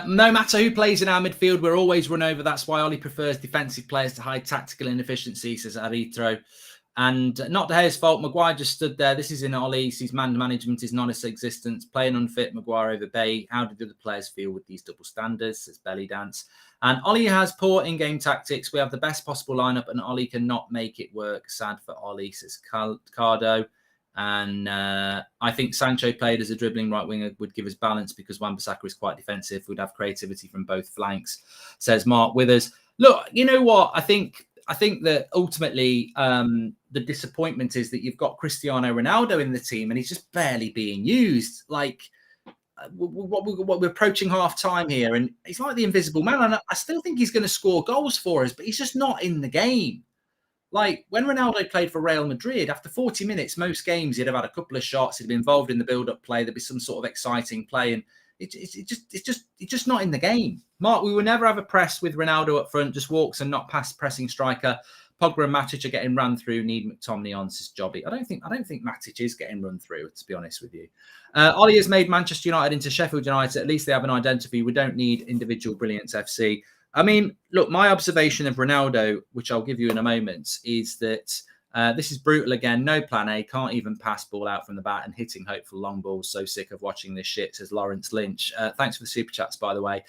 No matter who plays in our midfield, we're always run over. That's why Ollie prefers defensive players to hide tactical inefficiency, says Aritro. And not De Gea's fault. Maguire just stood there. This is in Ollie. His man management is non-existent. Playing unfit, Maguire over Bay. How did the other players feel with these double standards? Says Belly Dance. And Ollie has poor in-game tactics. We have the best possible lineup, and Ollie cannot make it work. Sad for Ollie, says Cardo. And I think Sancho played as a dribbling right winger would give us balance because Wan-Bissaka is quite defensive. We'd have creativity from both flanks, says Mark Withers. Look, you know what? I think that ultimately the disappointment is that you've got Cristiano Ronaldo in the team and he's just barely being used. Like we're approaching half time here, and he's like the invisible man. And I still think he's going to score goals for us, but he's just not in the game. Like when Ronaldo played for Real Madrid, after 40 minutes, most games he'd have had a couple of shots. He'd be involved in the build-up play. There'd be some sort of exciting play, and it's just not in the game. Mark, we will never have a press with Ronaldo up front. Just walks and not past pressing striker. Pogba and Matic are getting run through. Need McTominay on, says Jobby. I don't think Matic is getting run through, to be honest with you. Ollie has made Manchester United into Sheffield United. At least they have an identity. We don't need individual brilliance. FC. I mean, look, my observation of Ronaldo, which I'll give you in a moment, is that this is brutal again. No plan A, can't even pass ball out from the bat and hitting hopeful long balls. So sick of watching this shit, says Lawrence Lynch. Thanks for the super chats, by the way.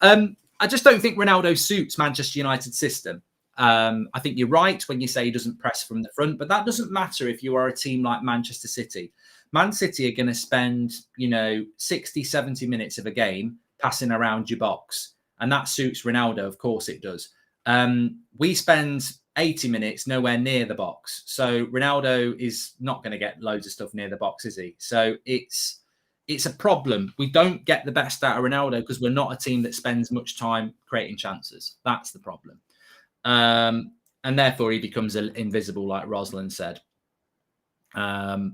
I just don't think Ronaldo suits Manchester United's system. I think you're right when you say he doesn't press from the front, but that doesn't matter if you are a team like Manchester City. Man City are going to spend, 60, 70 minutes of a game passing around your box. And that suits Ronaldo, of course it does. We spend 80 minutes nowhere near the box. So Ronaldo is not going to get loads of stuff near the box, is he? So it's a problem. We don't get the best out of Ronaldo because we're not a team that spends much time creating chances. That's the problem. And therefore he becomes invisible, like Rosalind said. I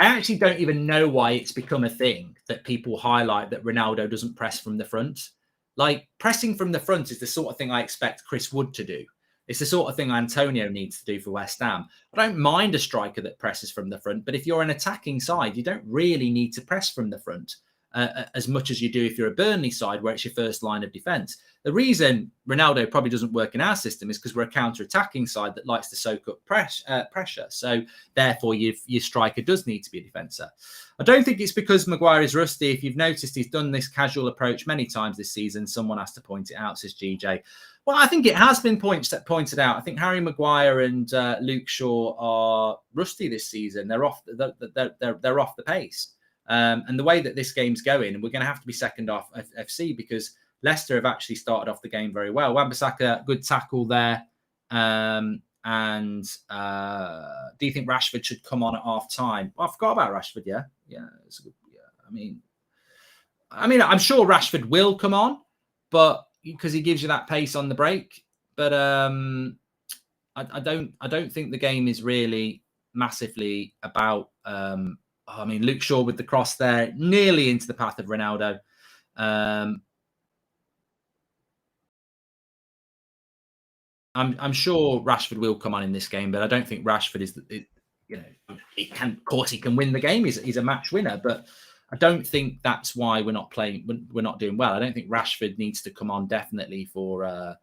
actually don't even know why it's become a thing that people highlight that Ronaldo doesn't press from the front. Like pressing from the front is the sort of thing I expect Chris Wood to do. It's the sort of thing Antonio needs to do for West Ham. I don't mind a striker that presses from the front, but if you're an attacking side, you don't really need to press from the front as much as you do if you're a Burnley side where it's your first line of defence. The reason Ronaldo probably doesn't work in our system is because we're a counter-attacking side that likes to soak up pressure. So therefore, your striker does need to be a defender. I don't think it's because Maguire is rusty. If you've noticed, he's done this casual approach many times this season. Someone has to point it out, says GJ. Well, I think it has been pointed out. I think Harry Maguire and Luke Shaw are rusty this season. They're off the pace. And the way that this game's going, we're going to have to be second off FC because Leicester have actually started off the game very well. Wan-Bissaka, good tackle there. And do you think Rashford should come on at half time? Well, I forgot about Rashford. Yeah, it's a good. Yeah, I mean, I'm sure Rashford will come on, but because he gives you that pace on the break. But I don't think the game is really massively about. Luke Shaw with the cross there, nearly into the path of Ronaldo. I'm sure Rashford will come on in this game, but I don't think Rashford is. Of course, he can win the game. He's a match winner, but I don't think that's why we're not playing. We're not doing well. I don't think Rashford needs to come on definitely for a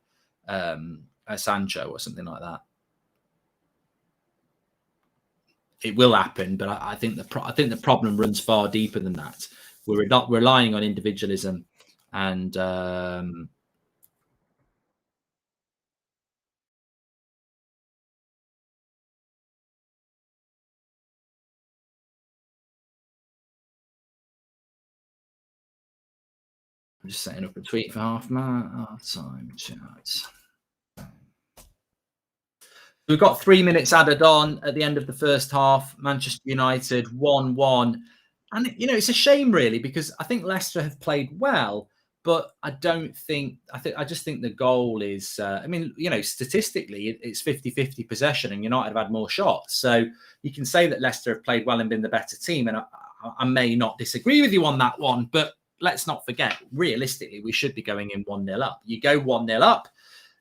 Sancho or something like that. It will happen, but I think the problem runs far deeper than that. we're not relying on individualism. And I'm just setting up a tweet for half-time chats. We've got 3 minutes added on at the end of the first half. Manchester United 1-1. And, you know, it's a shame, really, because I think Leicester have played well, but I just think the goal is, I mean, you know, statistically, it's 50-50 possession and United have had more shots. So you can say that Leicester have played well and been the better team. And I may not disagree with you on that one, but let's not forget, realistically, we should be going in 1-0 up. You go 1-0 up,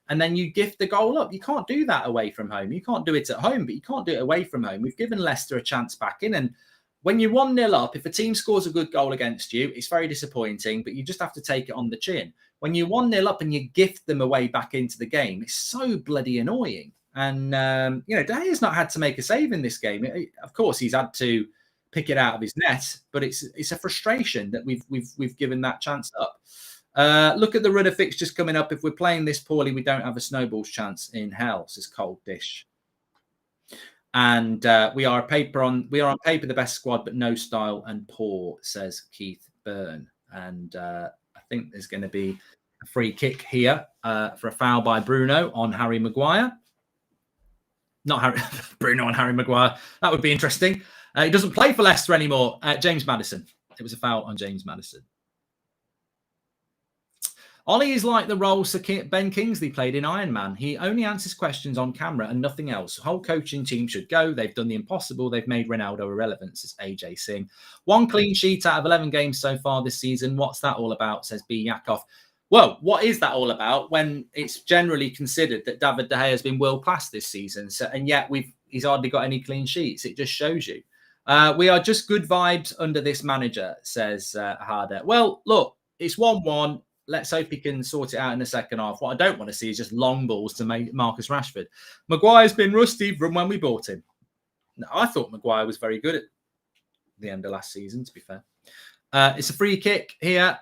and then you gift the goal up. You can't do that away from home. You can't do it at home, but you can't do it away from home. We've given Leicester a chance back in. And when you're 1-0 up, if a team scores a good goal against you, it's very disappointing, but you just have to take it on the chin. When you're 1-0 up and you gift them away back into the game, it's so bloody annoying. And, you know, De Gea's not had to make a save in this game. Of course, he's had to pick it out of his net, but it's a frustration that we've given that chance up. Look at the run of fixtures coming up. If we're playing this poorly, we don't have a snowball's chance in hell, says Cold Dish. And we are on paper the best squad, but no style and poor, says Keith Byrne. And I think there's going to be a free kick here for a foul by Bruno on Harry Maguire. Not Harry Bruno on Harry Maguire. That would be interesting. He doesn't play for Leicester anymore. James Maddison. It was a foul on James Maddison. Ollie is like the role Sir Ben Kingsley played in Iron Man. He only answers questions on camera and nothing else. The whole coaching team should go. They've done the impossible. They've made Ronaldo irrelevant, says AJ Singh. 1 clean sheet out of 11 games so far this season. What's that all about, says B. Yakov. Well, what is that all about when it's generally considered that David De Gea has been world-class this season, and yet he's hardly got any clean sheets? It just shows you. We are just good vibes under this manager, says Harder. Well, look, it's 1-1. Let's hope he can sort it out in the second half. What I don't want to see is just long balls to Marcus Rashford. Maguire's been rusty from when we bought him. No, I thought Maguire was very good at the end of last season, to be fair. It's a free kick here.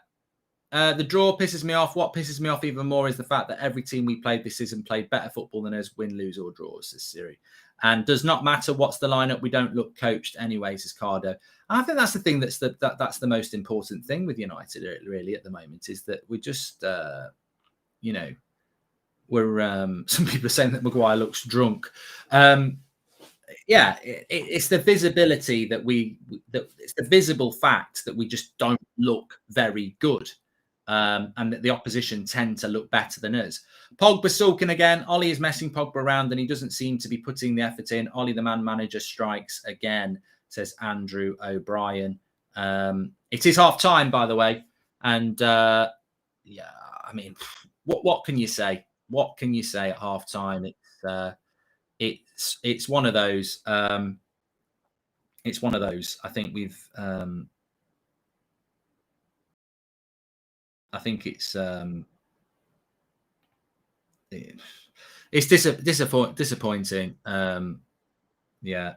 The draw pisses me off. What pisses me off even more is the fact that every team we played this season played better football than us, win, lose, or draws, says Siri. And does not matter what's the lineup. We don't look coached anyway, says Cardo. And I think that's the thing that's the most important thing with United really at the moment is that we're just, you know, we're some people are saying that Maguire looks drunk. Yeah, it's the visibility that it's the visible fact that we just don't look very good. And that the opposition tend to look better than us. Pogba sulking again. Ollie is messing Pogba around and he doesn't seem to be putting the effort in. Ollie, the man manager, strikes again, says Andrew O'Brien. It is half time, by the way. And yeah, I mean, what can you say? What can you say at half time? It's one of those. It's one of those. I think we've. I think it's disappointing. Yeah,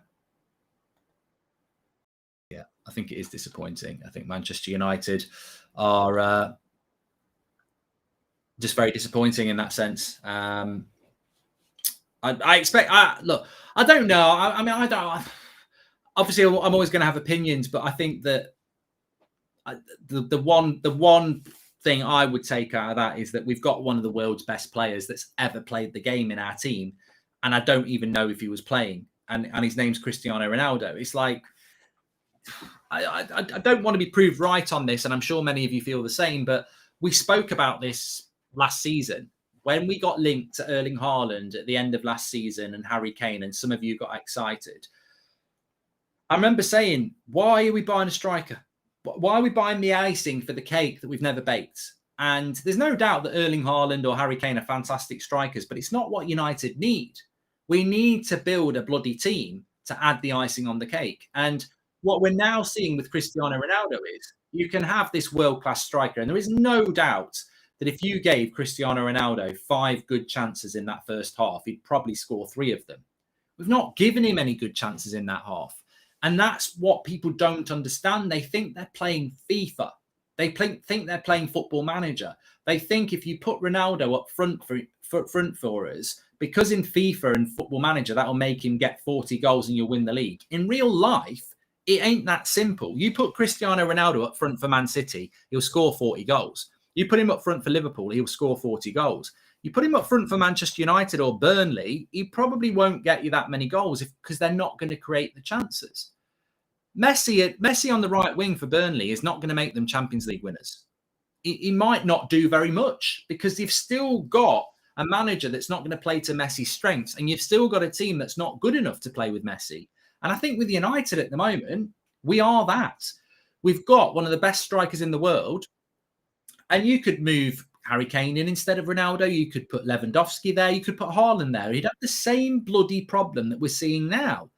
I think it is disappointing. I think Manchester United are just very disappointing in that sense. I expect. Look, I don't know. I mean, I don't. Obviously, I'm always going to have opinions, but I think that the one thing I would take out of that is that we've got one of the world's best players that's ever played the game in our team, and I don't even know if he was playing, and his name's Cristiano Ronaldo. It's like I don't want to be proved right on this, and I'm sure many of you feel the same, but we spoke about this last season when we got linked to Erling Haaland at the end of last season and Harry Kane, and some of you got excited. I remember saying, why are we buying a striker? Why are we buying the icing for the cake that we've never baked? And there's no doubt that Erling Haaland or Harry Kane are fantastic strikers, but it's not what United need. We need to build a bloody team to add the icing on the cake. And what we're now seeing with Cristiano Ronaldo is you can have this world-class striker, and there is no doubt that if you gave Cristiano Ronaldo 5 good chances in that first half, he'd probably score 3 of them. We've not given him any good chances in that half. And that's what people don't understand. They think they're playing FIFA. They think they're playing Football Manager. They think if you put Ronaldo up front for us, because in FIFA and Football Manager, that'll make him get 40 goals and you'll win the league. In real life, it ain't that simple. You put Cristiano Ronaldo up front for Man City, he'll score 40 goals. You put him up front for Liverpool, he'll score 40 goals. You put him up front for Manchester United or Burnley, he probably won't get you that many goals because they're not going to create the chances. Messi on the right wing for Burnley is not going to make them Champions League winners. He might not do very much because you've still got a manager that's not going to play to Messi's strengths, and you've still got a team that's not good enough to play with Messi. And I think with United at the moment, we are that. We've got one of the best strikers in the world, and you could move Harry Kane in instead of Ronaldo. You could put Lewandowski there. You could put Haaland there. He'd have the same bloody problem that we're seeing now.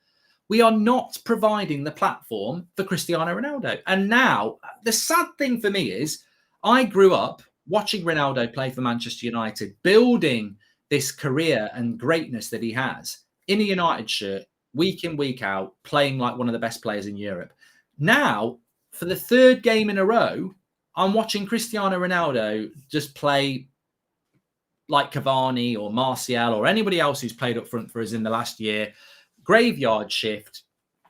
We are not providing the platform for Cristiano Ronaldo. And now, the sad thing for me is I grew up watching Ronaldo play for Manchester United, building this career and greatness that he has in a United shirt, week in, week out, playing like one of the best players in Europe. Now, for the third game in a row, I'm watching Cristiano Ronaldo just play like Cavani or Martial or anybody else who's played up front for us in the last year. Graveyard shift.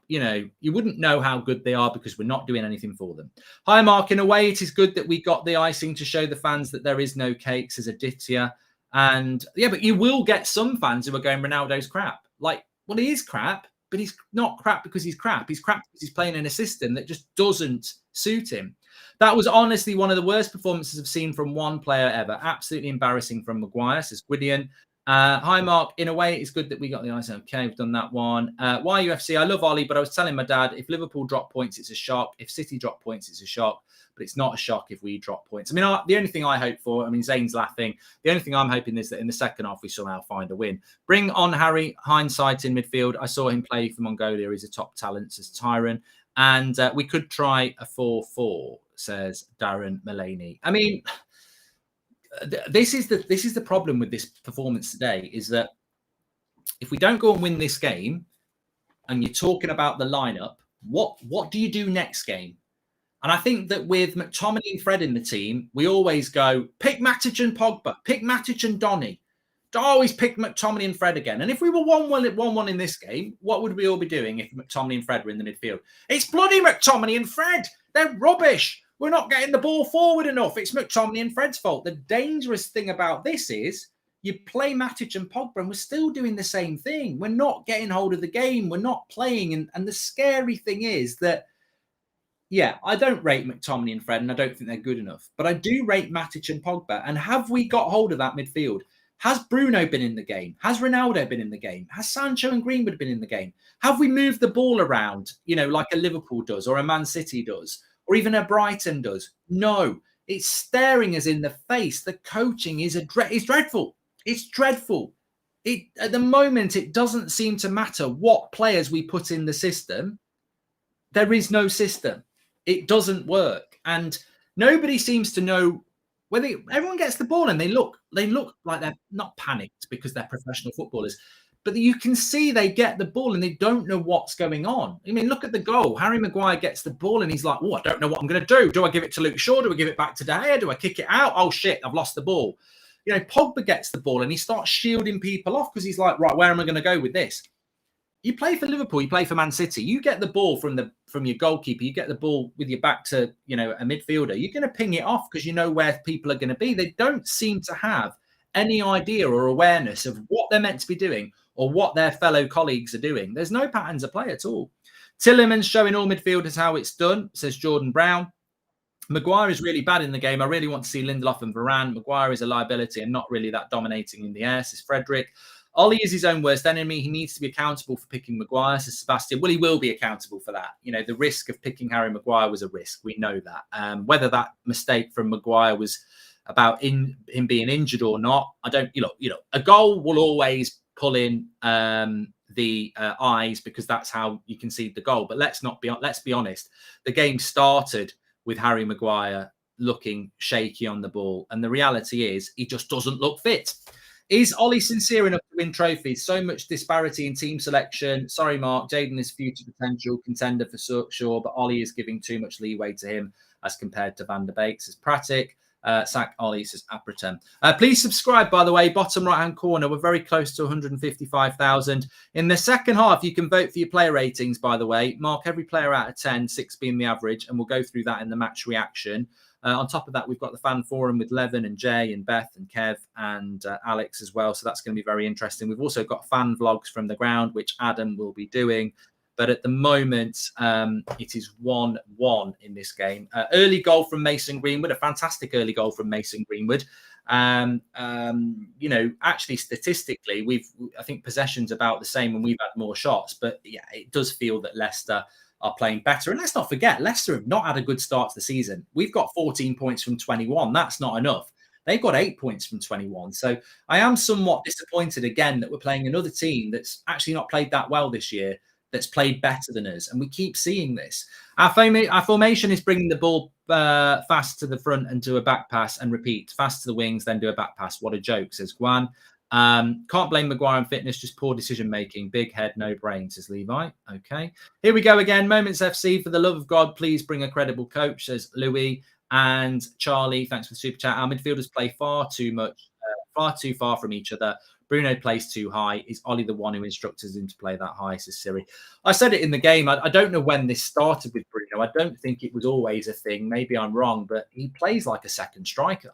You know, you wouldn't know how good they are because we're not doing anything for them. Hi, Mark. In a way, it is good that we got the icing to show the fans that there is no cakes as Aditya. And yeah, but you will get some fans who are going, Ronaldo's crap. Like, well, he is crap, but he's not crap because he's crap. He's crap because he's playing in a system that just doesn't suit him. That was honestly one of the worst performances I've seen from one player ever. Absolutely embarrassing from Maguire, says Gwydion. Hi, Mark. In a way, it's good that we got the ice. Okay, we've done that one. Why UFC? I love Ollie, but I was telling my dad, if Liverpool drop points, it's a shock. If City drop points, it's a shock. But it's not a shock if we drop points. I mean, the only thing I hope for, I mean, Zane's laughing. The only thing I'm hoping is that in the second half, we somehow find a win. Bring on Harry Hindsight in midfield. I saw him play for Mongolia. He's a top talent, says Tyron. And we could try a 4-4, says Darren Mullaney. I mean, this is the problem with this performance today, is that if we don't go and win this game and you're talking about the lineup, what do you do next game? And I think that with McTominay and Fred in the team, we always go, pick Matic and Pogba, pick Matic and Donny. Always pick McTominay and Fred again. And if we were 1-1 in this game, what would we all be doing if McTominay and Fred were in the midfield? It's bloody McTominay and Fred. They're rubbish. We're not getting the ball forward enough. It's McTominay and Fred's fault. The dangerous thing about this is you play Matic and Pogba and we're still doing the same thing. We're not getting hold of the game. We're not playing. And the scary thing is that, yeah, I don't rate McTominay and Fred and I don't think they're good enough. But I do rate Matic and Pogba. And have we got hold of that midfield? Has Bruno been in the game? Has Ronaldo been in the game? Has Sancho and Greenwood been in the game? Have we moved the ball around, you know, like a Liverpool does or a Man City does? Or even a Brighton does? No, it's staring us in the face. The coaching is dreadful. It's dreadful. At the moment, it doesn't seem to matter what players we put in the system. There is no system. It doesn't work. And nobody seems to know whether everyone gets the ball and they look like they're not panicked because they're professional footballers. But you can see they get the ball and they don't know what's going on. I mean, look at the goal. Harry Maguire gets the ball and he's like, oh, I don't know what I'm going to do. Do I give it to Luke Shaw? Do I give it back to De Gea? Do I kick it out? Oh, shit, I've lost the ball. You know, Pogba gets the ball and he starts shielding people off because he's like, right, where am I going to go with this? You play for Liverpool, you play for Man City. You get the ball from your goalkeeper. You get the ball with your back to, you know, a midfielder. You're going to ping it off because you know where people are going to be. They don't seem to have any idea or awareness of what they're meant to be doing or what their fellow colleagues are doing. There's no patterns of play at all. Tillerman's showing all midfielders how it's done, says Jordan Brown. Maguire is really bad in the game. I really want to see Lindelof and Varane. Maguire is a liability and not really that dominating in the air, says Frederick. Ollie is his own worst enemy. He needs to be accountable for picking Maguire, says Sebastian. Well, he will be accountable for that. You know, the risk of picking Harry Maguire was a risk. We know that. Whether that mistake from Maguire was about him being injured or not, I don't, you know, a goal will always pull in the eyes because that's how you concede the goal. But let's be honest. The game started with Harry Maguire looking shaky on the ball. And the reality is he just doesn't look fit. Is Ollie sincere enough to win trophies? So much disparity in team selection. Sorry, Mark. Jaden is future potential contender for sure, but Ollie is giving too much leeway to him as compared to Van der Beek, says Pratic. Sack Ollie, says Apritem. Please subscribe, by the way, bottom right-hand corner. We're very close to 155,000. In the second half, you can vote for your player ratings, by the way. Mark every player out of 10, 6 being the average, and we'll go through that in the match reaction. On top of that, we've got the fan forum with Levin and Jay and Beth and Kev and Alex as well. So that's going to be very interesting. We've also got fan vlogs from the ground, which Adam will be doing. But at the moment, it is 1-1 in this game. Early goal from Mason Greenwood, a fantastic early goal from Mason Greenwood. Actually, statistically, I think possession's about the same and we've had more shots. But yeah, it does feel that Leicester are playing better. And let's not forget, Leicester have not had a good start to the season. We've got 14 points from 21. That's not enough. They've got 8 points from 21. So I am somewhat disappointed again that we're playing another team that's actually not played that well this year, that's played better than us. And we keep seeing this. Our formation is bringing the ball fast to the front and do a back pass and repeat. Fast to the wings, then do a back pass. What a joke, says Guan. Can't blame Maguire on fitness, just poor decision making. Big head, no brain, says Levi. Okay, here we go again. Moments FC, for the love of God, please bring a credible coach, says Louis. And Charlie, thanks for the super chat. Our midfielders play far too much, far too far from each other. Bruno plays too high. Is Ollie the one who instructs him to play that high, says Siri. I said it in the game. I don't know when this started with Bruno. I don't think it was always a thing. Maybe I'm wrong, but he plays like a second striker.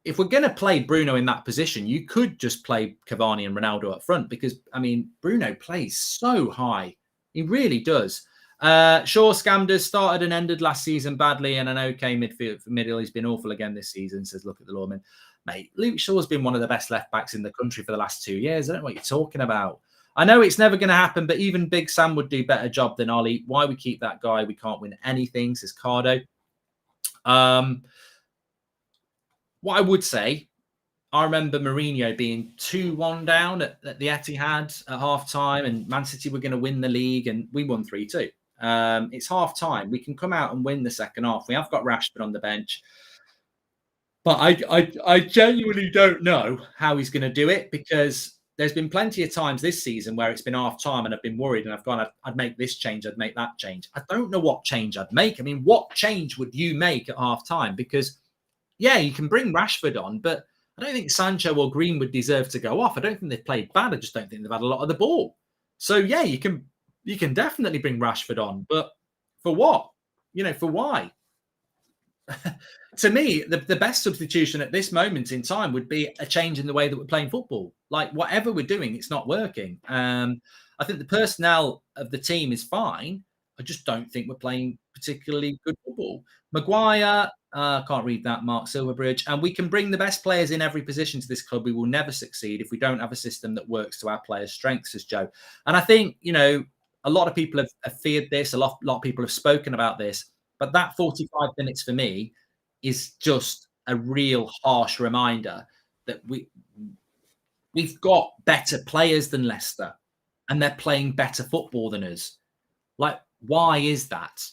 If we're going to play Bruno in that position, you could just play Cavani and Ronaldo up front because, I mean, Bruno plays so high. He really does. Shaw scammed us, started and ended last season badly, and an okay middle. He's been awful again this season, says Look at the Lawman. Mate, Luke Shaw's been one of the best left-backs in the country for the last 2 years. I don't know what you're talking about. I know it's never going to happen, but even Big Sam would do a better job than Ollie. Why we keep that guy? We can't win anything, says Cardo. What I would say, I remember Mourinho being 2-1 down at the Etihad at half-time, and Man City were going to win the league, and we won 3-2. It's half-time. We can come out and win the second half. We have got Rashford on the bench. But I genuinely don't know how he's going to do it, because there's been plenty of times this season where it's been half-time and I've been worried and I've gone, I'd make this change, I'd make that change. I don't know what change I'd make. I mean, what change would you make at half-time? Because yeah, you can bring Rashford on, but I don't think Sancho or Greenwood deserve to go off. I don't think they've played bad. I just don't think they've had a lot of the ball. So yeah, you can definitely bring Rashford on, but for what? For why? To me, the best substitution at this moment in time would be a change in the way that we're playing football. Like whatever we're doing, it's not working. I think the personnel of the team is fine. I just don't think we're playing particularly good football. Maguire, can't read that, Mark Silverbridge. And we can bring the best players in every position to this club. We will never succeed if we don't have a system that works to our players' strengths, says Joe. And I think, a lot of people have feared this. A lot of people have spoken about this. But that 45 minutes for me is just a real harsh reminder that we've got better players than Leicester and they're playing better football than us. Like, why is that?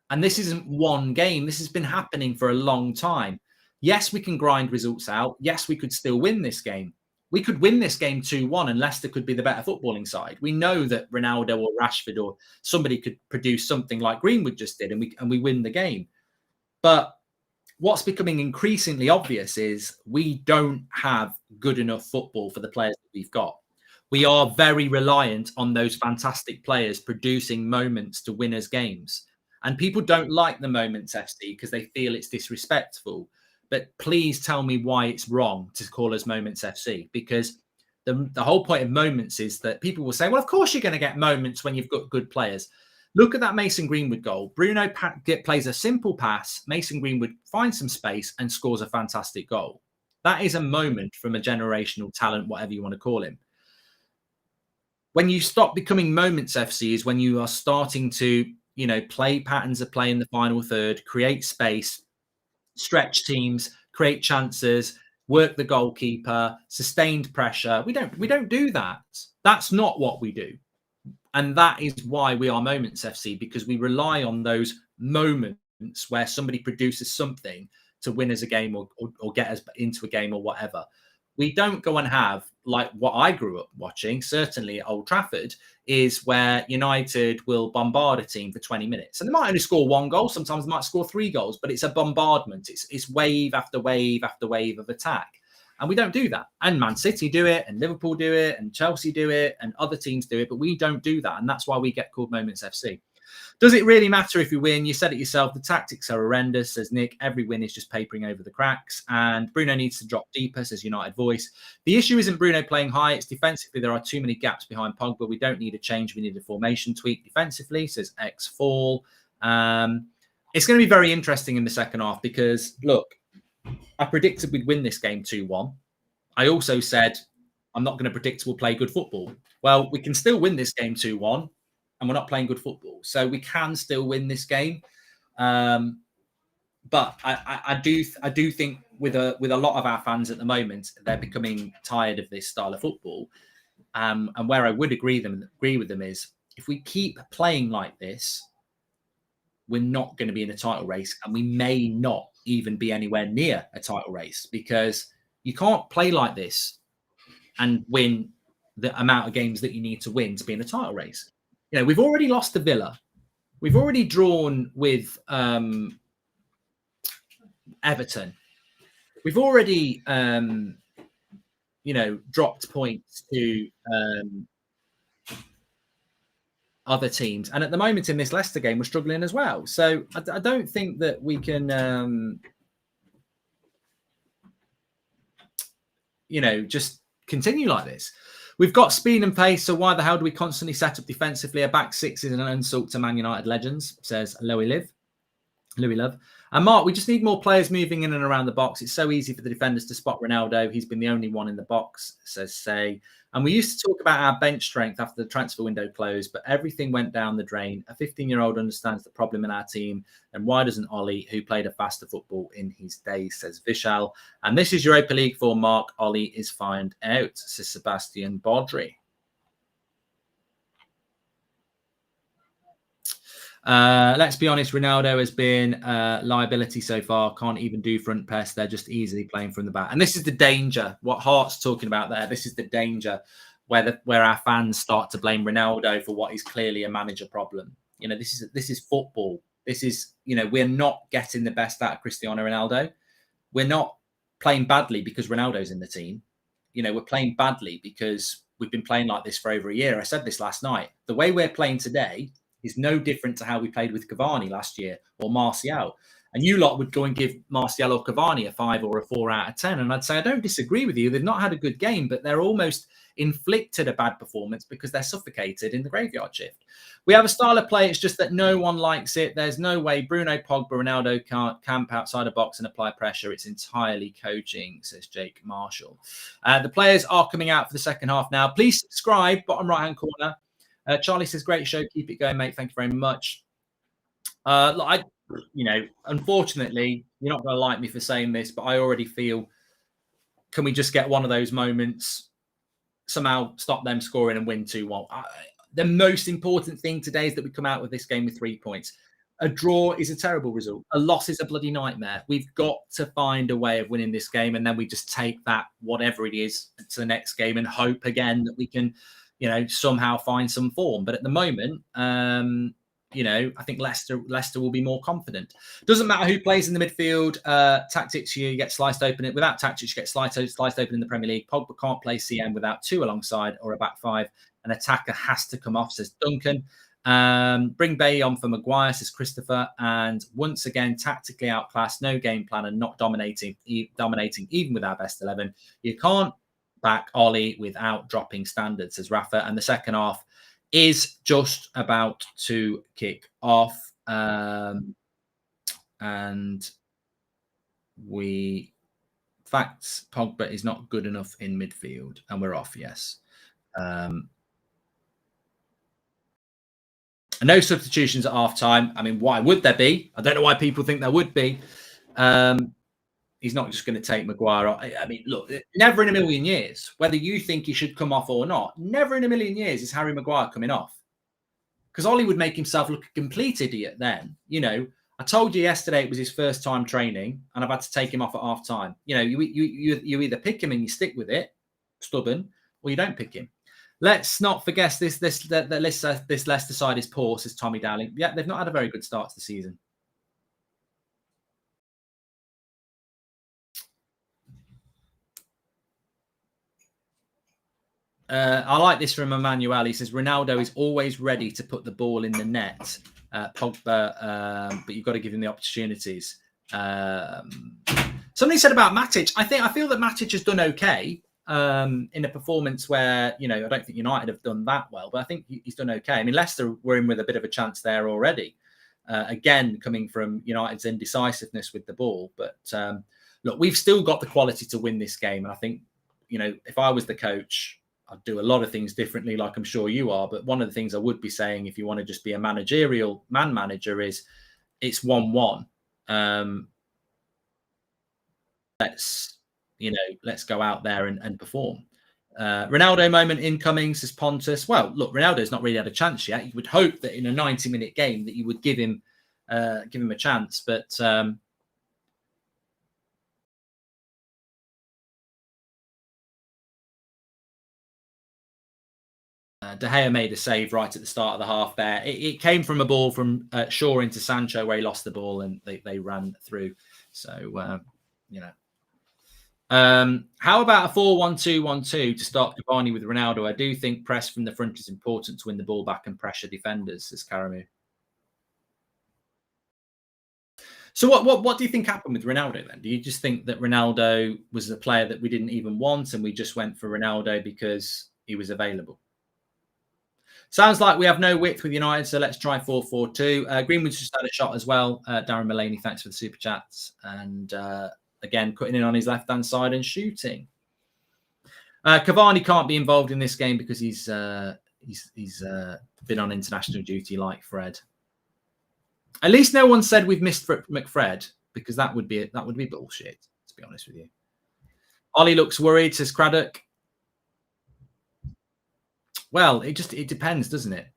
And this isn't one game. This has been happening for a long time. Yes, we can grind results out. Yes, we could still win this game. We could win this game 2-1 and Leicester could be the better footballing side. We know that Ronaldo or Rashford or somebody could produce something like Greenwood just did and we win the game. But what's becoming increasingly obvious is we don't have good enough football for the players that we've got. We are very reliant on those fantastic players producing moments to win us games. And people don't like the Moments FC because they feel it's disrespectful. But please tell me why it's wrong to call us Moments FC, because the whole point of Moments is that people will say, well, of course you're going to get moments when you've got good players. Look at that Mason Greenwood goal. Bruno plays a simple pass. Mason Greenwood finds some space and scores a fantastic goal. That is a moment from a generational talent, whatever you want to call him. When you stop becoming Moments FC is when you are starting to, play patterns of play in the final third, create space, stretch teams, create chances, work the goalkeeper, sustained pressure. We don't do that. That's not what we do. And that is why we are Moments FC, because we rely on those moments where somebody produces something to win us a game or get us into a game or whatever. We don't go and have like what I grew up watching, certainly at Old Trafford, is where United will bombard a team for 20 minutes. And they might only score 1 goal. Sometimes they might score 3 goals, but it's a bombardment. It's wave after wave after wave of attack. And we don't do that. And Man City do it, and Liverpool do it, and Chelsea do it, and other teams do it, but we don't do that. And that's why we get called Moments FC. Does it really matter if we win? You said it yourself. The tactics are horrendous, says Nick. Every win is just papering over the cracks. And Bruno needs to drop deeper, says United Voice. The issue isn't Bruno playing high. It's defensively. There are too many gaps behind Pogba. We don't need a change. We need a formation tweak defensively, says X Fall. It's going to be very interesting in the second half because, look, I predicted we'd win this game 2-1. I also said I'm not going to predict we'll play good football. Well, we can still win this game 2-1. And we're not playing good football, so we can still win this game. But I do think with a lot of our fans at the moment, they're becoming tired of this style of football. And where I would agree with them is if we keep playing like this, we're not going to be in a title race, and we may not even be anywhere near a title race because you can't play like this and win the amount of games that you need to win to be in a title race. We've already lost to Villa. We've already drawn with Everton. We've already, dropped points to other teams. And at the moment in this Leicester game, we're struggling as well. So I don't think that we can, just continue like this. We've got speed and pace, so why the hell do we constantly set up defensively? A back six is an insult to Man United legends, says Louis Love. And Mark, we just need more players moving in and around the box. It's so easy for the defenders to spot Ronaldo. He's been the only one in the box, says Say. And we used to talk about our bench strength after the transfer window closed, but everything went down the drain. A 15-year-old understands the problem in our team. And why doesn't Ollie, who played a faster football in his days, says Vishal. And this is Europa League for Mark. Ollie is found out, says Sebastian Baudry. Let's be honest, Ronaldo has been a liability so far. Can't even do front press. They're just easily playing from the back. And this is the danger. What Hart's talking about there, this is the danger where our fans start to blame Ronaldo for what is clearly a manager problem. This is football. This is, we're not getting the best out of Cristiano Ronaldo. We're not playing badly because Ronaldo's in the team. We're playing badly because we've been playing like this for over a year. I said this last night. The way we're playing today is no different to how we played with Cavani last year or Martial. And you lot would go and give Martial or Cavani a 5 or a 4 out of 10. And I'd say, I don't disagree with you. They've not had a good game, but they're almost inflicted a bad performance because they're suffocated in the graveyard shift. We have a style of play. It's just that no one likes it. There's no way Bruno, Pogba, Ronaldo can't camp outside a box and apply pressure. It's entirely coaching, says Jake Marshall. The players are coming out for the second half now. Please subscribe, bottom right-hand corner. Charlie says, great show. Keep it going, mate. Thank you very much. Unfortunately, you're not going to like me for saying this, but I already feel, can we just get one of those moments, somehow stop them scoring and win 2-1? The most important thing today is that we come out with this game with 3 points. A draw is a terrible result. A loss is a bloody nightmare. We've got to find a way of winning this game, and then we just take that, whatever it is, to the next game and hope again that we can somehow find some form. But at the moment, I think Leicester will be more confident. Doesn't matter who plays in the midfield. Tactics, you get sliced open. Without tactics, you get sliced open in the Premier League. Pogba can't play CM without 2 alongside or a back 5. An attacker has to come off, says Duncan. Bring Bailly on for Maguire, says Christopher. And once again, tactically outclassed, no game plan and not dominating even with our best 11. You can't back Ollie without dropping standards, says Rafa. And the second half is just about to kick off. And facts, Pogba is not good enough in midfield. And we're off, yes. No substitutions at half-time. I mean, why would there be? I don't know why people think there would be. He's not just going to take Maguire off. I mean, look, never in a million years, whether you think he should come off or not, never in a million years is Harry Maguire coming off. Because Ollie would make himself look a complete idiot then. I told you yesterday it was his first time training, and I've had to take him off at half time. You know, you either pick him and you stick with it, stubborn, or you don't pick him. Let's not forget this Leicester side is poor, says Tommy Dowling. Yeah, they've not had a very good start to the season. I like this from Emmanuel. He says Ronaldo is always ready to put the ball in the net. Pogba, but you've got to give him the opportunities. Somebody said about Matic. I feel that Matic has done okay in a performance where, you know, I don't think United have done that well, but I think he's done okay. I mean, Leicester were in with a bit of a chance there already. Again, coming from United's indecisiveness with the ball. But look, we've still got the quality to win this game. And I think, you know, if I was the coach, I'd do a lot of things differently, like I'm sure you are. But one of the things I would be saying, if you want to just be a managerial man manager, is it's 1-1. Let's go out there and perform. Ronaldo moment incoming, says Pontus. Well, look, Ronaldo's not really had a chance yet. You would hope that in a 90-minute game that you would give him a chance, but De Gea made a save right at the start of the half there. It came from a ball from Shaw into Sancho where he lost the ball and they ran through. So, how about a 4-1-2-1-2 to start Cavani with Ronaldo? I do think press from the front is important to win the ball back and pressure defenders, says Karamu. So what do you think happened with Ronaldo then? Do you just think that Ronaldo was a player that we didn't even want and we just went for Ronaldo because he was available? Sounds like we have no width with United, so let's try 4-4-2. Greenwood's just had a shot as well. Darren Mulaney, thanks for the super chats. And again, cutting in on his left-hand side and shooting. Cavani can't be involved in this game because he's been on international duty like Fred. At least no one said we've missed McFred, because that would be bullshit, to be honest with you. Ollie looks worried, says Craddock. Well, it depends, doesn't it?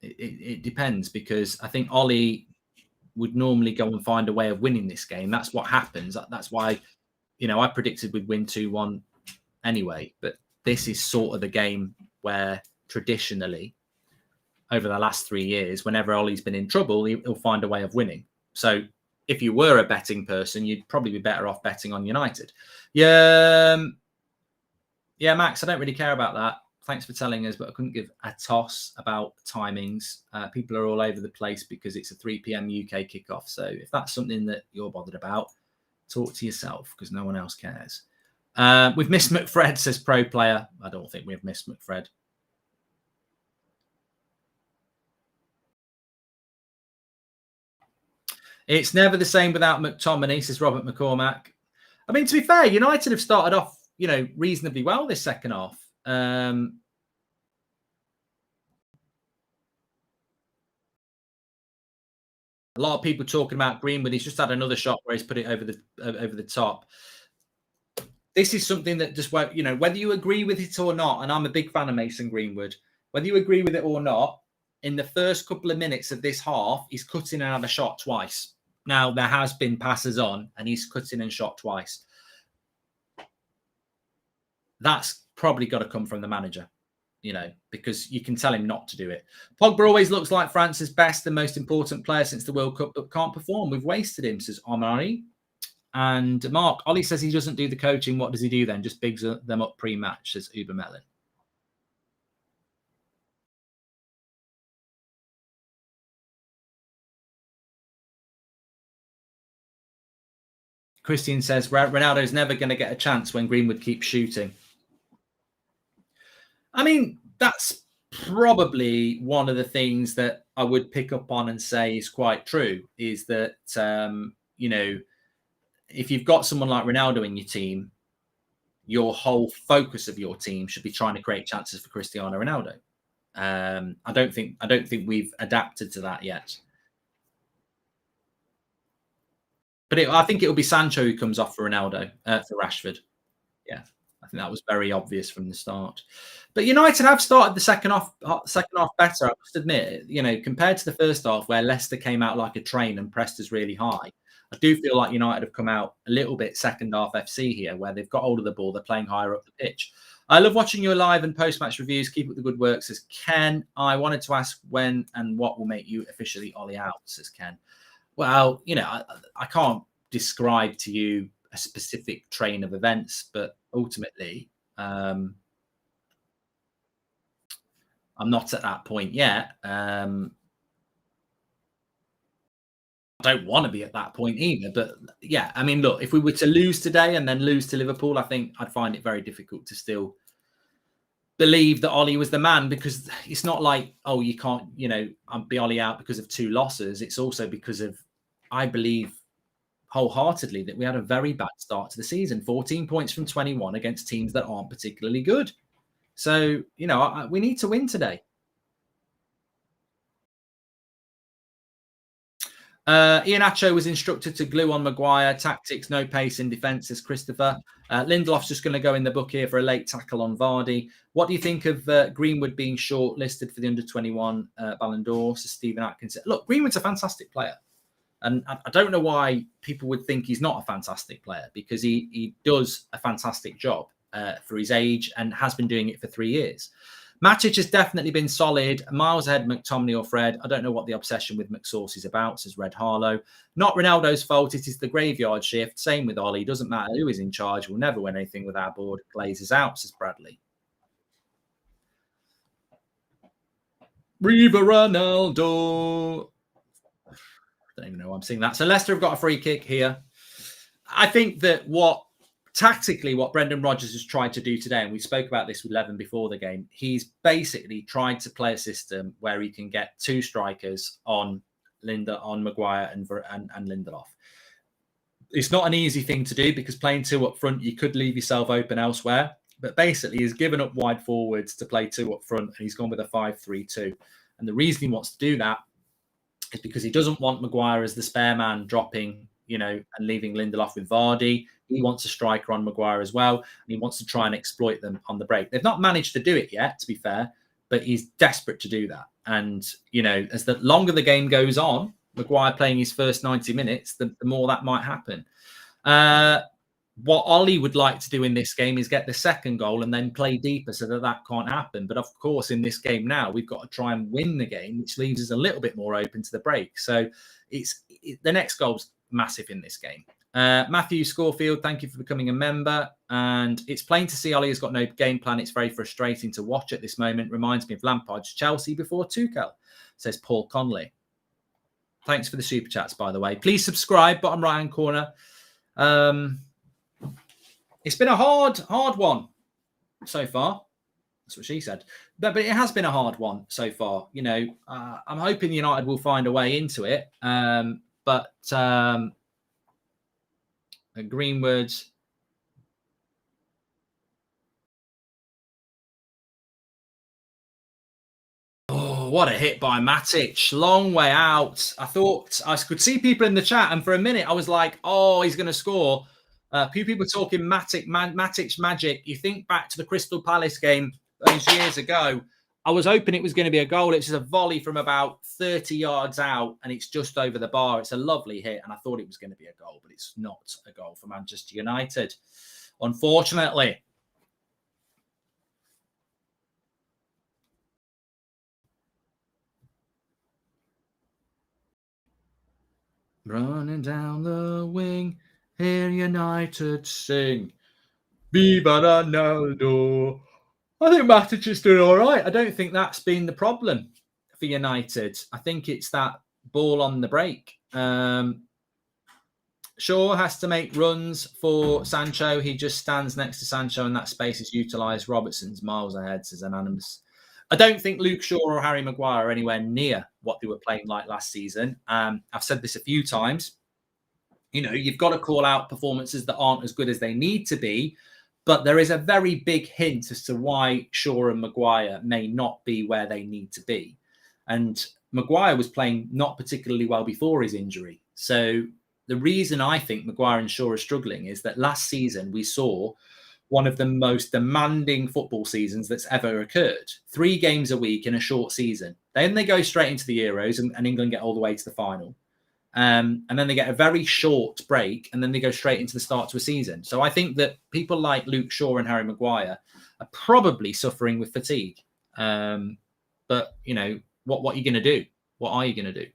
It depends, because I think Ollie would normally go and find a way of winning this game. That's what happens. That's why, I predicted we'd win 2-1 anyway. But this is sort of the game where traditionally, over the last 3 years, whenever Ollie's been in trouble, he'll find a way of winning. So if you were a betting person, you'd probably be better off betting on United. Yeah, Max, I don't really care about that. Thanks for telling us, but I couldn't give a toss about timings. People are all over the place because it's a 3 p.m. UK kickoff. So if that's something that you're bothered about, talk to yourself, because no one else cares. We've missed McFred, says Pro Player. I don't think we've missed McFred. It's never the same without McTominay, says Robert McCormack. I mean, to be fair, United have started off, reasonably well this second half. A lot of people talking about Greenwood. He's just had another shot where he's put it over the top. This is something that just, whether you agree with it or not, and I'm a big fan of Mason Greenwood, whether you agree with it or not, in the first couple of minutes of this half, he's cut in and had a shot twice. Now, there has been passes on, and he's cut in and shot twice. That's probably got to come from the manager, because you can tell him not to do it. Pogba always looks like France's best and most important player since the World Cup, but can't perform. We've wasted him, says Omari. And Mark, Ollie says he doesn't do the coaching. What does he do then? Just bigs them up pre-match, says Uber Melon. Christian says Ronaldo's never going to get a chance when Greenwood keeps shooting. I mean, that's probably one of the things that I would pick up on and say is quite true, is that, if you've got someone like Ronaldo in your team, your whole focus of your team should be trying to create chances for Cristiano Ronaldo. I don't think we've adapted to that yet. But I think it'll be Sancho who comes off for Ronaldo, for Rashford. Yeah, I I think that was very obvious from the start. But United have started the second half better, I must admit. Compared to the first half where Leicester came out like a train and pressed us really high, I do feel like United have come out a little bit second half FC here, where they've got hold of the ball, they're playing higher up the pitch. I love watching your live and post-match reviews. Keep up the good work, says Ken. I wanted to ask when and what will make you officially Ollie out, says Ken. Well, I can't describe to you a specific train of events, but ultimately, I'm not at that point yet. I don't want to be at that point either. But yeah, I mean, look, if we were to lose today and then lose to Liverpool, I think I'd find it very difficult to still believe that Ollie was the man, because it's not like, oh, you can't, be Ollie out because of 2 losses. It's also because of, I believe wholeheartedly, that we had a very bad start to the season. 14 points from 21 against teams that aren't particularly good. So, we need to win today. Iheanacho was instructed to glue on Maguire. Tactics, no pace in defence, says Christopher. Lindelof's just going to go in the book here for a late tackle on Vardy. What do you think of Greenwood being shortlisted for the under-21 Ballon d'Or, says Stephen Atkinson? Look, Greenwood's a fantastic player. And I don't know why people would think he's not a fantastic player, because he does a fantastic job for his age and has been doing it for 3 years. Matic has definitely been solid, miles ahead of McTominay or Fred. I don't know what the obsession with McSauce is about, says Red Harlow. Not Ronaldo's fault. It is the graveyard shift. Same with Ollie. Doesn't matter who is in charge. We'll never win anything with our board. Glazes out, says Bradley. Riva Ronaldo. I don't even know why I'm saying that. So Leicester have got a free kick here. I think that tactically, what Brendan Rodgers has tried to do today, and we spoke about this with Levin before the game, he's basically tried to play a system where he can get 2 strikers on Maguire and Lindelof. It's not an easy thing to do, because playing 2 up front, you could leave yourself open elsewhere. But basically, he's given up wide forwards to play 2 up front, and he's gone with a 5-3-2. And the reason he wants to do that is because he doesn't want Maguire as the spare man dropping, and leaving Lindelof with Vardy. He wants a striker on Maguire as well, and he wants to try and exploit them on the break. They've not managed to do it yet, to be fair, but he's desperate to do that. And, as the longer the game goes on, Maguire playing his first 90 minutes, the more that might happen. What Ollie would like to do in this game is get the second goal and then play deeper so that can't happen. But of course, in this game now, we've got to try and win the game, which leaves us a little bit more open to the break. So the next goal's massive in this game. Matthew Scorfield, thank you for becoming a member. And it's plain to see Ollie has got no game plan. It's very frustrating to watch at this moment. Reminds me of Lampard's Chelsea before Tuchel, says Paul Conley. Thanks for the super chats, by the way. Please subscribe, bottom right-hand corner. It's been a hard one so far. That's what she said. But it has been a hard one so far. I'm hoping United will find a way into it. But Greenwood. Oh, what a hit by Matic. Long way out. I thought I could see people in the chat, and for a minute I was like, oh, he's going to score. A few people talking Matic's magic. You think back to the Crystal Palace game those years ago. I was hoping it was going to be a goal. It's just a volley from about 30 yards out, and it's just over the bar. It's a lovely hit, and I thought it was going to be a goal, but it's not a goal for Manchester United, unfortunately. Running down the wing, hear United sing, Viva Ronaldo. I think Matic is doing all right. I don't think that's been the problem for United. I think it's that ball on the break. Shaw has to make runs for Sancho. He just stands next to Sancho, and that space is utilised. Robertson's miles ahead, says Anonymous. I don't think Luke Shaw or Harry Maguire are anywhere near what they were playing like last season. I've said this a few times. You've got to call out performances that aren't as good as they need to be, but there is a very big hint as to why Shaw and Maguire may not be where they need to be. And Maguire was playing not particularly well before his injury. So the reason I think Maguire and Shaw are struggling is that last season we saw one of the most demanding football seasons that's ever occurred. 3 games a week in a short season. Then they go straight into the Euros, and England get all the way to the final. And then they get a very short break, and then they go straight into the start to a season. So I think that people like Luke Shaw and Harry Maguire are probably suffering with fatigue. But, you know, what are you going to do? What are you going to do?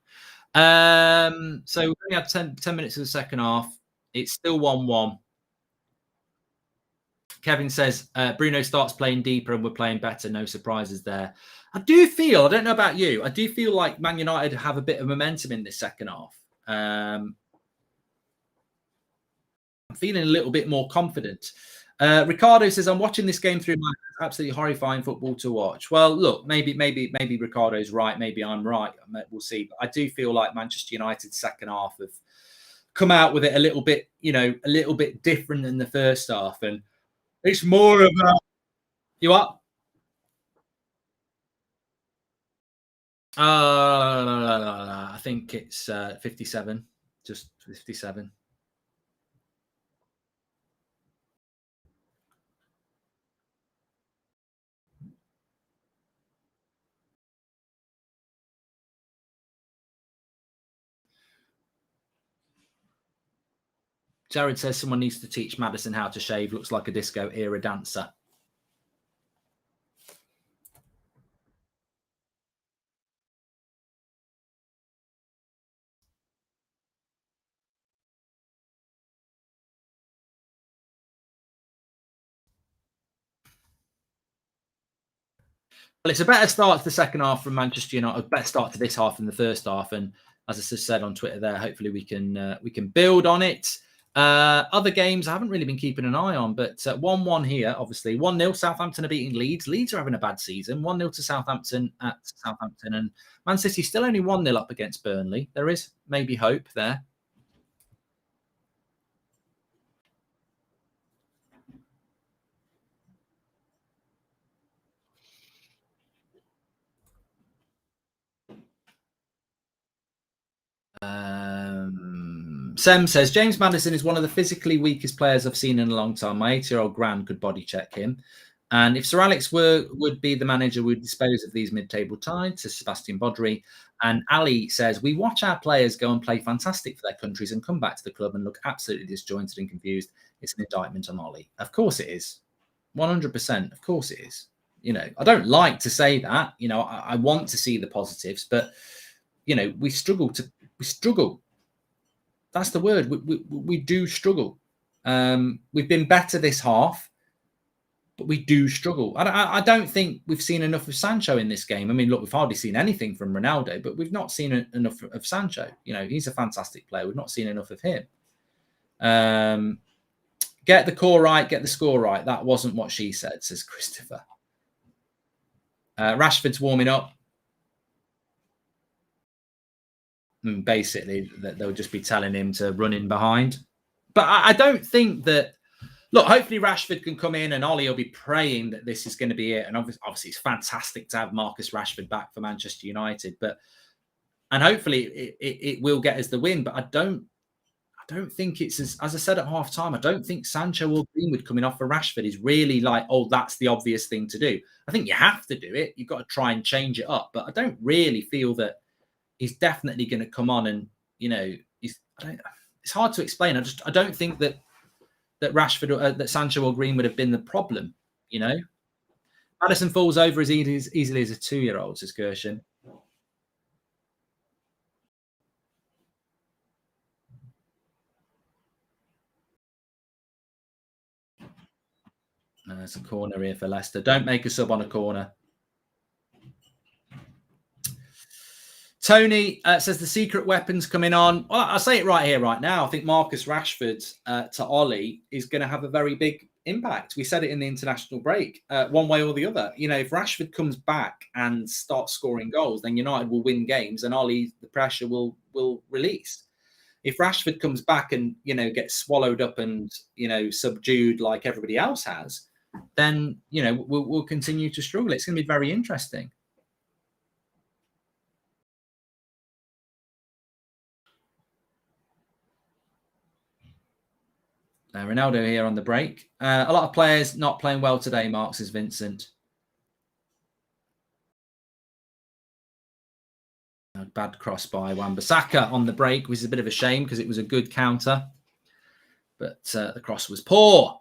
So we only had 10 minutes of the second half. It's still 1-1. Kevin says Bruno starts playing deeper and we're playing better. No surprises there. I do feel, I don't know about you, I do feel like Man United have a bit of momentum in this second half. I'm feeling a little bit more confident. Ricardo says, I'm watching this game through my absolutely horrifying football to watch. Well, look, maybe Ricardo's right. Maybe I'm right. We'll see. But I do feel like Manchester United's second half have come out with it a little bit, you know, a little bit different than the first half. And it's more about you up. I think it's 57, just 57. Jared says someone needs to teach Maddison how to shave. Looks like a disco era dancer. Well, it's a better start to the second half from Manchester United. A better start to this half than the first half. And as I just said on Twitter there, hopefully we can build on it. Other games I haven't really been keeping an eye on, but 1-1 here, obviously. 1-0, Southampton are beating Leeds. Leeds are having a bad season. 1-0 to Southampton at Southampton. And Man City still only 1-0 up against Burnley. There is maybe hope there. Sem says, James Maddison is one of the physically weakest players I've seen in a long time. My 8-year-old gran could body check him. And if Sir Alex would be the manager, would dispose of these mid-table ties to Sebastian Bodry. And Ali says, we watch our players go and play fantastic for their countries and come back to the club and look absolutely disjointed and confused. It's an indictment on Ollie. Of course it is. 100%. Of course it is. You know, I don't like to say that. You know, I want to see the positives, but, you know, we struggle. That's the word. We do struggle. We've been better this half, but we do struggle. I don't think we've seen enough of Sancho in this game. I mean, look, we've hardly seen anything from Ronaldo, but we've not seen enough of Sancho. You know, he's a fantastic player. We've not seen enough of him. Get the core right, get the score right. That wasn't what she said, says Christopher. Rashford's warming up. And basically, that they'll just be telling him to run in behind. But I don't think that. Look, hopefully Rashford can come in, and Ollie will be praying that this is going to be it. And obviously, it's fantastic to have Marcus Rashford back for Manchester United. And hopefully, it will get us the win. But I don't think it's as I said at half time. I don't think Sancho or Greenwood coming off for Rashford is really like, oh, that's the obvious thing to do. I think you have to do it. You've got to try and change it up. But I don't really feel that he's definitely going to come on and, you know, it's hard to explain. I don't think that Rashford, that Sancho or Green would have been the problem, you know. Maddison falls over as easily as a 2-year-old, says Gershon. There's a corner here for Leicester. Don't make a sub on a corner. Tony says the secret weapons coming on. Well, I'll say it right here, right now. I think Marcus Rashford to Ollie is going to have a very big impact. We said it in the international break, one way or the other. You know, if Rashford comes back and starts scoring goals, then United will win games and Ollie, the pressure will release. If Rashford comes back and, you know, gets swallowed up and, you know, subdued like everybody else has, then, you know, we'll continue to struggle. It's going to be very interesting. Ronaldo here on the break. A lot of players not playing well today, Mark, says Vincent. A bad cross by Wan-Bissaka on the break, which is a bit of a shame because it was a good counter. But the cross was poor.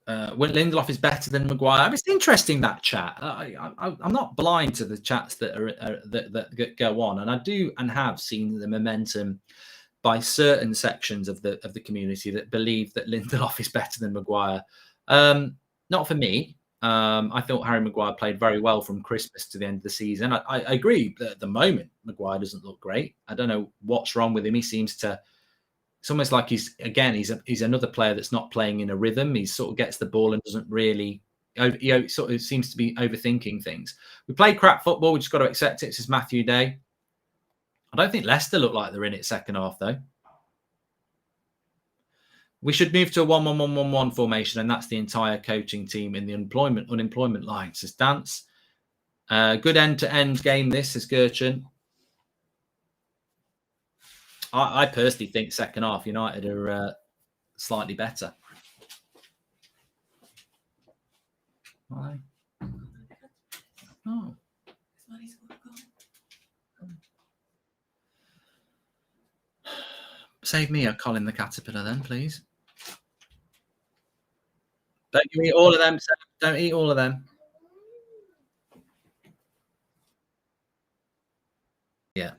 Lindelof is better than Maguire. It's interesting, that chat. I'm not blind to the chats that that go on, and I do and have seen the momentum by certain sections of the community that believe that Lindelof is better than Maguire. Not for me. I thought Harry Maguire played very well from Christmas to the end of the season. I agree that at the moment Maguire doesn't look great. I don't know what's wrong with him. He seems to. It's almost like he's another player that's not playing in a rhythm. He sort of gets the ball and doesn't really, sort of seems to be overthinking things. We play crap football. We just got to accept it. This is Matthew Day. I don't think Leicester look like they're in it second half though. We should move to a 1-1-1-1-1 formation, and that's the entire coaching team in the unemployment line, says Dance. Good end-to-end game, this, says Gertchen. I personally think second half United are slightly better. Why? Oh. Save me a Colin the Caterpillar then, please. Don't you eat all of them, Seb. Don't eat all of them. Yeah.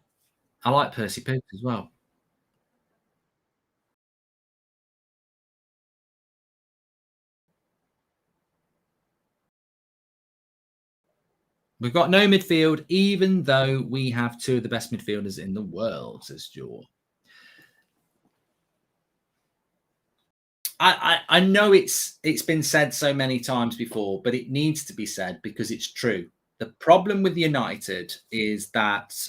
I like Percy Pigs as well. We've got no midfield, even though we have two of the best midfielders in the world, says Jaw. I know it's been said so many times before, but it needs to be said because it's true. The problem with United is that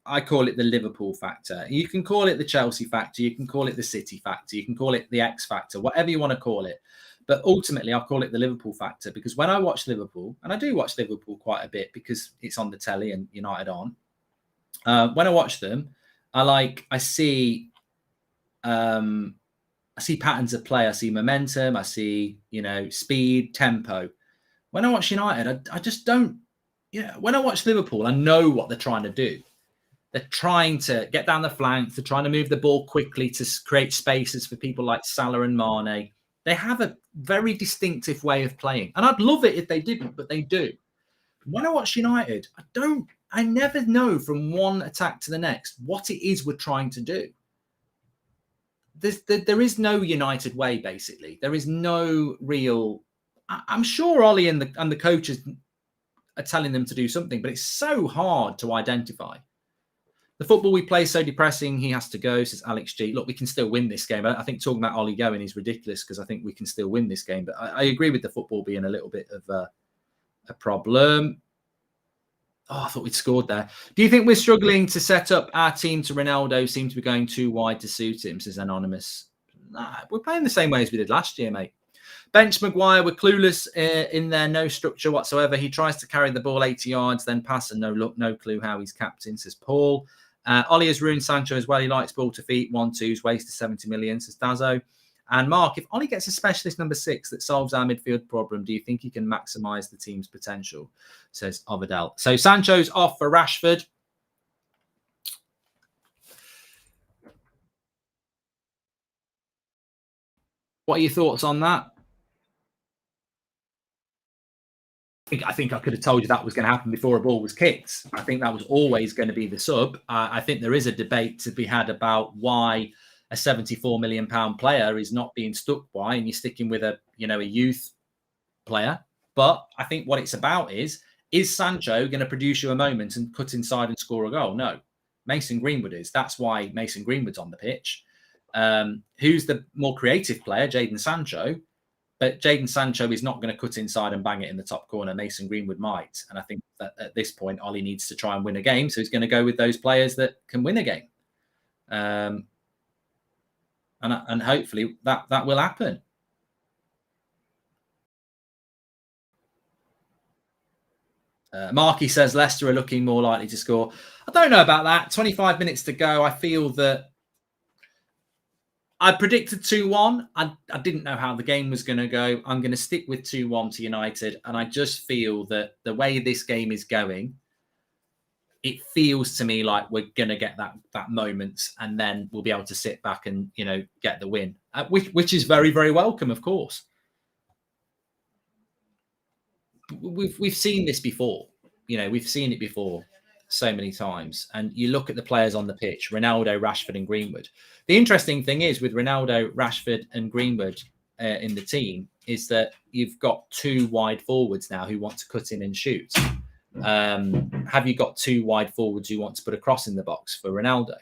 I call it the Liverpool factor. You can call it the Chelsea factor. You can call it the City factor. You can call it the X factor, whatever you want to call it. But ultimately, I'll call it the Liverpool factor because when I watch Liverpool, and I do watch Liverpool quite a bit because it's on the telly and United on. When I watch them, I see patterns of play. I see momentum. I see, speed, tempo. When I watch United, I just don't. When I watch Liverpool, I know what they're trying to do. They're trying to get down the flank. They're trying to move the ball quickly to create spaces for people like Salah and Mane. They have a very distinctive way of playing. And I'd love it if they didn't, but they do. When I watch United, I never know from one attack to the next what it is we're trying to do. There is no United way, basically. There is no real. I'm sure Ollie and the coaches are telling them to do something, but it's so hard to identify. The football we play is so depressing. He has to go, says Alex G. Look, we can still win this game. I think talking about Ollie going is ridiculous because I think we can still win this game. But I agree with the football being a little bit of a problem. Oh, I thought we'd scored there. Do you think we're struggling to set up our team to Ronaldo? Seem to be going too wide to suit him, says Anonymous. Nah, we're playing the same way as we did last year, mate. Bench Maguire, we're clueless in there, no structure whatsoever. He tries to carry the ball 80 yards, then pass, and no clue how he's captain, says Paul. Ollie has ruined Sancho as well. He likes ball to feet, 1-2s, wasted 70 million, says Dazzo. And Mark, if Ollie gets a specialist number 6 that solves our midfield problem, do you think he can maximise the team's potential? Says Overdell. So Sancho's off for Rashford. What are your thoughts on that? I think I could have told you that was going to happen before a ball was kicked. I think that was always going to be the sub. I think there is a debate to be had about why a £74 million player is not being stuck by, and you're sticking with a youth player. But I think what it's about is Sancho going to produce you a moment and cut inside and score a goal? No. Mason Greenwood is. That's why Mason Greenwood's on the pitch. Who's the more creative player? Jadon Sancho. But Jadon Sancho is not going to cut inside and bang it in the top corner. Mason Greenwood might. And I think that at this point, Ollie needs to try and win a game. So he's going to go with those players that can win a game. And hopefully that will happen. Marky says Leicester are looking more likely to score. I don't know about that. 25 minutes to go. I feel that I predicted 2-1. I didn't know how the game was going to go. I'm going to stick with 2-1 to United. And I just feel that the way this game is going, it feels to me like we're going to get that moment, and then we'll be able to sit back and, get the win, which is very, very welcome, of course. We've seen this before. We've seen it before so many times. And you look at the players on the pitch, Ronaldo, Rashford and Greenwood. The interesting thing is with Ronaldo, Rashford and Greenwood in the team is that you've got two wide forwards now who want to cut in and shoot. Have you got two wide forwards who want to put a cross in the box for Ronaldo?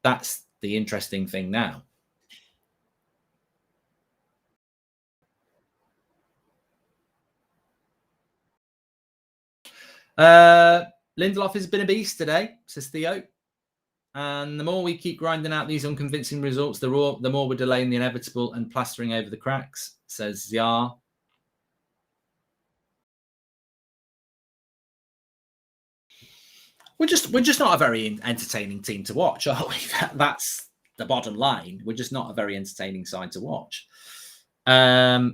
That's the interesting thing now. Lindelof has been a beast today, says Theo. And the more we keep grinding out these unconvincing results, the more we're delaying the inevitable and plastering over the cracks, says Ziyar. We're just not a very entertaining team to watch, are we? That's the bottom line. We're just not a very entertaining side to watch. I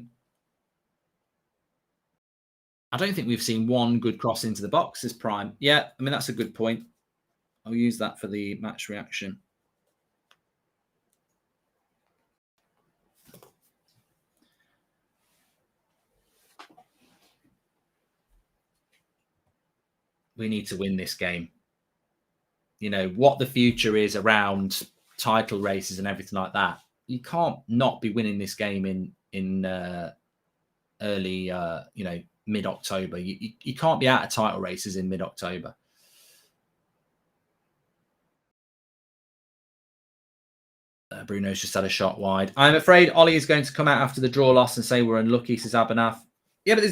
don't think we've seen one good cross into the box this prime. Yeah, I mean, that's a good point. I'll use that for the match reaction. We need to win this game. What the future is around title races and everything like that. You can't not be winning this game in early, mid-October. You can't be out of title races in mid-October. Bruno's just had a shot wide. I'm afraid Ollie is going to come out after the draw loss and say we're unlucky, says Abanath. Yeah, but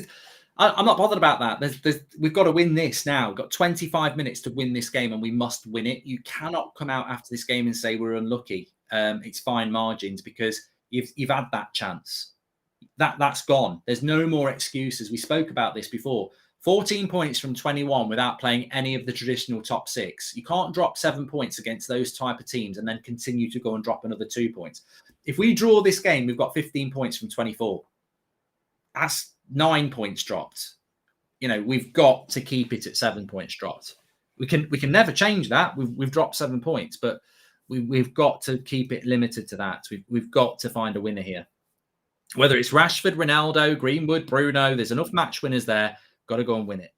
I'm not bothered about that. We've got to win this now. We've got 25 minutes to win this game, and we must win it. You cannot come out after this game and say we're unlucky. It's fine margins because you've had that chance. That's gone. There's no more excuses. We spoke about this before. 14 points from 21 without playing any of the traditional top 6. You can't drop 7 points against those type of teams and then continue to go and drop another 2 points. If we draw this game, we've got 15 points from 24. That's 9 points dropped. We've got to keep it at 7 points dropped. We can never change that. We've dropped 7 points, but we've got to keep it limited to that. We've got to find a winner here. Whether it's Rashford, Ronaldo, Greenwood, Bruno, there's enough match winners there. Got to go and win it.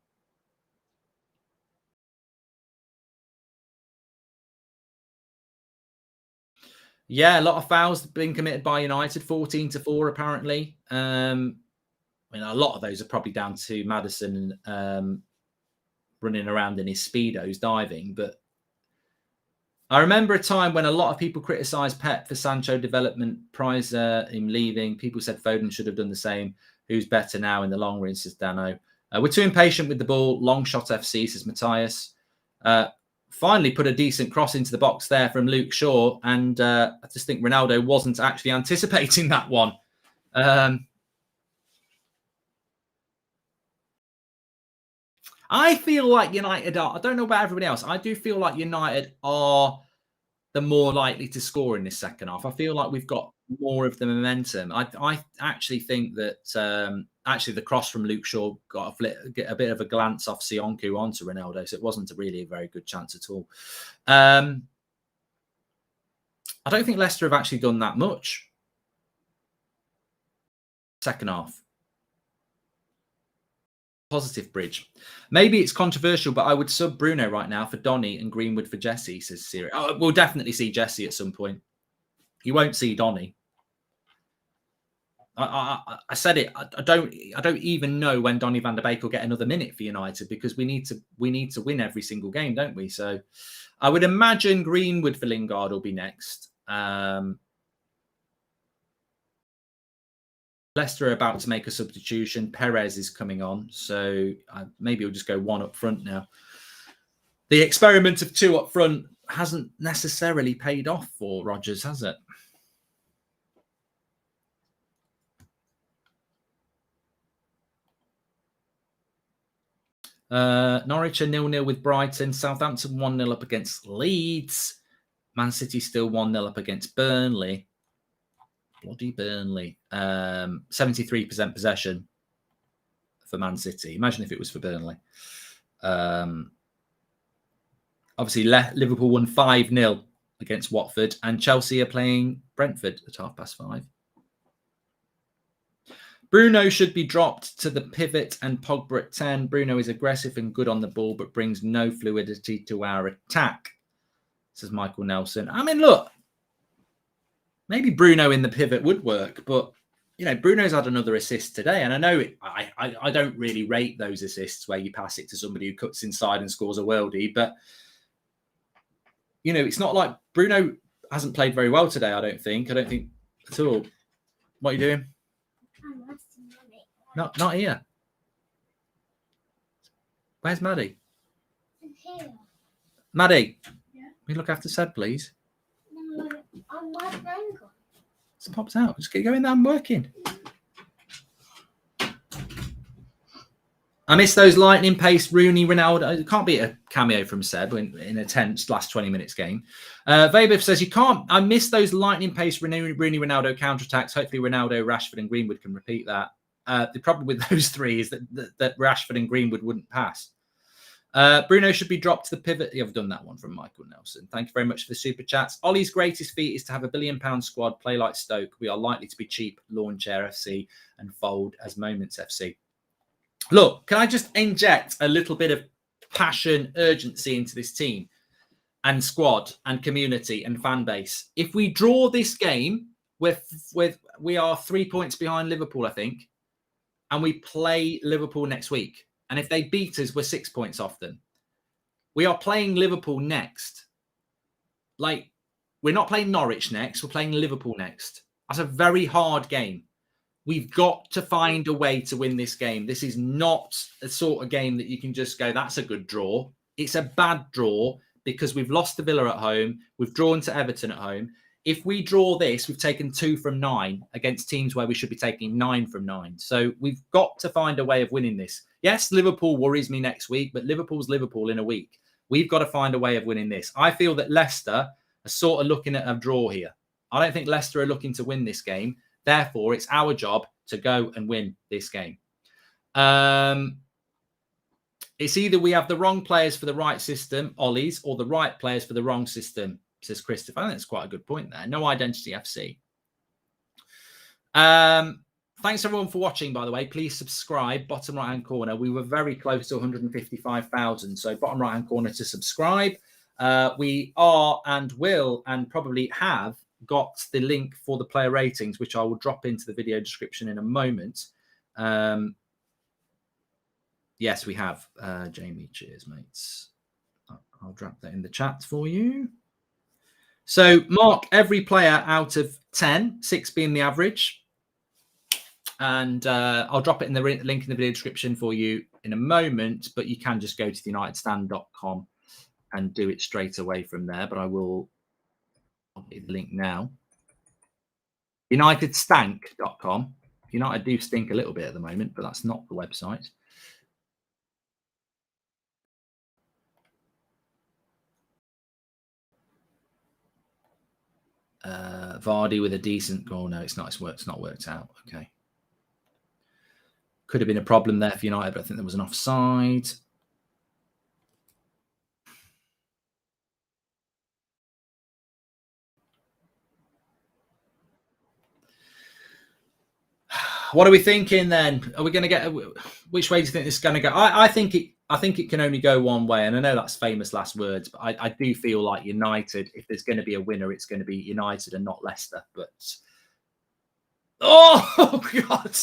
Yeah, a lot of fouls being committed by United, 14-4 apparently. A lot of those are probably down to Maddison running around in his Speedos diving. But I remember a time when a lot of people criticised Pep for Sancho development prior to him leaving. People said Foden should have done the same. Who's better now in the long run, says Dano. We're too impatient with the ball. Long shot FC, says Matthias. Finally put a decent cross into the box there from Luke Shaw. And I just think Ronaldo wasn't actually anticipating that one. I feel like United are, I don't know about everybody else, I do feel like United are the more likely to score in this second half. I feel like we've got more of the momentum. I actually think that actually the cross from Luke Shaw got a bit of a glance off Sionku onto Ronaldo, so it wasn't really a very good chance at all. I don't think Leicester have actually done that much. Second half. Positive Bridge. Maybe it's controversial, but I would sub Bruno right now for Donny and Greenwood for Jesse, says Siri. Oh, we'll definitely see Jesse at some point. You won't see Donny. I said it. I don't even know when Donny van der Beek will get another minute for United, because we need to win every single game, don't we? So I would imagine Greenwood for Lingard will be next. Leicester are about to make a substitution. Perez is coming on, so maybe we'll just go one up front now. The experiment of two up front hasn't necessarily paid off for Rodgers, has it? Norwich are 0-0 with Brighton. Southampton 1-0 up against Leeds. Man City still 1-0 up against Burnley. Bloody Burnley. 73% possession for Man City. Imagine if it was for Burnley. Obviously, Liverpool won 5-0 against Watford, and Chelsea are playing Brentford at 5:30. Bruno should be dropped to the pivot and Pogba at 10. Bruno is aggressive and good on the ball, but brings no fluidity to our attack, says Michael Nelson. I mean, look, maybe Bruno in the pivot would work, but, you know, Bruno's had another assist today. And I know I don't really rate those assists where you pass it to somebody who cuts inside and scores a worldie, but, you know, it's not like Bruno hasn't played very well today, I don't think at all. What are you doing? Not here. Where's Maddie? I'm here. Maddie, Yeah? will you look after Seb, please? No, I'm my ankle. It's popped out. Just go in there. I'm working. I miss those lightning pace Rooney, Ronaldo. It can't be a cameo from Seb in a tense last 20 minutes game. Vabev says you can't. I miss those lightning pace Rooney, Ronaldo counterattacks. Hopefully Ronaldo, Rashford, and Greenwood can repeat that. The problem with those three is that Rashford and Greenwood wouldn't pass. Bruno should be dropped to the pivot. I've done that one from Michael Nelson. Thank you very much for the super chats. Ollie's greatest feat is to have £1 billion squad, play like Stoke. We are likely to be cheap, launch Air FC, and fold as Moments FC. Look, can I just inject a little bit of passion, urgency into this team and squad and community and fan base? If we draw this game, we are 3 points behind Liverpool, I think, and we play Liverpool next week. And if they beat us, we're 6 points off them. We are playing Liverpool next. Like, we're not playing Norwich next. We're playing Liverpool next. That's a very hard game. We've got to find a way to win this game. This is not a sort of game that you can just go, that's a good draw. It's a bad draw because we've lost to Villa at home. We've drawn to Everton at home. If we draw this, we've taken 2 from 9 against teams where we should be taking 9 from 9. So we've got to find a way of winning this. Yes, Liverpool worries me next week, but Liverpool's Liverpool in a week. We've got to find a way of winning this. I feel that Leicester are sort of looking at a draw here. I don't think Leicester are looking to win this game. Therefore, it's our job to go and win this game. It's either we have the wrong players for the right system, Ollie's, or the right players for the wrong system, says Christopher. I think that's quite a good point there. No Identity FC. Thanks everyone for watching, by the way. Please subscribe, bottom right-hand corner. We were very close to 155,000, so bottom right-hand corner to subscribe. We are and will and probably have got the link for the player ratings, which I will drop into the video description in a moment. Yes, we have. Jamie, cheers, mates. I'll drop that in the chat for you. So mark every player out of 10, 6 being the average. And I'll drop it in the link in the video description for you in a moment, but you can just go to theunitedstand.com and do it straight away from there. But I'll get the link now. Unitedstank.com. United do stink a little bit at the moment, but that's not the website. Vardy with a decent goal. No, it's not. It's not worked out. Okay. Could have been a problem there for United, but I think there was an offside. What are we thinking then? Are we going to get? Which way do you think this is going to go? I think it can only go one way, and I know that's famous last words, but I do feel like United. If there's going to be a winner, it's going to be United and not Leicester. But oh God,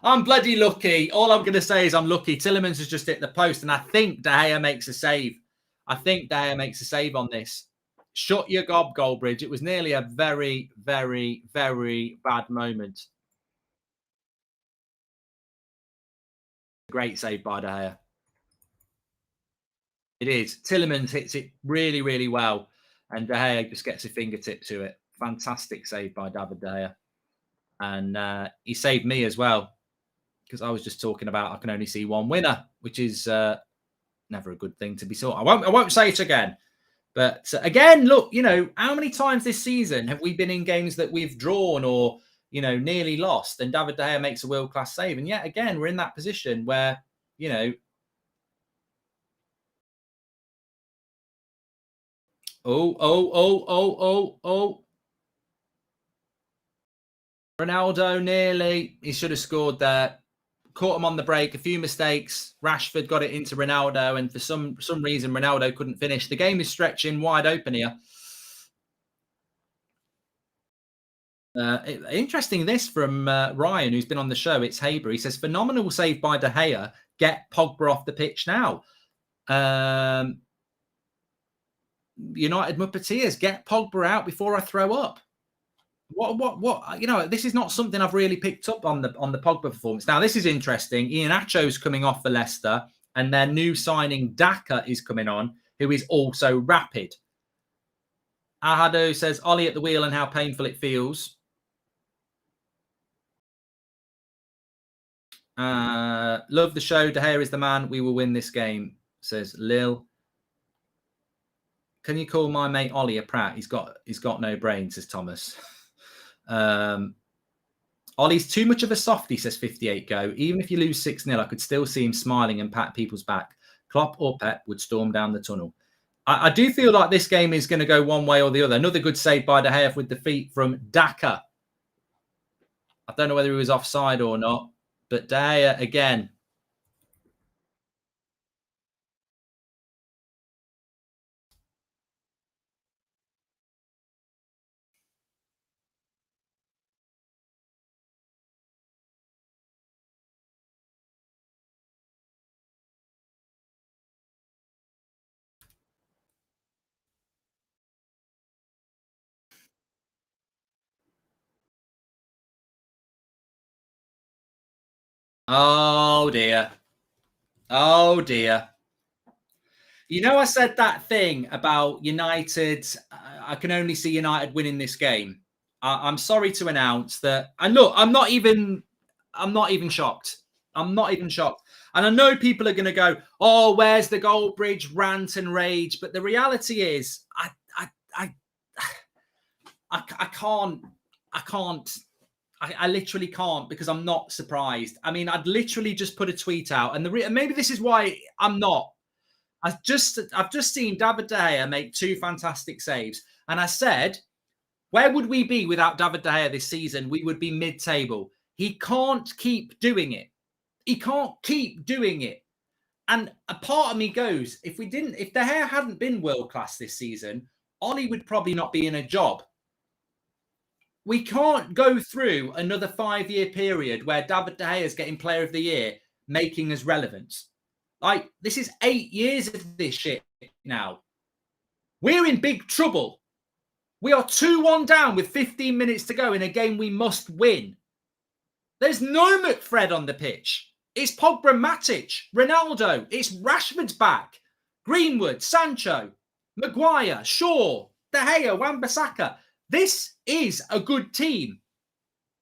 I'm bloody lucky. All I'm going to say is I'm lucky. Tielemans has just hit the post, and I think De Gea makes a save. I think De Gea makes a save on this. Shut your gob, Goldbridge. It was nearly a very, very, very bad moment. Great save by De Gea. It is. Tielemans hits it really, really well. And De Gea just gets a fingertip to it. Fantastic save by David De Gea. And he saved me as well. because I was just talking about I can only see one winner, which is never a good thing to be sort. I won't say it again. But again, look, how many times this season have we been in games that we've drawn or, nearly lost, and David De Gea makes a world-class save? And yet again, we're in that position where, oh. Ronaldo nearly, he should have scored there. Caught him on the break, a few mistakes. Rashford got it into Ronaldo, and for some reason, Ronaldo couldn't finish. The game is stretching wide open here. Interesting this from Ryan, who's been on the show. It's Haber. He says, phenomenal save by De Gea. Get Pogba off the pitch now. United Muppeteers, get Pogba out before I throw up. What? This is not something I've really picked up on the Pogba performance. Now, this is interesting. Iheanacho's coming off for Leicester, and their new signing, Daka, is coming on, who is also rapid. Ahado says, Ollie at the wheel and how painful it feels. Love the show. De Gea is the man. We will win this game, says Lil. Can you call my mate Ollie a prat? He's got no brain, says Thomas. Ollie's too much of a softie, says 58 Go. Even if you lose 6-0, I could still see him smiling and pat people's back. Klopp or Pep would storm down the tunnel. I do feel like this game is going to go one way or the other. Another good save by De Gea with the feet from Daka. I don't know whether he was offside or not, but De Gea again. Oh, dear. Oh, dear. I said that thing about United. I can only see United winning this game. I'm sorry to announce that. And look, I'm not even shocked. I'm not even shocked. And I know people are going to go, "Oh, where's the Goldbridge rant and rage?" But the reality is, I can't. I literally can't, because I'm not surprised. I mean, I'd literally just put a tweet out, and maybe this is why I'm not. I've just seen David De Gea make 2 fantastic saves, and I said, where would we be without David De Gea this season? We would be mid-table. He can't keep doing it. He can't keep doing it. And a part of me goes, if De Gea hadn't been world class this season, Ollie would probably not be in a job. We can't go through another 5-year period where David De Gea is getting Player of the Year, making us relevant. Like, this is 8 years of this shit now. We're in big trouble. We are 2-1 down with 15 minutes to go in a game we must win. There's no McFred on the pitch. It's Pogba, Matic, Ronaldo. It's Rashford's back. Greenwood, Sancho, Maguire, Shaw, De Gea, Wan-Bissaka. This is a good team.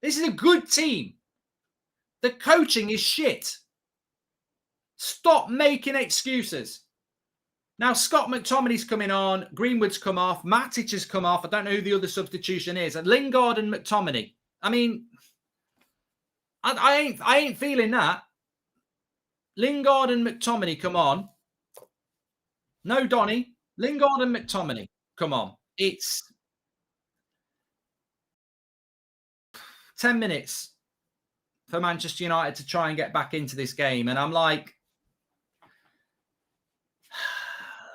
This is a good team. The coaching is shit. Stop making excuses. Now, Scott McTominay's coming on. Greenwood's come off. Matic has come off. I don't know who the other substitution is. And Lingard and McTominay. I mean, I ain't feeling that. Lingard and McTominay, come on. No Donny. Lingard and McTominay, come on. It's 10 minutes for Manchester United to try and get back into this game. And I'm like,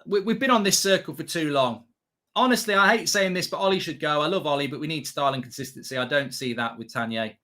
we've been on this circle for too long. Honestly, I hate saying this, but Ollie should go. I love Ollie, but we need style and consistency. I don't see that with Tanya.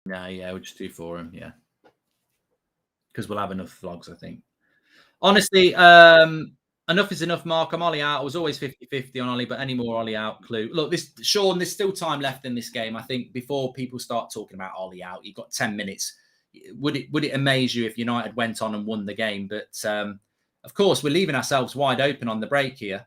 No, yeah, we'll just do for him, yeah. Because we'll have enough vlogs, I think. Honestly, enough is enough, Mark. I'm Ollie out. I was always 50-50 on Ollie, but any more Ollie out clue. Look, Sean, there's still time left in this game. I think before people start talking about Ollie out, you've got 10 minutes. Would it amaze you if United went on and won the game? But of course, we're leaving ourselves wide open on the break here.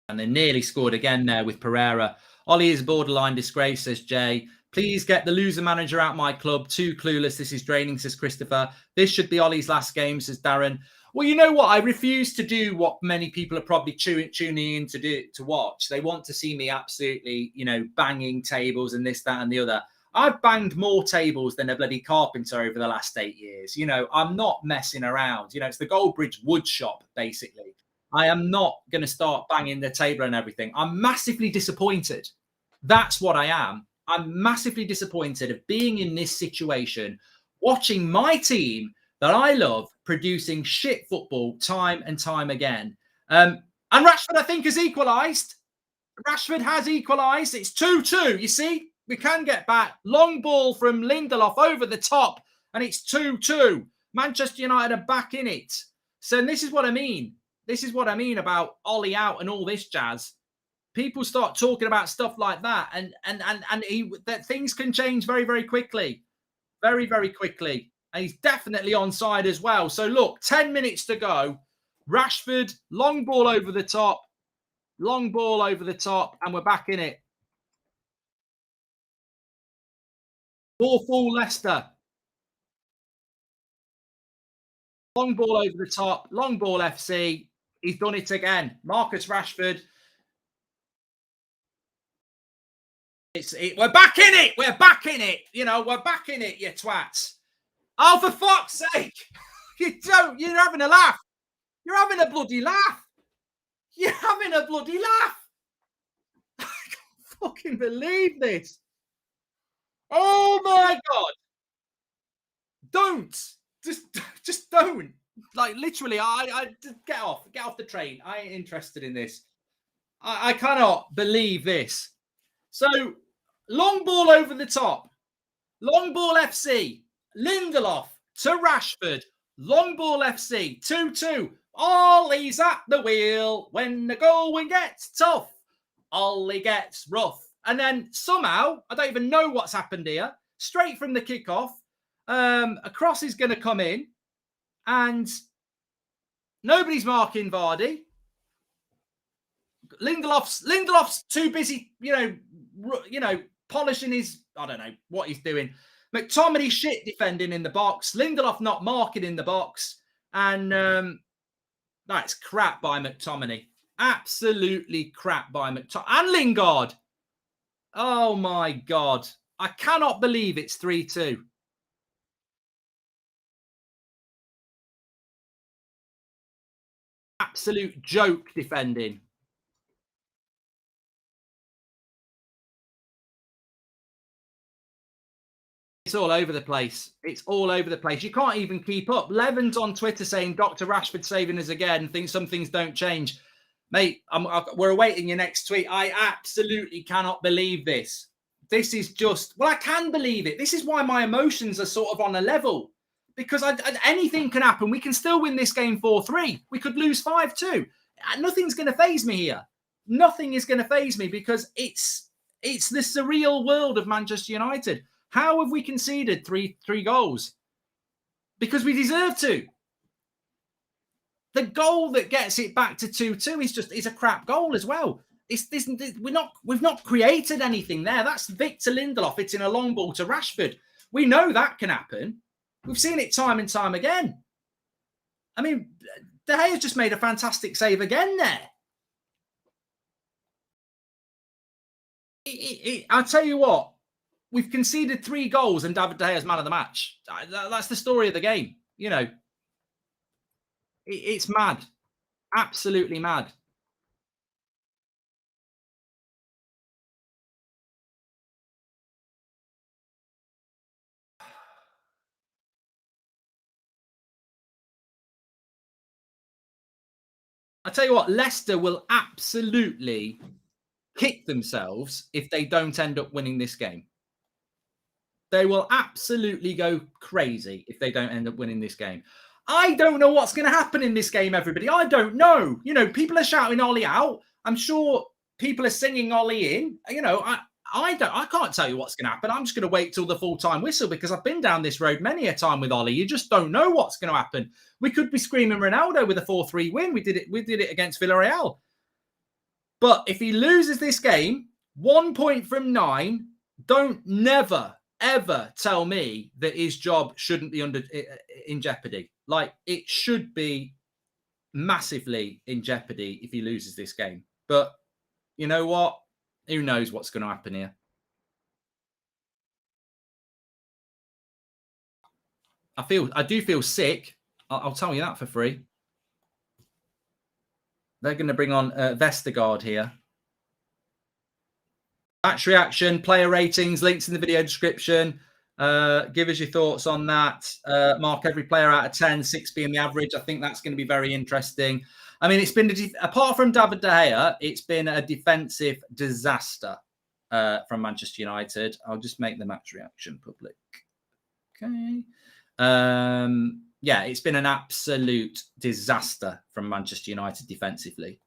And they nearly scored again there with Pereira. Ollie is a borderline disgrace, says Jay. Please get the loser manager out my club. Too clueless. This is draining, says Christopher. This should be Ollie's last game, says Darren. Well, you know what? I refuse to do what many people are probably tuning in to watch. They want to see me absolutely, banging tables and this, that, and the other. I've banged more tables than a bloody carpenter over the last 8 years. I'm not messing around. It's the Goldbridge wood shop, basically. I am not going to start banging the table and everything. I'm massively disappointed. That's what I am. I'm massively disappointed of being in this situation, watching my team that I love producing shit football time and time again. And Rashford, I think, has equalised. Rashford has equalised. It's 2-2. You see, we can get back. Long ball from Lindelof over the top, and it's 2-2. Manchester United are back in it. So this is what I mean. This is what I mean about Ollie out and all this jazz. People start talking about stuff like that, and that things can change very, very quickly. Very, very quickly. And he's definitely onside as well. So look, 10 minutes to go. Rashford, long ball over the top. Long ball over the top, and we're back in it. 4-4 Leicester. Long ball over the top. Long ball FC. He's done it again. Marcus Rashford. We're back in it. We're back in it. We're back in it, you twats. Oh, for fuck's sake. You're having a laugh. You're having a bloody laugh. You're having a bloody laugh. I can't fucking believe this. Oh my God. Don't. Just don't. Like, literally, I get off the train. I ain't interested in this. I cannot believe this. So, long ball over the top. Long ball FC. Lindelof to Rashford. Long ball FC. 2-2. Ollie's at the wheel. When the going gets tough, Ollie gets rough. And then somehow, I don't even know what's happened here. Straight from the kickoff, a cross is going to come in. And nobody's marking Vardy. Lindelof's too busy, polishing his, I don't know what he's doing. McTominay shit defending in the box. Lindelof not marking in the box. And that's crap by McTominay. Absolutely crap by McTominay. And Lingard. Oh, my God. I cannot believe it's 3-2. Absolute joke defending. It's all over the place. It's all over the place. You can't even keep up. Levin's on Twitter saying Dr. Rashford saving us again. Think some things don't change. Mate, we're awaiting your next tweet. I absolutely cannot believe this. This is just, well, I can believe it. This is why my emotions are sort of on a level. Because anything can happen. We can still win this game 4-3. We could lose 5-2. Nothing's going to faze me here. Nothing is going to faze me because it's the surreal world of Manchester United. How have we conceded three goals? Because we deserve to. The goal that gets it back to 2-2 is a crap goal as well. We've not created anything there. That's Victor Lindelof. It's in a long ball to Rashford. We know that can happen. We've seen it time and time again. I mean, De Gea's just made a fantastic save again there. I'll tell you what. We've conceded 3 goals and David De Gea's man of the match. That's the story of the game. It's mad. Absolutely mad. I tell you what, Leicester will absolutely kick themselves if they don't end up winning this game. They will absolutely go crazy if they don't end up winning this game. I don't know what's going to happen in this game, everybody. I don't know. You know, people are shouting Ollie out. I'm sure people are singing Ollie in. You know, I can't tell you what's going to happen. I'm just going to wait till the full-time whistle because I've been down this road many a time with Ollie. You just don't know what's going to happen. We could be screaming Ronaldo with a 4-3 win. We did it against Villarreal. But if he loses this game, 1 point from 9, don't never, ever tell me that his job shouldn't be in jeopardy. Like, it should be massively in jeopardy if he loses this game. But you know what? Who knows what's going to happen here? I do feel sick. I'll tell you that for free. They're going to bring on Vestergaard here. Match reaction, player ratings, links in the video description. Give us your thoughts on that. Mark every player out of 10, 6 being the average. I think that's going to be very interesting. I mean, it's been, apart from David De Gea, it's been a defensive disaster from Manchester United. I'll just make the match reaction public. Okay. Yeah, it's been an absolute disaster from Manchester United defensively.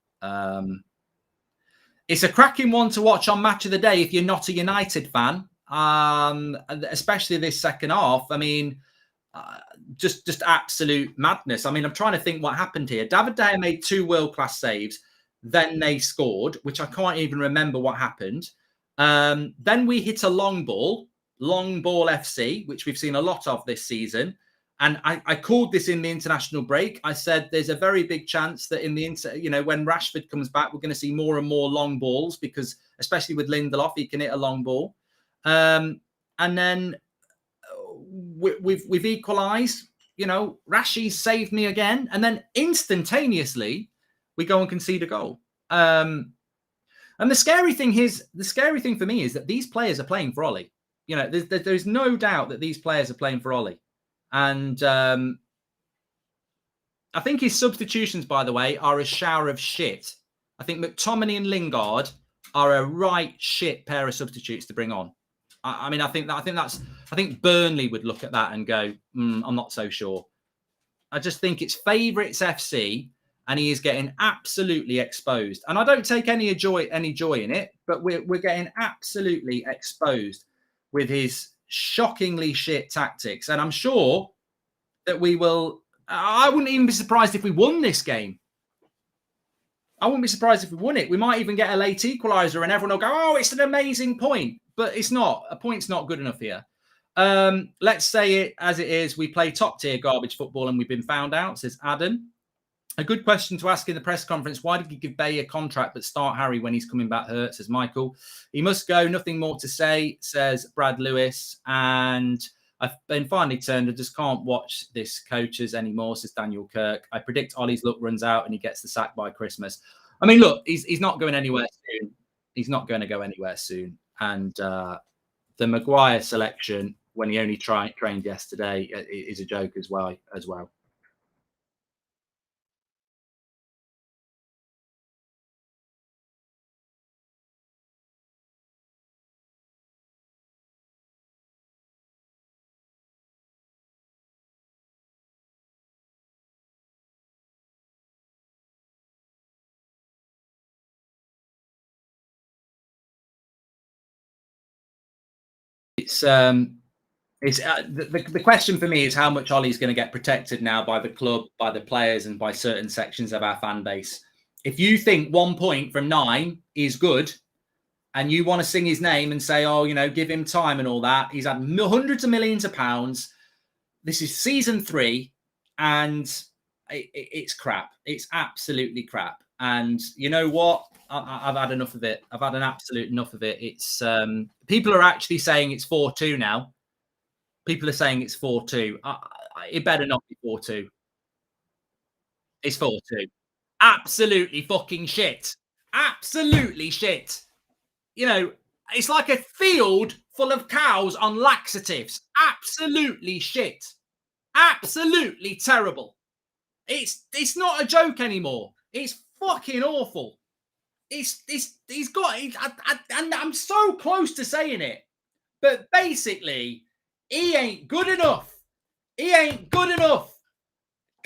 It's a cracking one to watch on Match of the Day if you're not a United fan, especially this second half. I mean, just absolute madness. I mean, I'm trying to think what happened here. David De Gea made 2 world-class saves. Then they scored, which I can't even remember what happened. Then we hit a long ball FC, which we've seen a lot of this season. And I called this in the international break. I said there's a very big chance that in the when Rashford comes back, we're going to see more and more long balls because, especially with Lindelof, he can hit a long ball. And then we've equalised. You know, Rashi saved me again, and then instantaneously we go and concede a goal. And the scary thing for me is that these players are playing for Ollie. You know, there's no doubt that these players are playing for Ollie. And I think his substitutions, by the way, are a shower of shit. I think McTominay and Lingard are a right shit pair of substitutes to bring on. I mean, I think Burnley would look at that and go, I'm not so sure. I just think it's favourites FC, and he is getting absolutely exposed. And I don't take any joy in it, but we're getting absolutely exposed with his shockingly shit tactics. And I'm sure that we will. I wouldn't even be surprised if we won this game. I wouldn't be surprised if we won it. We might even get a late equaliser and everyone will go, oh, it's an amazing point. But it's not. A point's not good enough here. Let's say it as it is. We play top tier garbage football and we've been found out, says Adam. A good question to ask in the press conference. Why did you give Bay a contract but start Harry when he's coming back hurt, says Michael. He must go. Nothing more to say, says Brad Lewis. And I've been finally turned. I just can't watch this coaches anymore, says Daniel Kirk. I predict Ollie's luck runs out and he gets the sack by Christmas. I mean, look, he's not going anywhere soon. He's not going to go anywhere soon. And the Maguire selection, when he only trained yesterday, is a joke as well. The question for me is how much Ollie's going to get protected now by the club, by the players, and by certain sections of our fan base. If you think 1 point from 9 is good, and you want to sing his name and say, oh, you know, give him time and all that, he's had hundreds of millions of pounds. This is season 3, and it's crap. It's absolutely crap. And you know what? I've had enough of it. I've had an absolute enough of it. It's people are actually saying it's 4-2 now. People are saying it's 4-2. It better not be 4-2. It's 4-2. Absolutely fucking shit. Absolutely shit. You know, it's like a field full of cows on laxatives. Absolutely shit. Absolutely terrible. It's not a joke anymore. It's fucking awful. and I'm so close to saying it, but basically, he ain't good enough. He ain't good enough.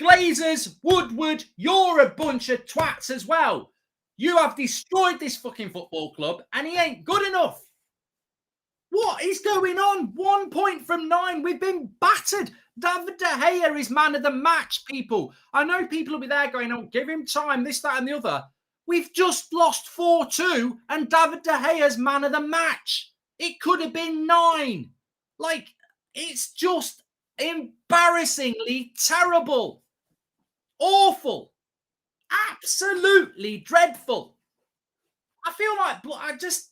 Glazers, Woodward, you're a bunch of twats as well. You have destroyed this fucking football club, and he ain't good enough. What is going on? 1 point from 9. We've been battered. David De Gea is man of the match, people. I know people will be there going, oh, give him time, this, that, and the other. We've just lost 4-2, and David De Gea's man of the match. It could have been 9. Like, it's just embarrassingly terrible. Awful. Absolutely dreadful. I feel like I just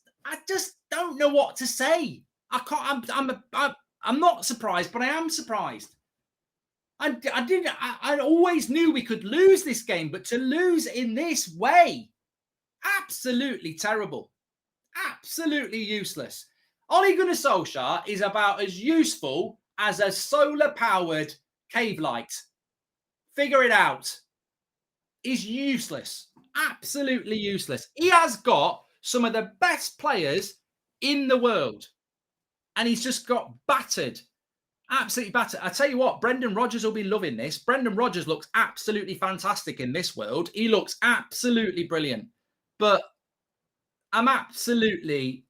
don't know what to say. I can't. I'm not surprised, but I am surprised. I always knew we could lose this game, but to lose in this way, absolutely terrible, absolutely useless. Ole Gunnar Solskjaer is about as useful as a solar-powered cave light. Figure it out. He's useless, absolutely useless. He has got some of the best players in the world, and he's just got battered. Absolutely battered. I tell you what, Brendan Rodgers will be loving this. Brendan Rodgers looks absolutely fantastic in this world. He looks absolutely brilliant. But I'm absolutely...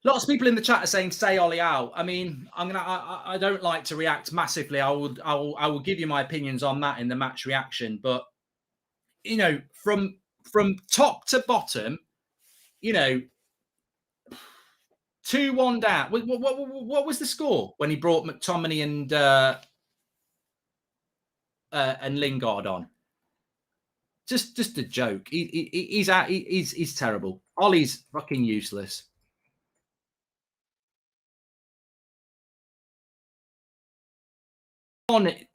Lots of people in the chat are saying, say Ollie out. I mean, I don't like to react massively. I will give you my opinions on that in the match reaction. But, you know, from top to bottom, you know, 2-1 down. What was the score when he brought McTominay and Lingard on? Just a joke. He's terrible. Ollie's fucking useless.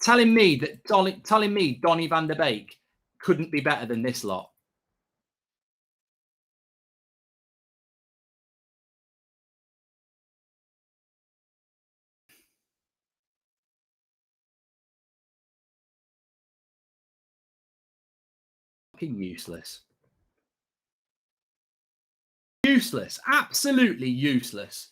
Telling me Donny van der Beek couldn't be better than this lot. Useless. Useless. Absolutely useless.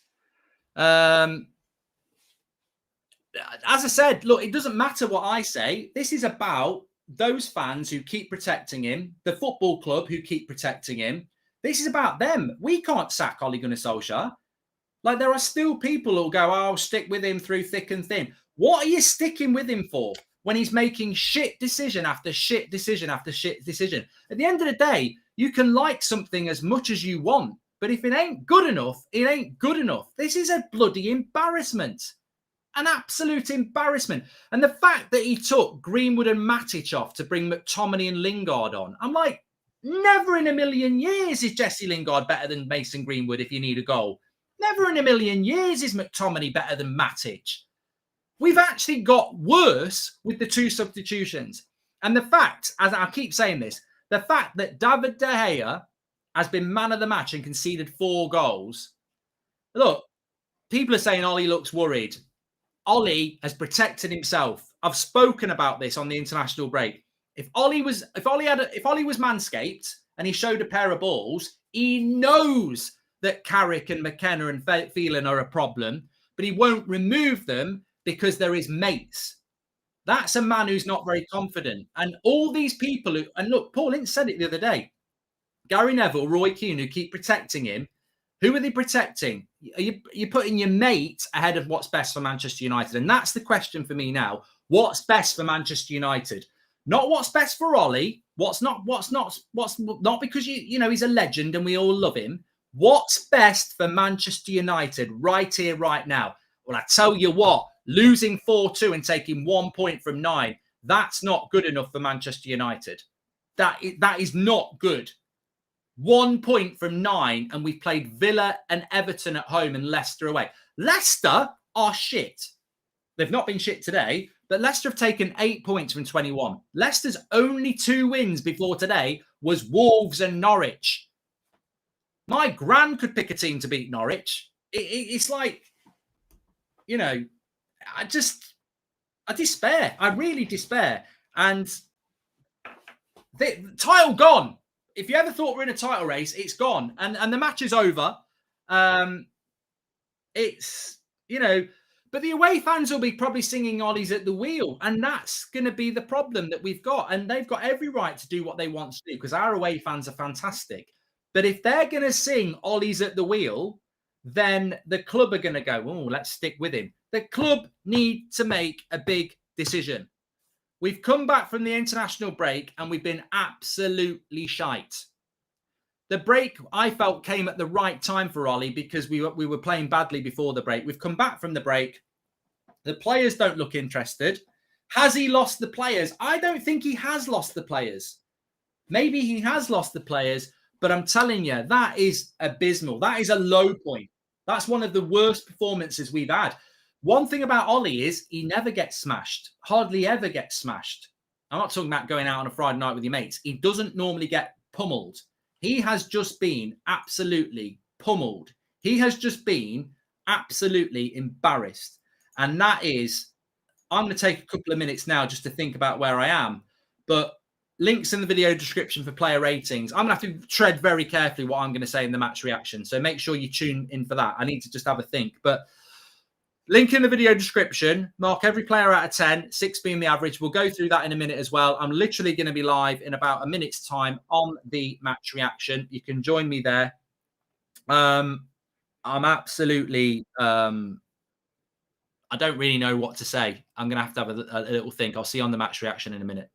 As I said, look, it doesn't matter what I say. This is about those fans who keep protecting him, the football club who keep protecting him. This is about them. We can't sack Ole Gunnar Solskjaer. Like, there are still people who'll go, oh, I'll stick with him through thick and thin. What are you sticking with him for when he's making shit decision after shit decision after shit decision? At the end of the day, you can like something as much as you want, but if it ain't good enough, it ain't good enough. This is a bloody embarrassment. An absolute embarrassment. And the fact that he took Greenwood and Matic off to bring McTominay and Lingard on, I'm like, never in a million years is Jesse Lingard better than Mason Greenwood if you need a goal. Never in a million years is McTominay better than Matic. We've actually got worse with the 2 substitutions. And the fact, as I keep saying this, the fact that David De Gea has been man of the match and conceded 4 goals. Look, people are saying Ollie looks worried. Ollie has protected himself. I've spoken about this on the international break. If Ollie was manscaped and he showed a pair of balls, he knows that Carrick and McKenna and Phelan are a problem, but he won't remove them because they're his mates. That's a man who's not very confident. And all these people who, and look, Paul Ince said it the other day. Gary Neville, Roy Keane, who keep protecting him. Who are they protecting? Are you putting your mate ahead of what's best for Manchester United? And that's the question for me now. What's best for Manchester United? Not what's best for Ollie. What's not because you know he's a legend and we all love him. What's best for Manchester United right here, right now? Well, I tell you what, losing 4-2 and taking 1 point from 9, that's not good enough for Manchester United. That is not good. 1 point from 9, and we've played Villa and Everton at home and Leicester away. Leicester are shit. They've not been shit today, but Leicester have taken 8 points from 21. Leicester's only 2 wins before today was Wolves and Norwich. My gran could pick a team to beat Norwich. It's like, you know, I despair. I really despair. And the title gone. if you ever thought we're in a title race, it's gone, and the match is over. It's, you know, but the away fans will be probably singing Ollie's at the wheel, and that's going to be the problem that we've got. And they've got every right to do what they want to do because our away fans are fantastic. But if they're going to sing Ollie's at the wheel, then the club are going to go, oh, let's stick with him. The club need to make a big decision. We've come back from the international break and we've been absolutely shite. The break, I felt, came at the right time for Ollie because we were playing badly before the break. We've come back from the break. The players don't look interested. Has he lost the players? I don't think he has lost the players. Maybe he has lost the players, but I'm telling you, that is abysmal. That is a low point. That's one of the worst performances we've had. One thing about Ollie is he never gets smashed. Hardly ever gets smashed. I'm not talking about going out on a Friday night with your mates. He doesn't normally get pummeled. He has just been absolutely pummeled. He has just been absolutely embarrassed. And that is, I'm going to take a couple of minutes now just to think about where I am. But links in the video description for player ratings. I'm going to have to tread very carefully what I'm going to say in the match reaction. So make sure you tune in for that. I need to just have a think. But link in the video description. Mark every player out of 10, 6 being the average. We'll go through that in a minute as well. I'm literally going to be live in about a minute's time on the match reaction. You can join me there. I'm absolutely... I don't really know what to say. I'm going to have a little think. I'll see you on the match reaction in a minute.